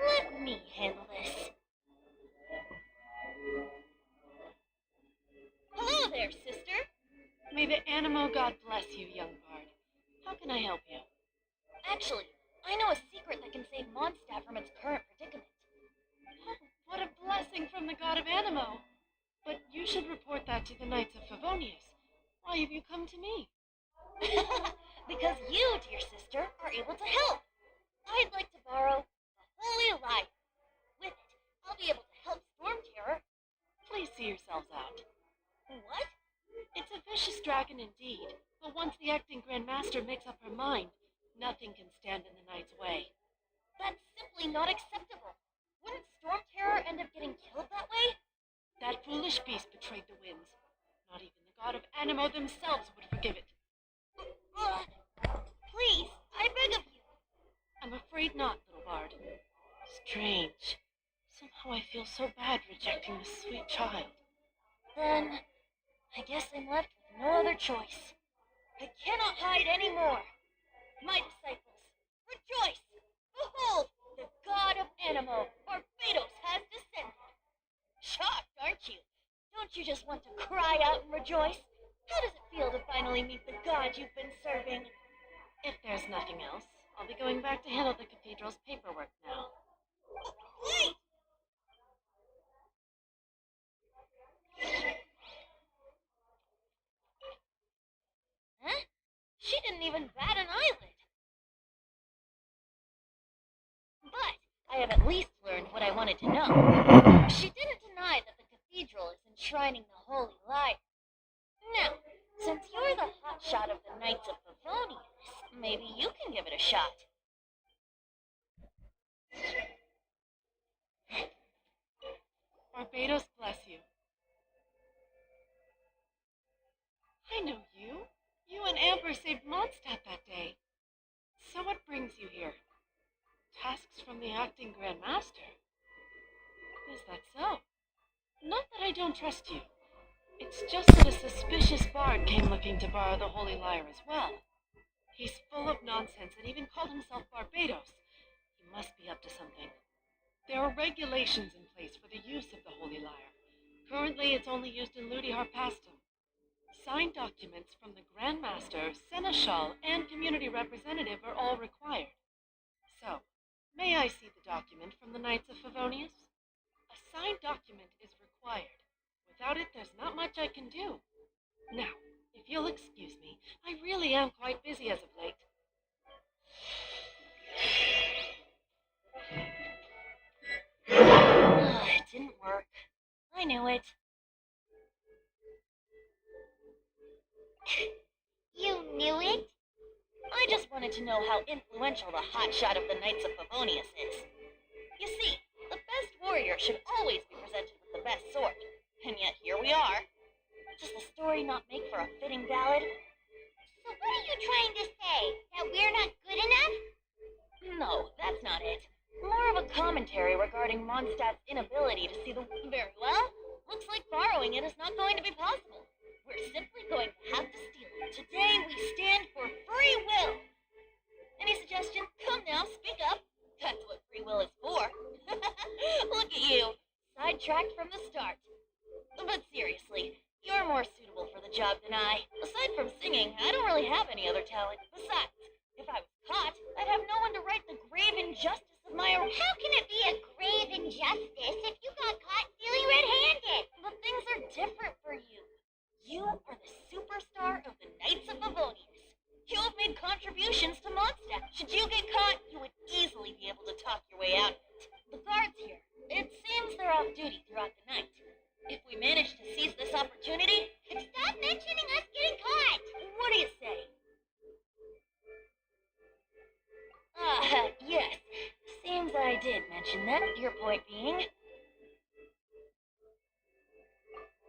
Let me handle this. Hello there, sister.
May the Animo God bless you, young bard. How can I help you?
Actually, I know a secret that can save Mondstadt from its current predicament.
Oh, what a blessing from the god of Animo! But you should report that to the Knights of Favonius. Why have you come to me?
Because you, dear sister, are able to help. I'd like to borrow the Holy Light. With it, I'll be able to help Storm Terror.
Please see yourselves out.
What?
It's a vicious dragon indeed, but once the acting Grand Master makes up her mind, nothing can stand in the Knight's way.
That's simply not acceptable. Wouldn't Storm Terror end up getting killed that way?
That foolish beast betrayed the winds. Not even the god of Animo themselves would forgive it.
Please, I beg of you.
I'm afraid not, little bard. Strange. Somehow I feel so bad rejecting this sweet child.
Then, I guess I'm left with no other choice. I cannot hide anymore. My disciples, rejoice! Behold, the god of Animo, Barbados, has descended. Shocked, aren't you? Don't you just want to cry out and rejoice? How does it feel to finally meet the god you've been serving?
If there's nothing else, I'll be going back to handle the cathedral's paperwork now.
Wait! Huh? She didn't even bat an eyelid. But I have at least learned what I wanted to know. She didn't deny that the cathedral is enshrining the Holy Light. Now, since you're the hotshot of the Knights of Favonius, maybe you can give it a shot.
Barbados bless you. I know you. You and Amber saved Mondstadt that day. So what brings you here? Tasks from the acting Grand Master? Is that so? Not that I don't trust you. It's just that a suspicious bard came looking to borrow the Holy Lyre as well. He's full of nonsense and even called himself Barbados. He must be up to something. There are regulations in place for the use of the Holy Lyre. Currently, it's only used in Ludi Harpastum. Signed documents from the Grand Master, Seneschal, and Community Representative are all required. So, may I see the document from the Knights of Favonius? A signed document is required. Without it, there's not much I can do. Now, if you'll excuse me, I really am quite busy as of late.
It didn't work. I knew it. You knew it? I just wanted to know how influential the hotshot of the Knights of Favonius is. You see, the best warrior should always be presented with the best sword. And yet here we are. Does the story not make for a fitting ballad? So what are you trying to say? That we're not good enough? No, that's not it. More of a commentary regarding Mondstadt's inability to see the... Very well. Looks like borrowing it is not going to be possible. We're simply going to have to steal it. Today we stand for free will. Any suggestion? Come now, speak up. That's what free will is for. tracked from the start. But seriously, you're more suitable for the job than I. Aside from singing, I don't really have any other talent. Besides, if I was caught, I'd have no one to right the grave injustice of my...
How can it be a grave injustice if you got caught stealing red-handed?
But things are different for you. You are the superstar of the Knights of Favonius. You have made contributions to Mondstadt. Should you get caught, you would easily be able to talk your way out of it. The guards here, it seems they're off duty throughout the night. If we manage to seize this opportunity...
Stop mentioning us getting caught!
What do you say? Yes. Seems I did mention that, your point being...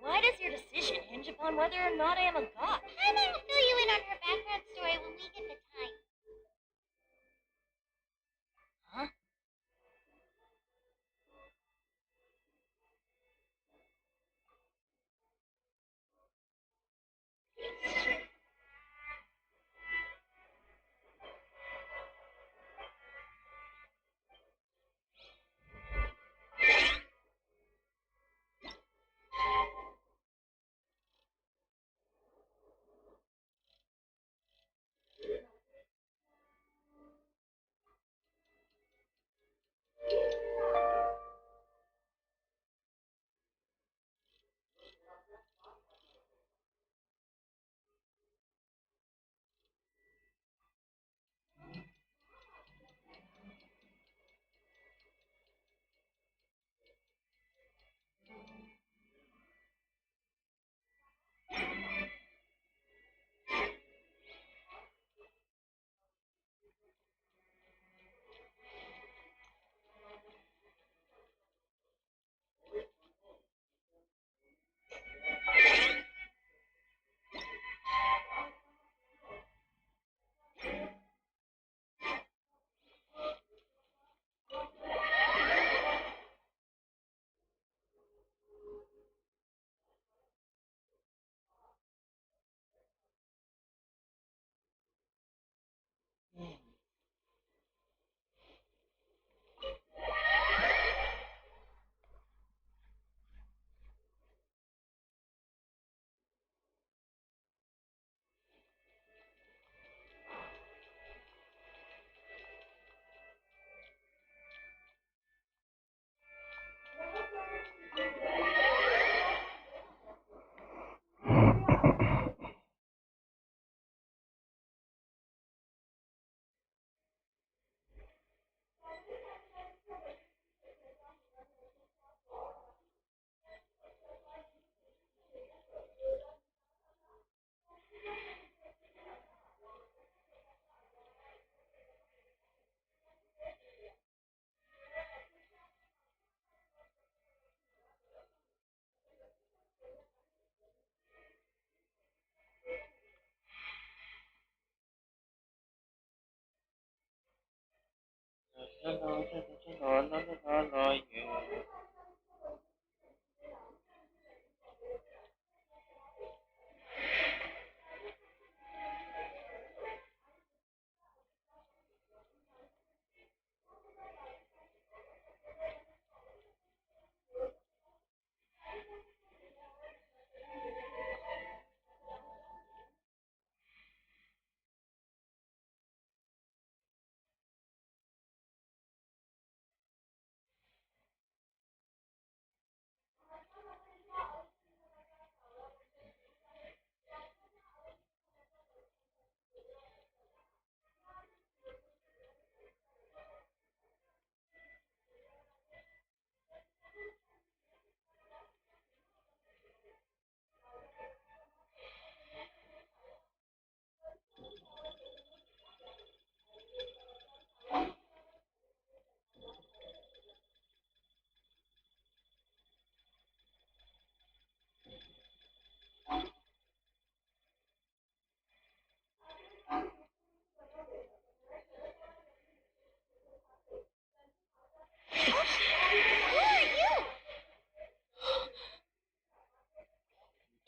Why does your decision hinge upon whether or not I am a god?
Paimon will fill you in on her background story when we get the time.
Huh?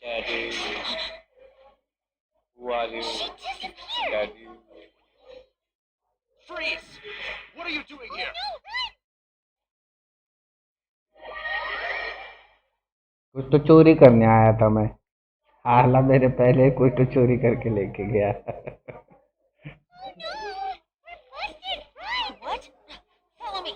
Daddy, who are you?
She disappeared!
Daddy.
Freeze! What are you doing here?
No, run!
कुछ तो चोरी करने आया था मैं। हाला मेरे पहले कोई तो चोरी करके लेके गया।
What? Follow me.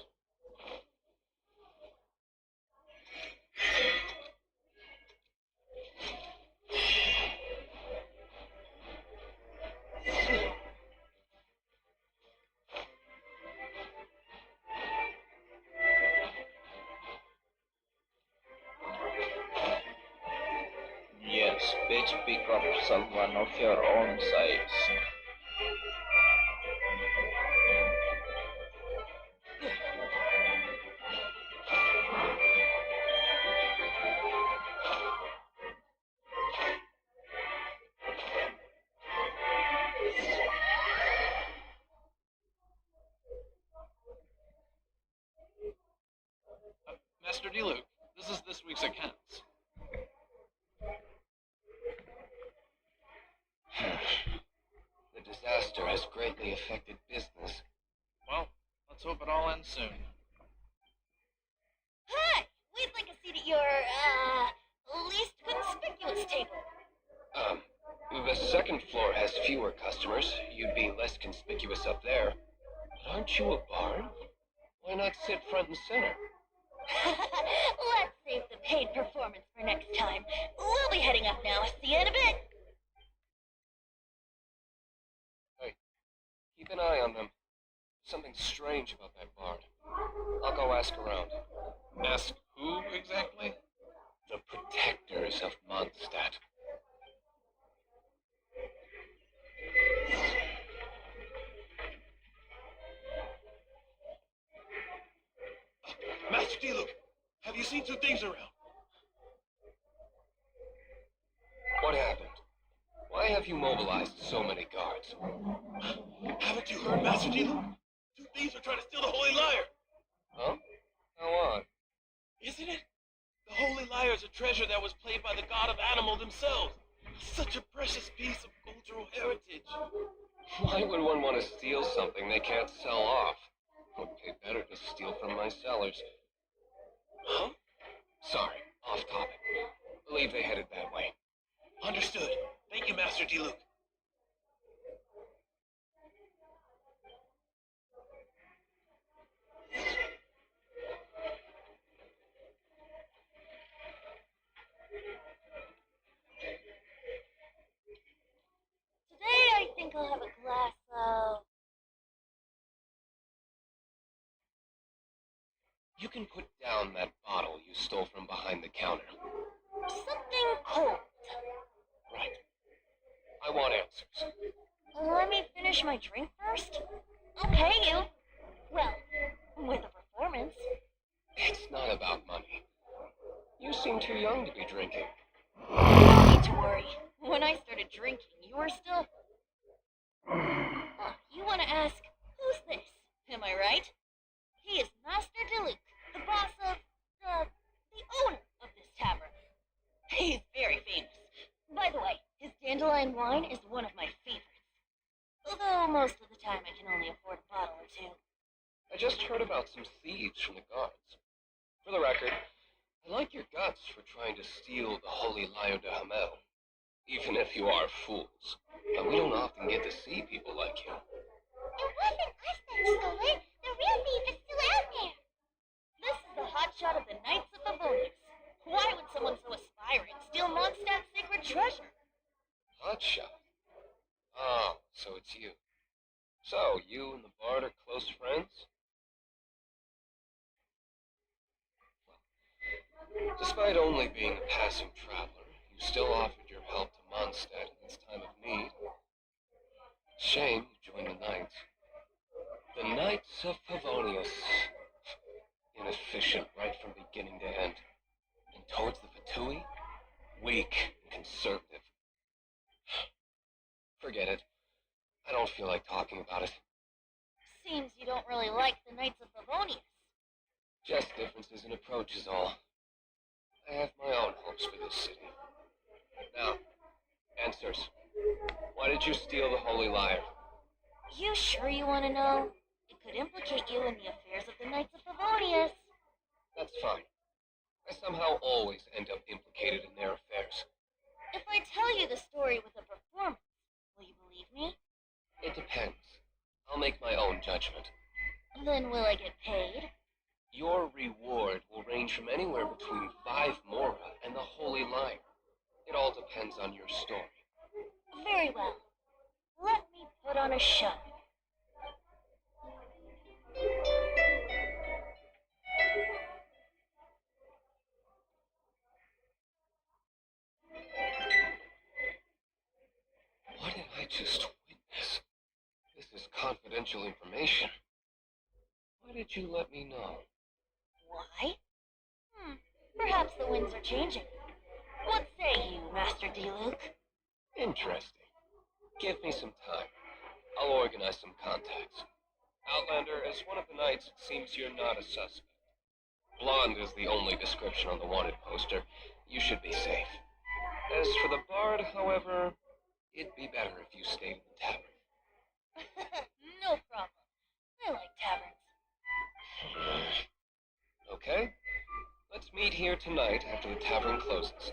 Yes, bitch, pick up someone of your own size.
Master Diluc, this is this week's accounts.
The disaster has greatly affected business.
Well, let's hope it all ends soon.
Hi! We'd like a seat at your, least conspicuous table.
The second floor has fewer customers. You'd be less conspicuous up there. But aren't you a bard? Why not sit front and center?
Let's save the paid performance for next time. We'll be heading up now. See you in a bit.
Hey, keep an eye on them. Something strange about that bard. I'll go ask around.
Ask who exactly?
The protectors of Mondstadt.
Master Diluc, have you seen two things around?
What happened? Why have you mobilized so many guards?
Haven't you heard, Master Diluc? Two thieves are trying to steal the Holy Lyre.
Huh? How odd.
Isn't it? The Holy Lyre is a treasure that was played by the god of animal themselves. Such a precious piece of cultural heritage.
Why would one want to steal something they can't sell off? Would pay better to steal from my cellars.
Huh?
Sorry, off topic. Believe they headed that way.
Understood. Thank you, Master Diluc.
Today I think I'll have a glass of...
You can put down that bottle you stole from behind the counter.
something cold.
Right. I want answers.
Let me finish my drink first. I'll pay you. Well, with a performance.
It's not about money. You seem too young to be drinking.
No need to worry. When I started drinking, you were still... Oh, you want to ask, who's this? Am I right? He is Master Diluc, the boss of, the owner of this tavern. He's very famous. By the way, his dandelion wine is one of my favorites. Although most of the time I can only afford a bottle or two.
I just heard about some thieves from the guards. For the record, I like your guts for trying to steal the Holy Lyre de Hamel. Even if you are fools. But we don't often get to see people like you.
It wasn't us that stole it. The real thief is still out there.
This is the hotshot of the Knights of Favonius. Why would someone so aspiring steal Mondstadt's sacred treasure?
Hotshot? Oh, so it's you. So, you and the bard are close friends? Well, despite only being a passing traveler, you still offered your help to Mondstadt in its time of need. Shame you joined the Knights. The Knights of Favonius. Inefficient right from beginning to end. And towards the Fatui, weak and conservative. Forget it. I don't feel like talking about it.
Seems you don't really like the Knights of Favonius.
Just differences in approach is all. I have my own hopes for this city. Now, answers. Why did you steal the Holy Lyre?
You sure you want to know? It could implicate you in the affairs of the Knights of Favonius.
That's fine. I somehow always end up implicated in their affairs.
If I tell you the story with a performance, will you believe me?
It depends. I'll make my own judgment.
Then will I get paid?
Your reward will range from anywhere between 5 mora and the Holy Liar. It all depends on your story.
Very well. Let me put on a show.
What did I just witness? This is confidential information. Why did you let me know?
Why? Perhaps the winds are changing. What say you, Master D-Luke?
Interesting. Give me some time. I'll organize some contacts. Outlander, as one of the knights, it seems you're not a suspect. Blonde is the only description on the wanted poster. You should be safe. As for the bard, however, it'd be better if you stayed in the tavern.
No problem. I like taverns.
Okay? Let's meet here tonight after the tavern closes.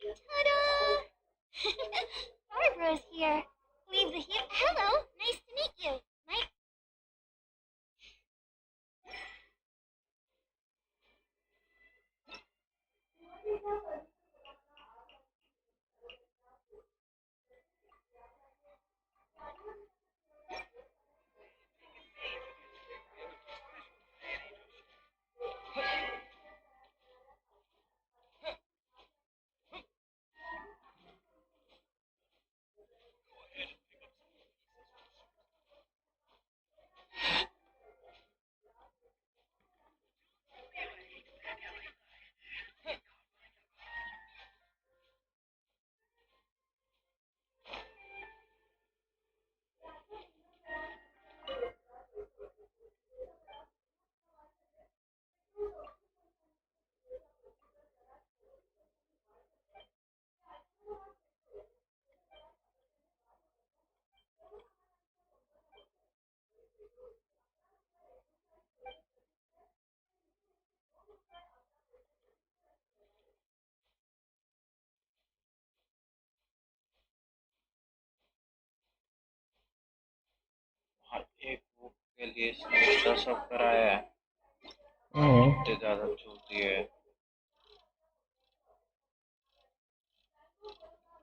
Ta-da! Barbara's here. Leave the here. Hello. Nice to meet you.
के लिए इसने इतना सब कराया है, इतने ज्यादा चूती है।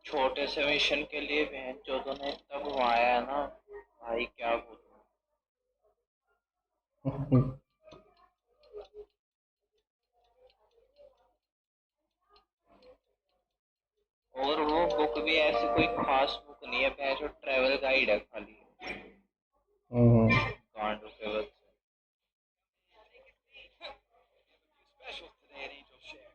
छोटे से मिशन के लिए बहन चोदों ने इतना घुमाया है ना भाई, क्या बोलूं। और वो बुक भी ऐसी कोई खास बुक नहीं है बहन, जो ट्रेवल गाइड है खाली गांडू के बस।
Special today at Angel Share.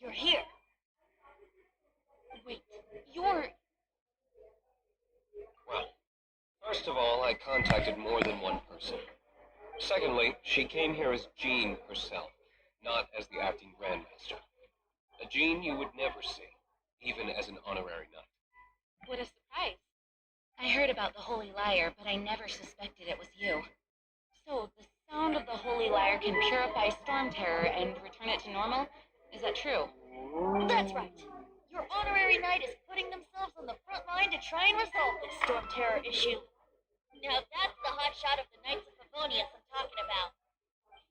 You're here. Wait, you're...
Well, first of all, I contacted more than one person. Secondly, she came here as Jean herself, not as the acting Grandmaster. A Jean you would never see, even as an honorary knight.
What a surprise. I heard about the Holy Lyre, but I never suspected it was you. So, the sound of the Holy Lyre can purify Storm Terror and return it to normal? Is that true?
That's right. Your honorary knight is putting themselves on the front line to try and resolve this Storm Terror issue. Now that's the hot shot of the Knights of Favonius I'm talking about.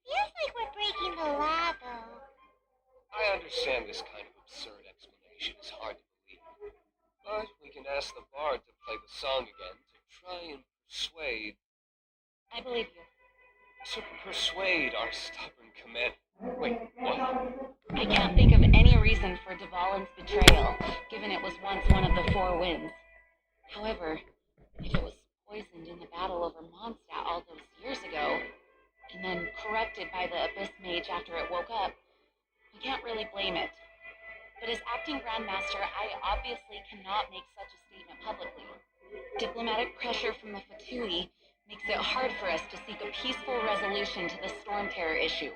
Feels like we're breaking the law, though.
I understand this kind of absurd explanation is hard to believe, but we can ask the bard to play the song again to try and persuade...
I believe you.
To persuade our stubborn command... Wait, what?
I can't think of any reason for Dvalin's betrayal, given it was once one of the Four Winds. However, if it was poisoned in the battle over Mondstadt all those years ago, and then corrupted by the Abyss Mage after it woke up, I can't really blame it. But as acting Grandmaster, I obviously cannot make such a statement publicly. Diplomatic pressure from the Fatui makes it hard for us to seek a peaceful resolution to the Storm Terror issue.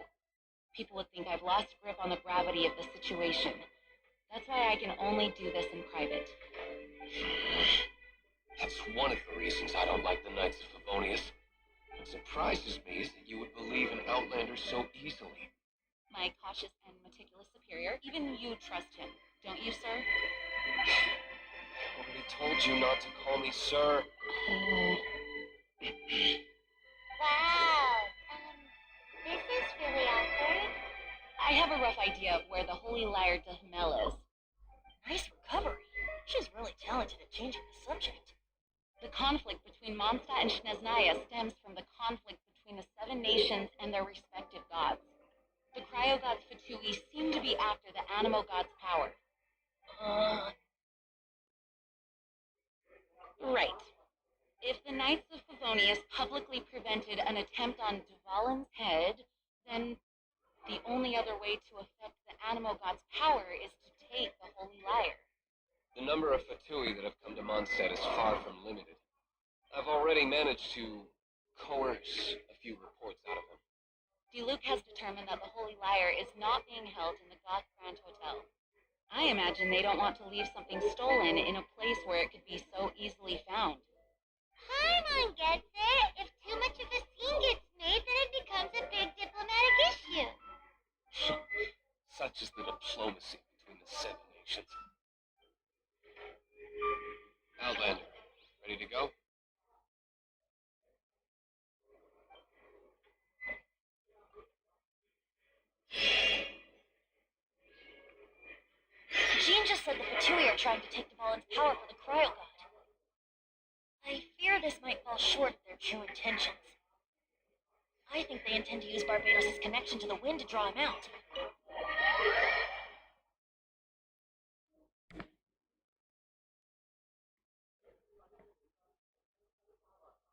People would think I've lost grip on the gravity of the situation. That's why I can only do this in private.
That's one of the reasons I don't like the Knights of Favonius. What surprises me is that you would believe in Outlanders so easily.
My cautious and meticulous superior, even you trust him, don't you, sir?
I already told you not to call me sir.
Wow. This is really awkward.
I have a rough idea of where the Holy Lyre de Hamel is.
Nice recovery. She's really talented at changing the subject.
The conflict between Mondstadt and Snezhnaya stems from the conflict between the Seven Nations and their respective gods. The cryo-gods Fatui seem to be after the Animo god's power. Right. If the Knights of Favonius publicly prevented an attempt on Dvalin's head, then the only other way to affect the Animo god's power is to take the Holy Lyre.
The number of Fatui that have come to Mondstadt is far from limited. I've already managed to coerce a few reports out of them.
Diluc has determined that the Holy Lyre is not being held in the Goth Grand Hotel. I imagine they don't want to leave something stolen in a place where it could be so easily found.
Paimon gets it. If too much of a scene gets made, then it becomes a big diplomatic issue.
Such is the diplomacy between the Seven Nations. Outlander, ready to go?
Jean
Rain just said the Fatui are trying to take Dvalin's power for the Cryo God. I fear this might fall short of their true intentions. I think they intend to use Barbados' connection to the wind to draw him out.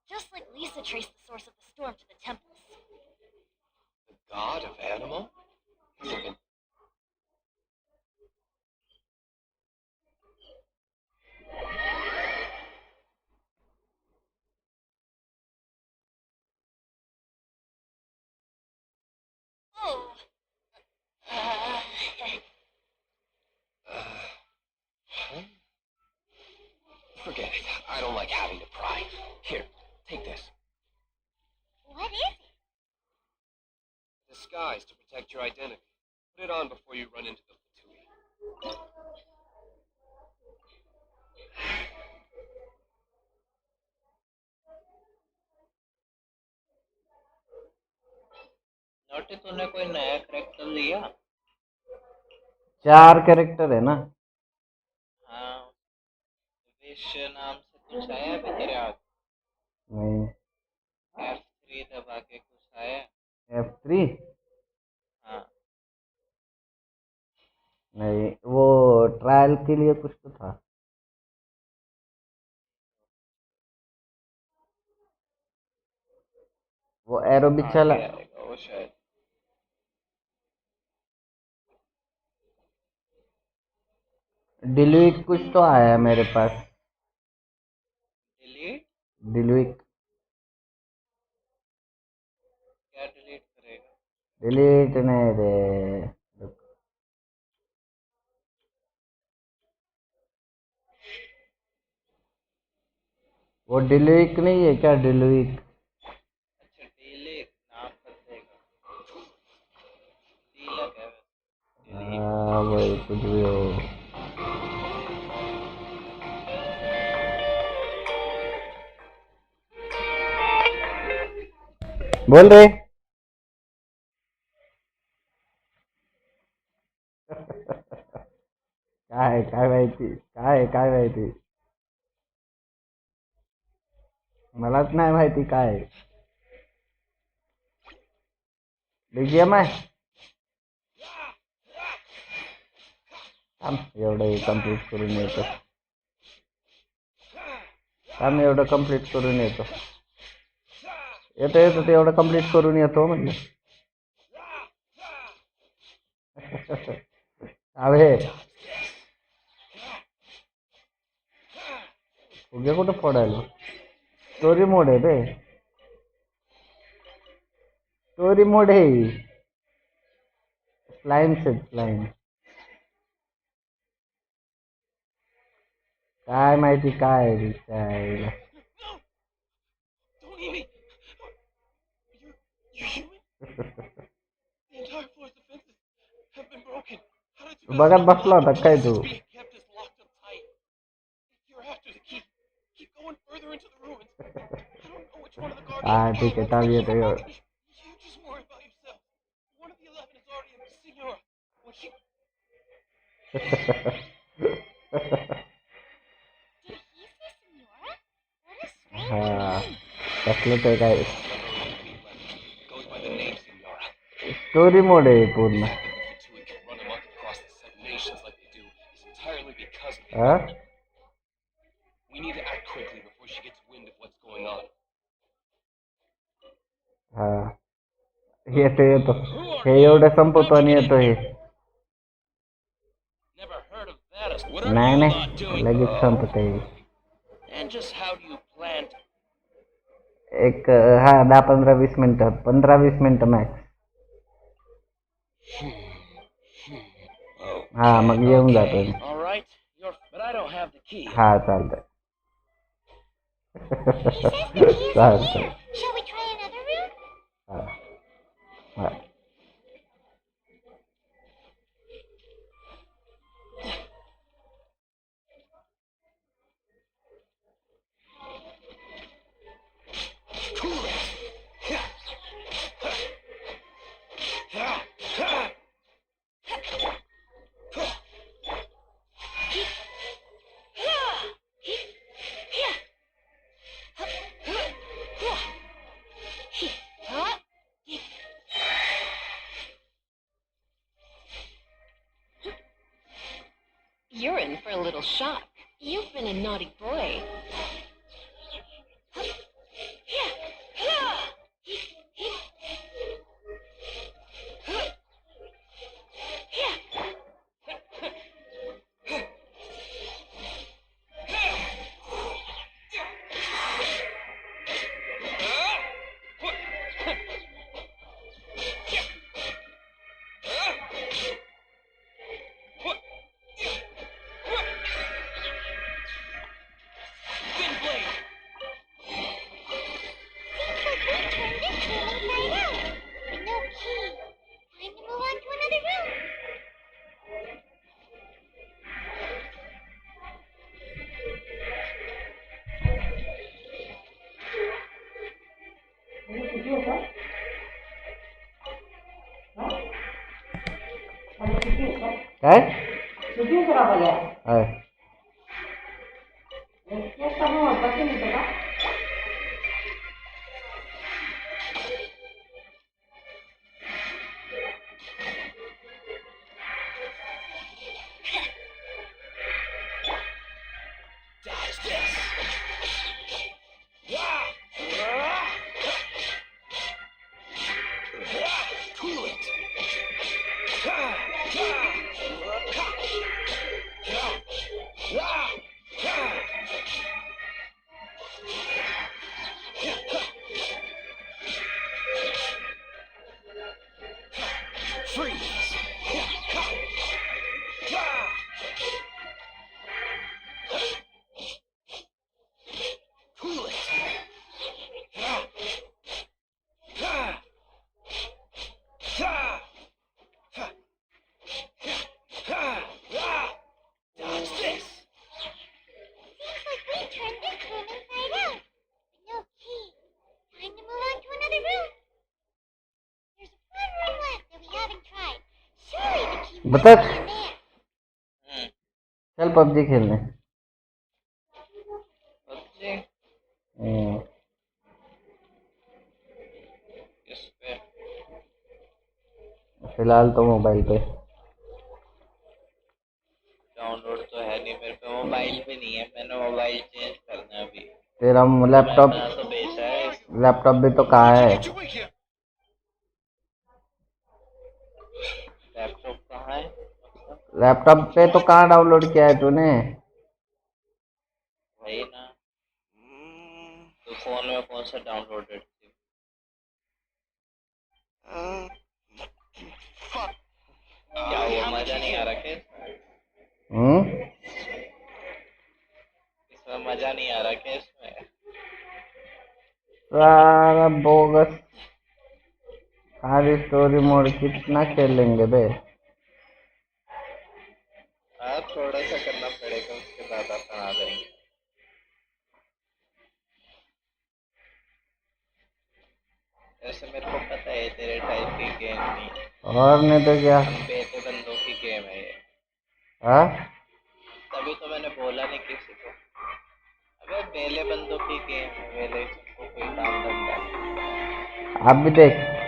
Just like Lisa traced the source of the storm to the temples.
The god of animal? He's been...
Oh.
Forget it. I don't like having to pry. Here, take this.
What is it?
Disguise to protect your identity. Put it on before you run into the Fatui.
Notice तूने कोई नया character लिया?
4 character है ना?
हाँ, wish नाम से कुछ आया अभी तेरे हाथ?
नहीं।
F3 दबा के कुछ आया?
F3?
हाँ।
नहीं, वो ट्रायल के लिए कुछ तो था। वो एरो भी चला।
वो शायद।
डिलीट कुछ तो आया है मेरे पास।
डिलीट?
डिलीट।
क्या डिलीट करेगा?
डिलीट नहीं दे। वो डिलीट नहीं है क्या? डिलीट।
अच्छा डिलीट नाम कर देगा। डिलीट है।
हाँ भाई कुछ भी हो। बोल रहे काय माहिती काय माहिती मलाच नाही माहिती काय बीजीएम आहे एवढं कंप्लीट करून येतो एवढं कंप्लीट करून येतो ते एवढं कंप्लीट करून येतो म्हणजे अरे उगे कुठं फोडायला स्टोरी मोड आहे रे स्टोरी मोड आहे स्लाइम काय माहिती काय काय
Don't eat me! You're human? The entire floor's defenses have been broken. How did you
बघत बसला होता काय तू
kept us locked up tight? You're after the key. Keep going further into the ruins. I don't know which one of the guardians.
ठीक है चालिए तो
You just worry about yourself. One of the 11 is already in the Senora. When she...
Did he say Senora? What a strange name.
कसलं ते काय
Goes by the name Senora.
Story mode आहे पूर्ण
Fatui can run amok across the 7 nations like they do is entirely because of
हाँ
We need to act quickly before she gets wind of what's going on.
हाँ येतो हे एवढं संपवतो आणि येतो हे नाही लगेच Sampat
And just how do you plan to...
एक हा 10-15 मिनिटं 15-20 मिनिटं मॅक्स हा मग येऊन जातो
All right, but I don't have the key.
हा चालतंय चालतंय
Shall we try another room?
हा
You're in for a little shock. You've been a naughty boy.
काय आहे बता चल पबजी खेलने फिलहाल तो मोबाइल पे डाउनलोड तो है नहीं मेरे पे मोबाइल पे नहीं है मैंने मोबाइल चेंज करना है अभी तेरा लैपटॉप तो बेचा है लैपटॉप भी तो कहाँ है लैपटॉप कहाँ है लैपटॉप पे तो कहाँ डाउनलोड किया है तूने वही ना तो फोन में कौन सा डाउनलोडेड थी क्या हुआ मजा नहीं आ रहा क्या इसमें मजा नहीं आ रहा क्या इसमें सारा बोगस खाली स्टोरी मोड कितना खेलेंगे बे हाँ थोड़ा सा करना पड़ेगा उसके बाद अपन आ जाएंगे ऐसे मेरे को पता है तेरे टाइप की गेम नहीं और नहीं तो क्या बेटे बंदों की गेम है ये हाँ तभी तो मैंने बोला नहीं किसी को अबे बेले बंदों की गेम है बेले को कोई काम धंधा नहीं आप भी देख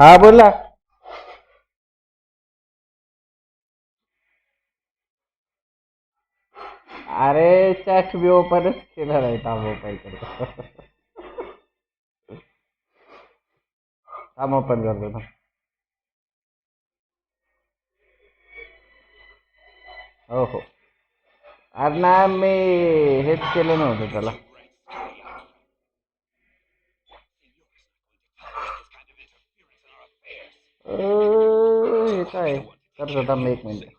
हाँ बोला अरे चैट भी ओपन खेला रहता वो ओपन कर हम ओपन कर देना ओहो अरे ना मी हेच केलं नव्हतं त्याला हे काय करत होता मी एक minute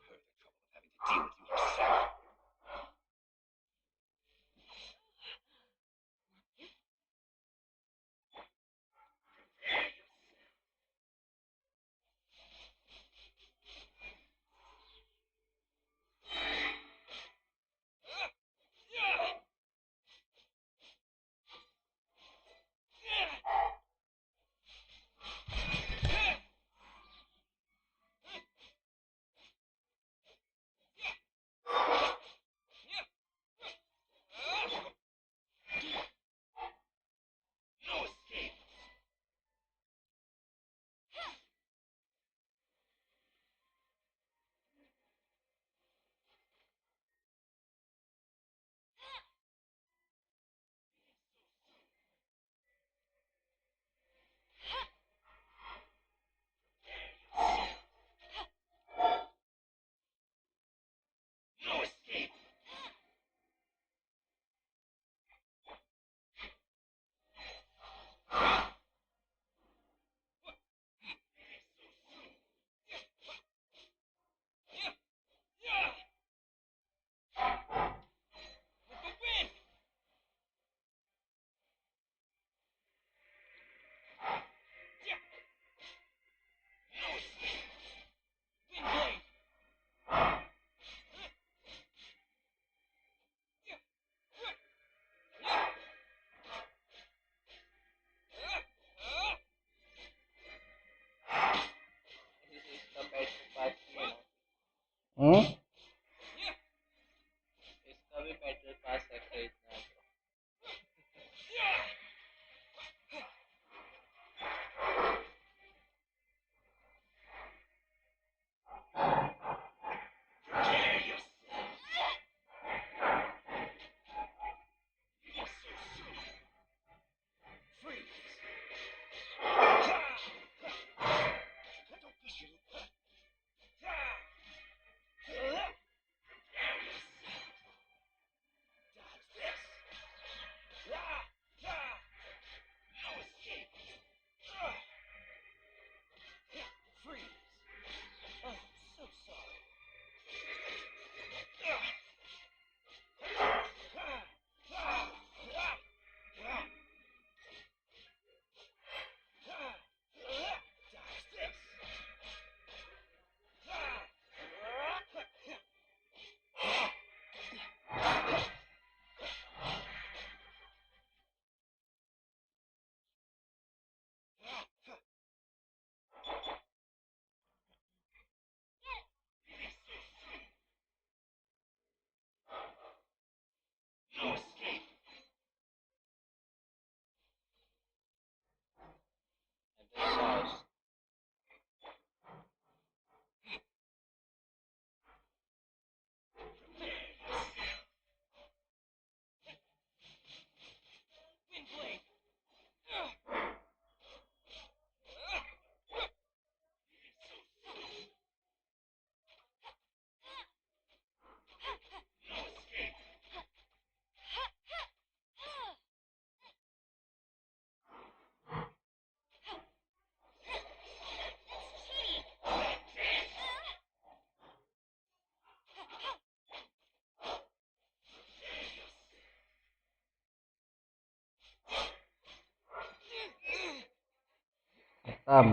You got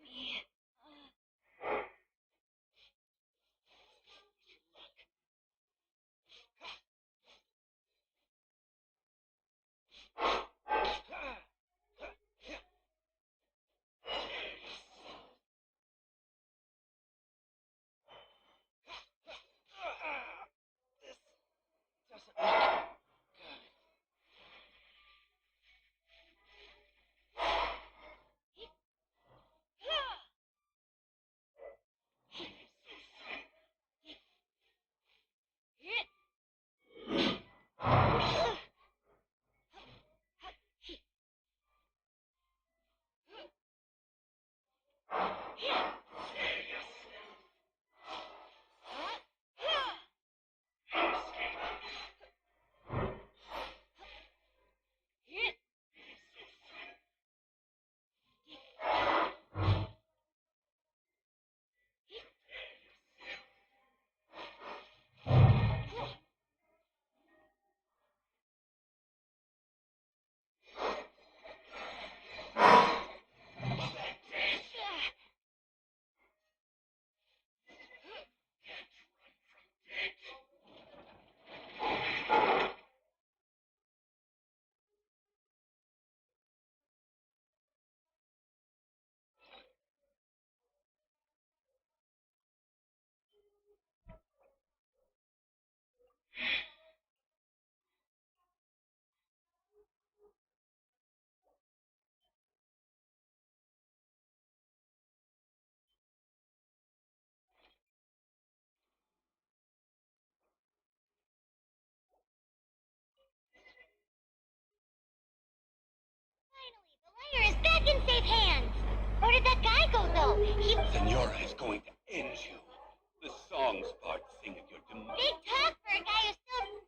me.
Liar is back in safe hands. Where did that guy go, though?
Senora is going to end you. The songs part sing at your demise.
Big talk for a guy who's still...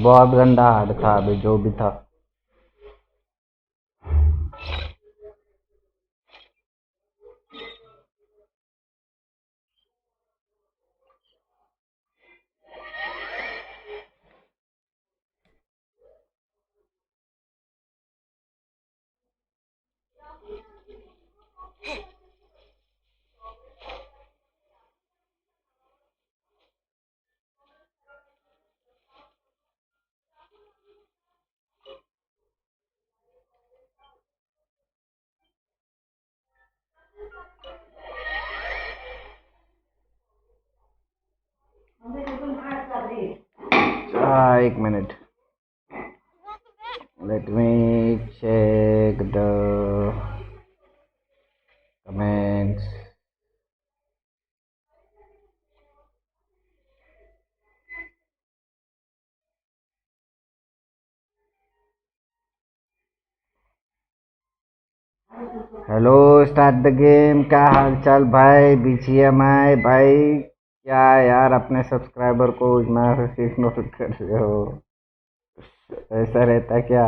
बहुत गंदा hard था अभी जो भी था। एक minute. Let me check the comments. Hello start the game. क्या हाल चाल भाई? बीजीएमआई भाई, क्या यार अपने सब्सक्राइबर को इग्नोर कर रहे हो? ऐसा रहता क्या?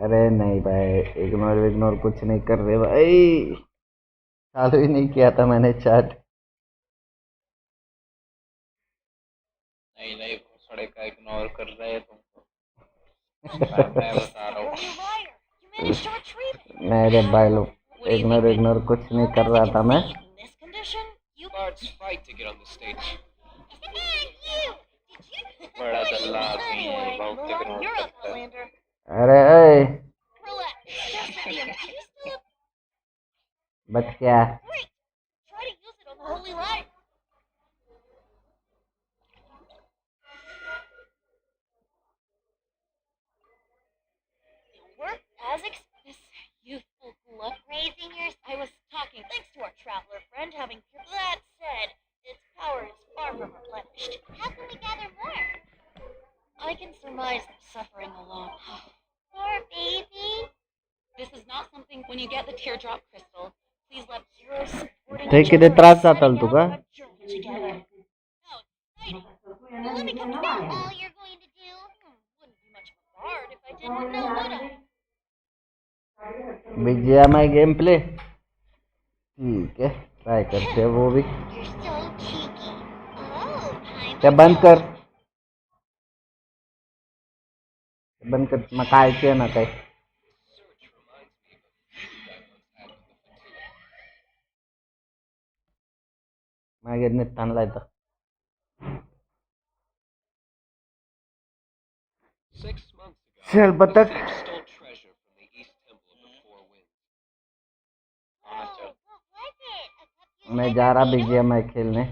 अरे नहीं भाई, इग्नोर कुछ नहीं कर रहे भाई। चालू ही नहीं किया था मैंने चैट।
नहीं नहीं, भोसड़े का इग्नोर कर रहे हैं तुमको। मैं बता रहा हूँ।
नहीं रे भाई लोग, इग्नोर कुछ नहीं कर रहा था मैं।
Guards fight to get on the stage.
बड़ा दल्ला आदमी है, बहुत इग्नोर करता है।
अरे ए, बच क्या?
As this youthful glove raising yours. I was talking thanks to our traveler friend having that said, its power is far from replenished.
How can we gather more?
I can surmise they're suffering alone.
Poor baby.
This is not something when you get the teardrop crystal, please let heroes supporting
ते
each
किती
other
त्रास
and
जाताल
setting
तुका?
out a journey together. Oh, exciting. Well, let me come to that.
All you're going to do?
Wouldn't be much of a bard if I didn't know, would I?
BGMI game play ठीक है, try करते हैं वो भी।
You're so cheeky. Oh, time
क्या
to
बंद कर,
go.
बंद कर, मकायचे ना काही। मागे नीट आणलाय तर
6 months ago,
चल
the
बतख।
thief stole treasure from the East Temple of the Four Winds.
Oh, what was it? A cup you
मैं
said
जा
were
रहा
made of?
बीजीएमआई खेलने।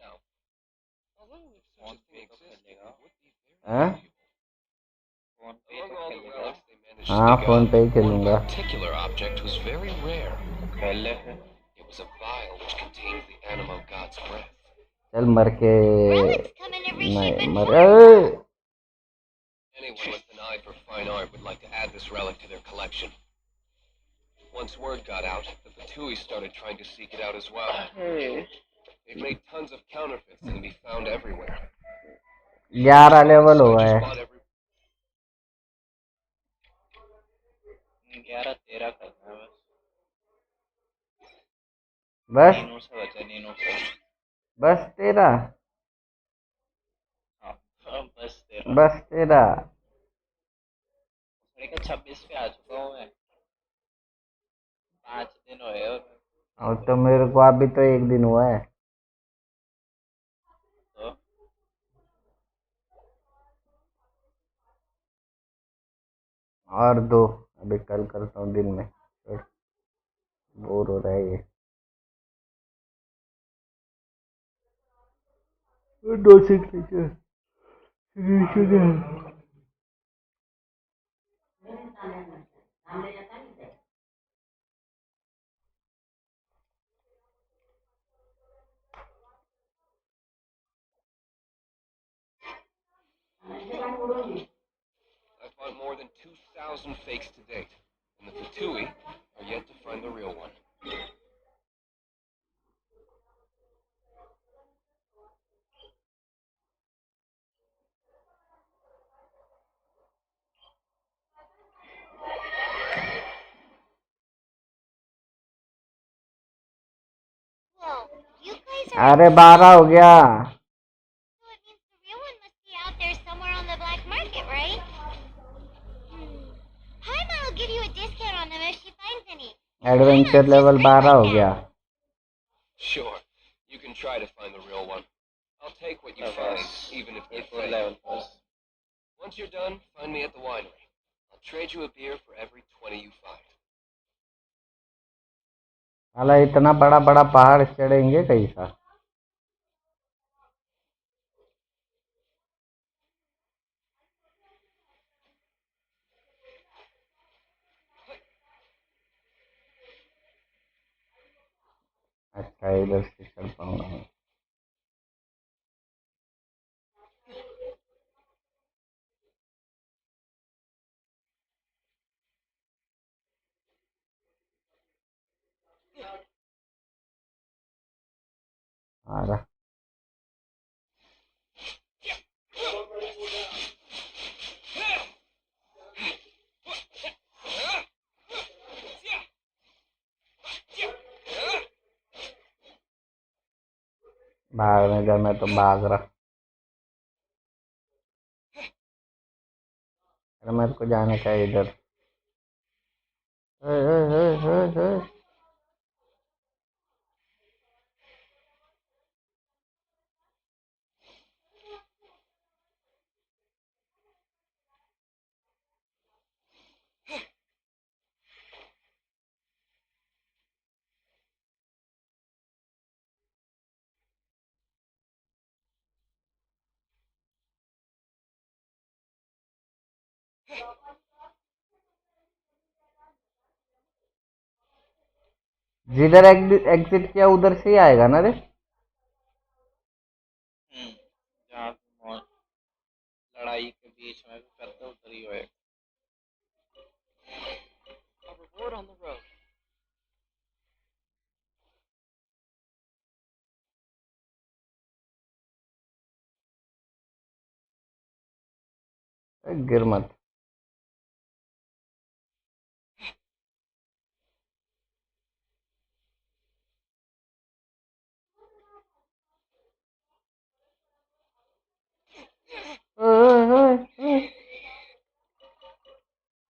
Now, although if such a thing existed, it would be very
हाँ
Among all the relics they managed to
हाँ,
dig
phone पे ही
up, one
खेलूंगा।
particular object was very rare. It was a vial which contained the animal god's breath.
चल मर के
Relics come in every shape
नहीं
and
मर
form.
Anyone with an eye for fine art would like to add this relic to their collection. Once word got out, the Fatui started trying to seek it out as well. They've made tons of counterfeits that can be found everywhere.
11 level हुआ है।
11-13 करना है
बस
नीनू से बचा, नीनू से।
बस तेरा
हाँ, बस 13।
बस तेरा।
भोसड़े का 26 पे आ चुका हूँ मैं। 5 दिन हुए
और तो मेरे को अभी तो 1 दिन हुआ है।
तो
और 2 अभी कल करता हूँ दिन में। बोर हो रहा है ये। 2 signature
I've found more than 2,000 fakes to date, and the Fatui are yet to find the real one.
Whoa, you guys are
अरे
insane.
12 हो गया।
So it means the real one must be out there somewhere on the black market, right? Paima will give you a discount on them if she finds any.
Adventure level 12 हो गया।
Sure, you can try to find the real one. I'll take what you find, even if they're fake. Once you're done, find me at the winery. I'll trade you a beer for every 20 you find.
साला इतना बड़ा बड़ा पहाड़ चढ़ेंगे कैसा? है, इधर से चल पाऊंगा मैं। आ रहा। भागने का मैं तो भाग रहा। अरे मेरे को जाने का है इधर। हे। जिधर एग्जिट किया उधर से ही आएगा ना रे।
जहाँ लड़ाई के बीच में भी करते उधर ही होएगा।
A reward on the road.
गिर मत।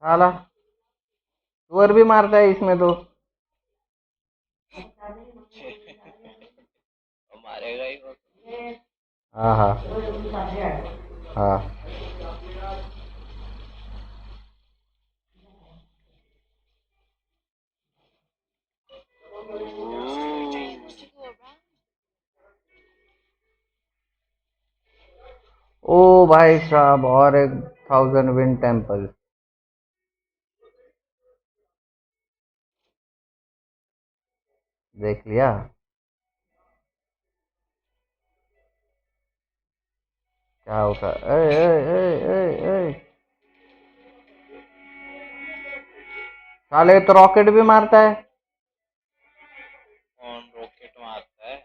साला सुअर भी मारता है इसमें तो।
मारेगा ही वो।
हाँ हाँ हाँ। ओ भाई साहब, और एक 1000 विंड टेम्पल देख लिया। क्या होगा? ए। साले तो रॉकेट भी मारता है।
कौन रॉकेट मारता है?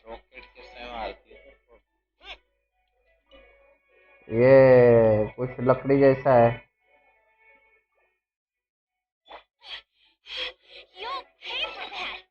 रॉकेट किसने मारती है तुमको?
ये कुछ लकड़ी जैसा है।
You'll pay for that!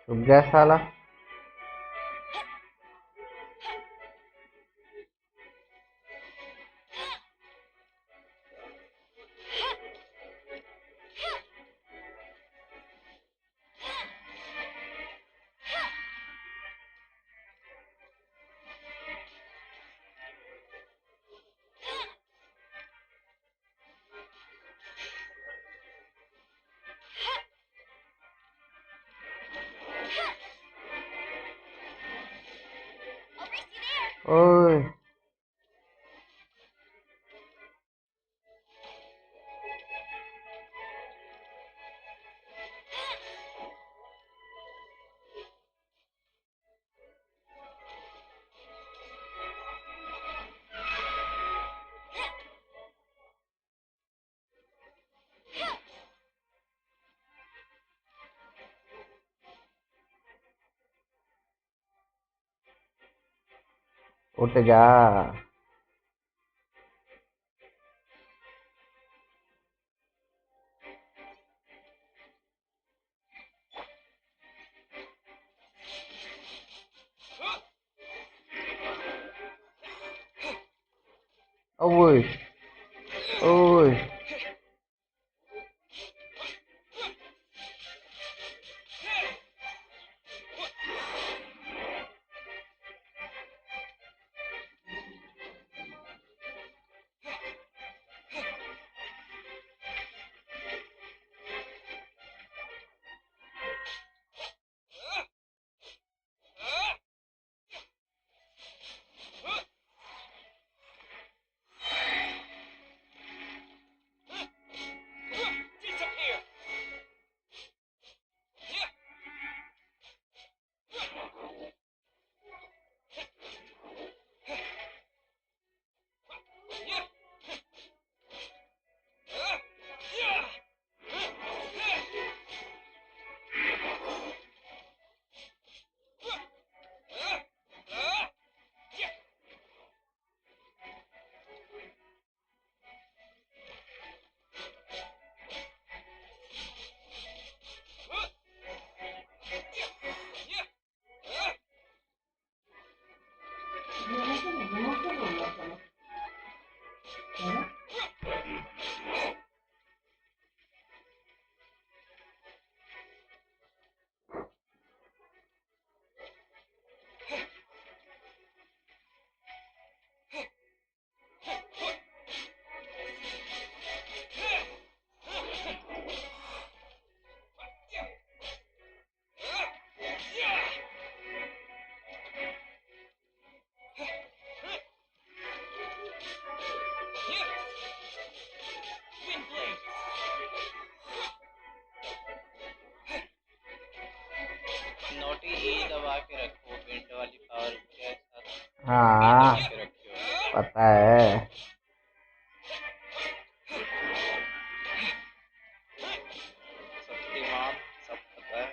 छुप गया साला। ओए उठ जा।
ओए ओए
Disappear!
नोटी ई दबा के रखो, विंड वाली पावर के साथ
हाँ
दबा के रखियो।
पता है।
शक्तिमान सब पता है।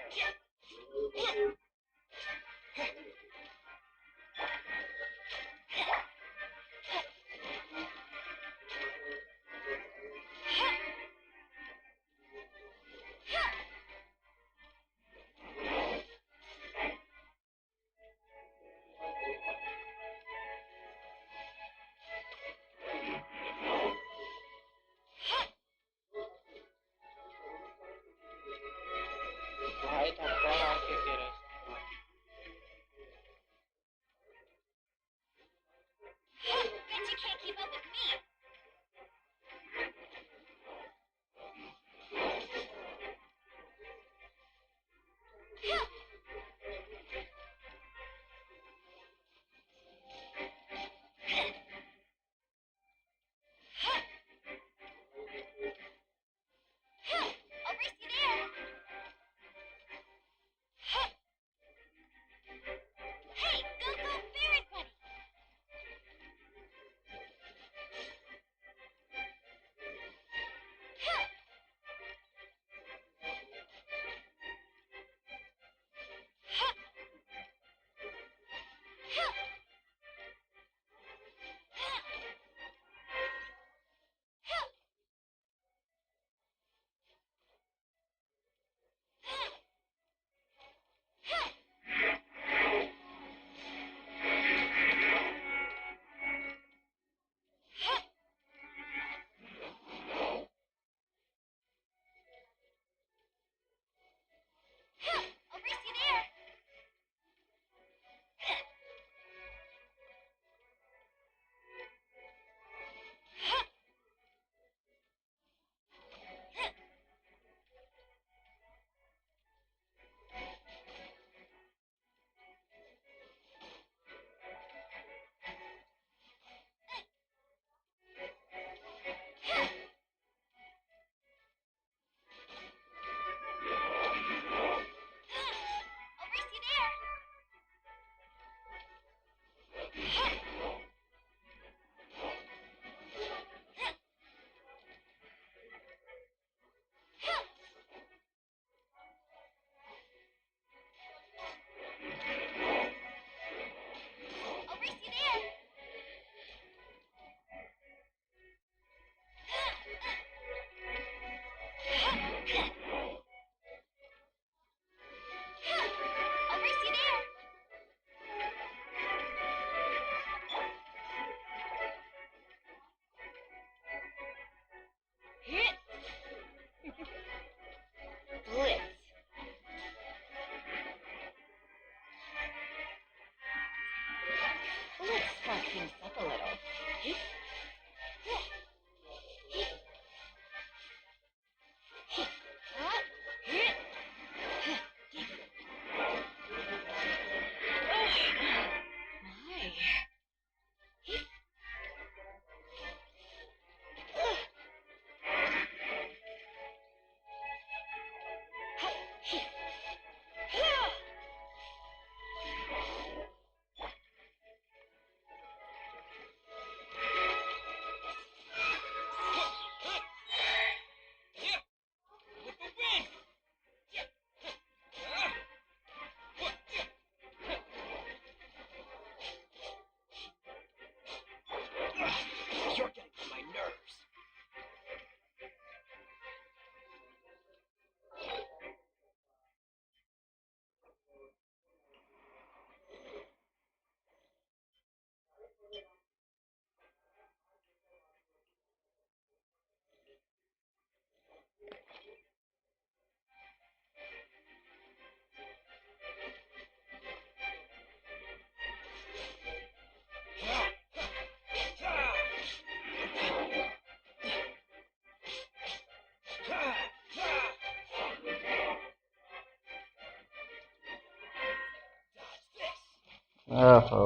ओहो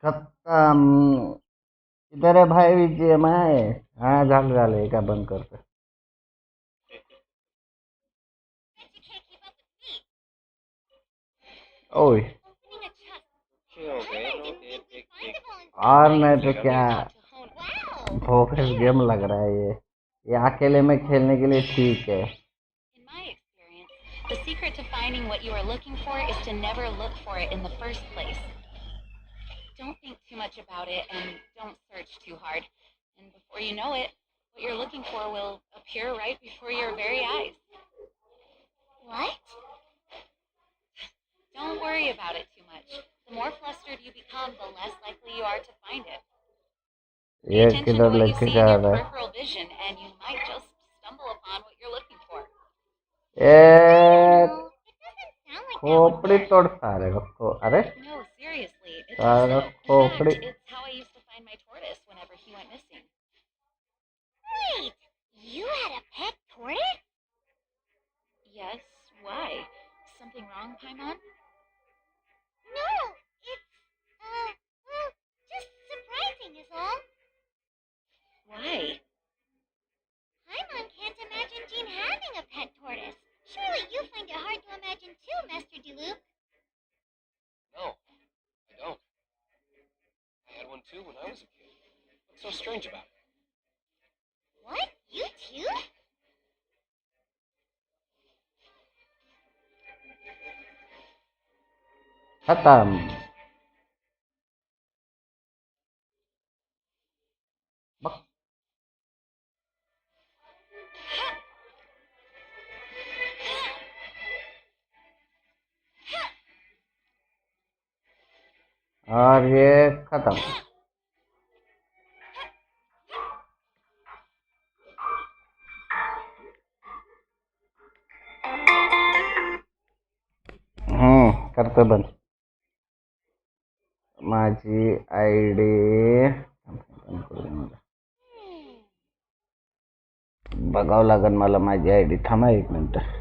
खत्म इधर है भाई बीजीएमआई हाँ झालं का बंद करतो ओए और नहीं तो क्या फोकस गेम लग रहा है ये अकेले में खेलने के लिए ठीक है
The secret to finding what you are looking for is to never look for it in the first place. Don't think too much about it and don't search too hard. And before you know it, what you're looking for will appear right before your very eyes.
What?
Don't worry about it too much. The more flustered you become, the less likely you are to find it. Pay
ये
attention to
किधर
what you
लेके
see
जा
in your
रहा है
peripheral vision, and you might just stumble upon what you're looking for.
खोपड़ी तोड़ सारे को अरे
No, seriously, it
सारा
does. In fact,
खोपड़ी
it's how I used to find my tortoise whenever he went missing.
Wait, you had a pet tortoise?
Yes, why? Something wrong, Paimon?
No, it's, well, just surprising is all.
Why?
Paimon can't imagine Jean having a pet tortoise. Surely you find it hard to imagine too, Master Diluc.
No, I don't. I had one too when I was a kid. What's so strange about it?
What? You too?
खत्म और ये खत्म करते बंद माझी ID बघावं लागेल मला माझी आयडी थांबा एक मिनिट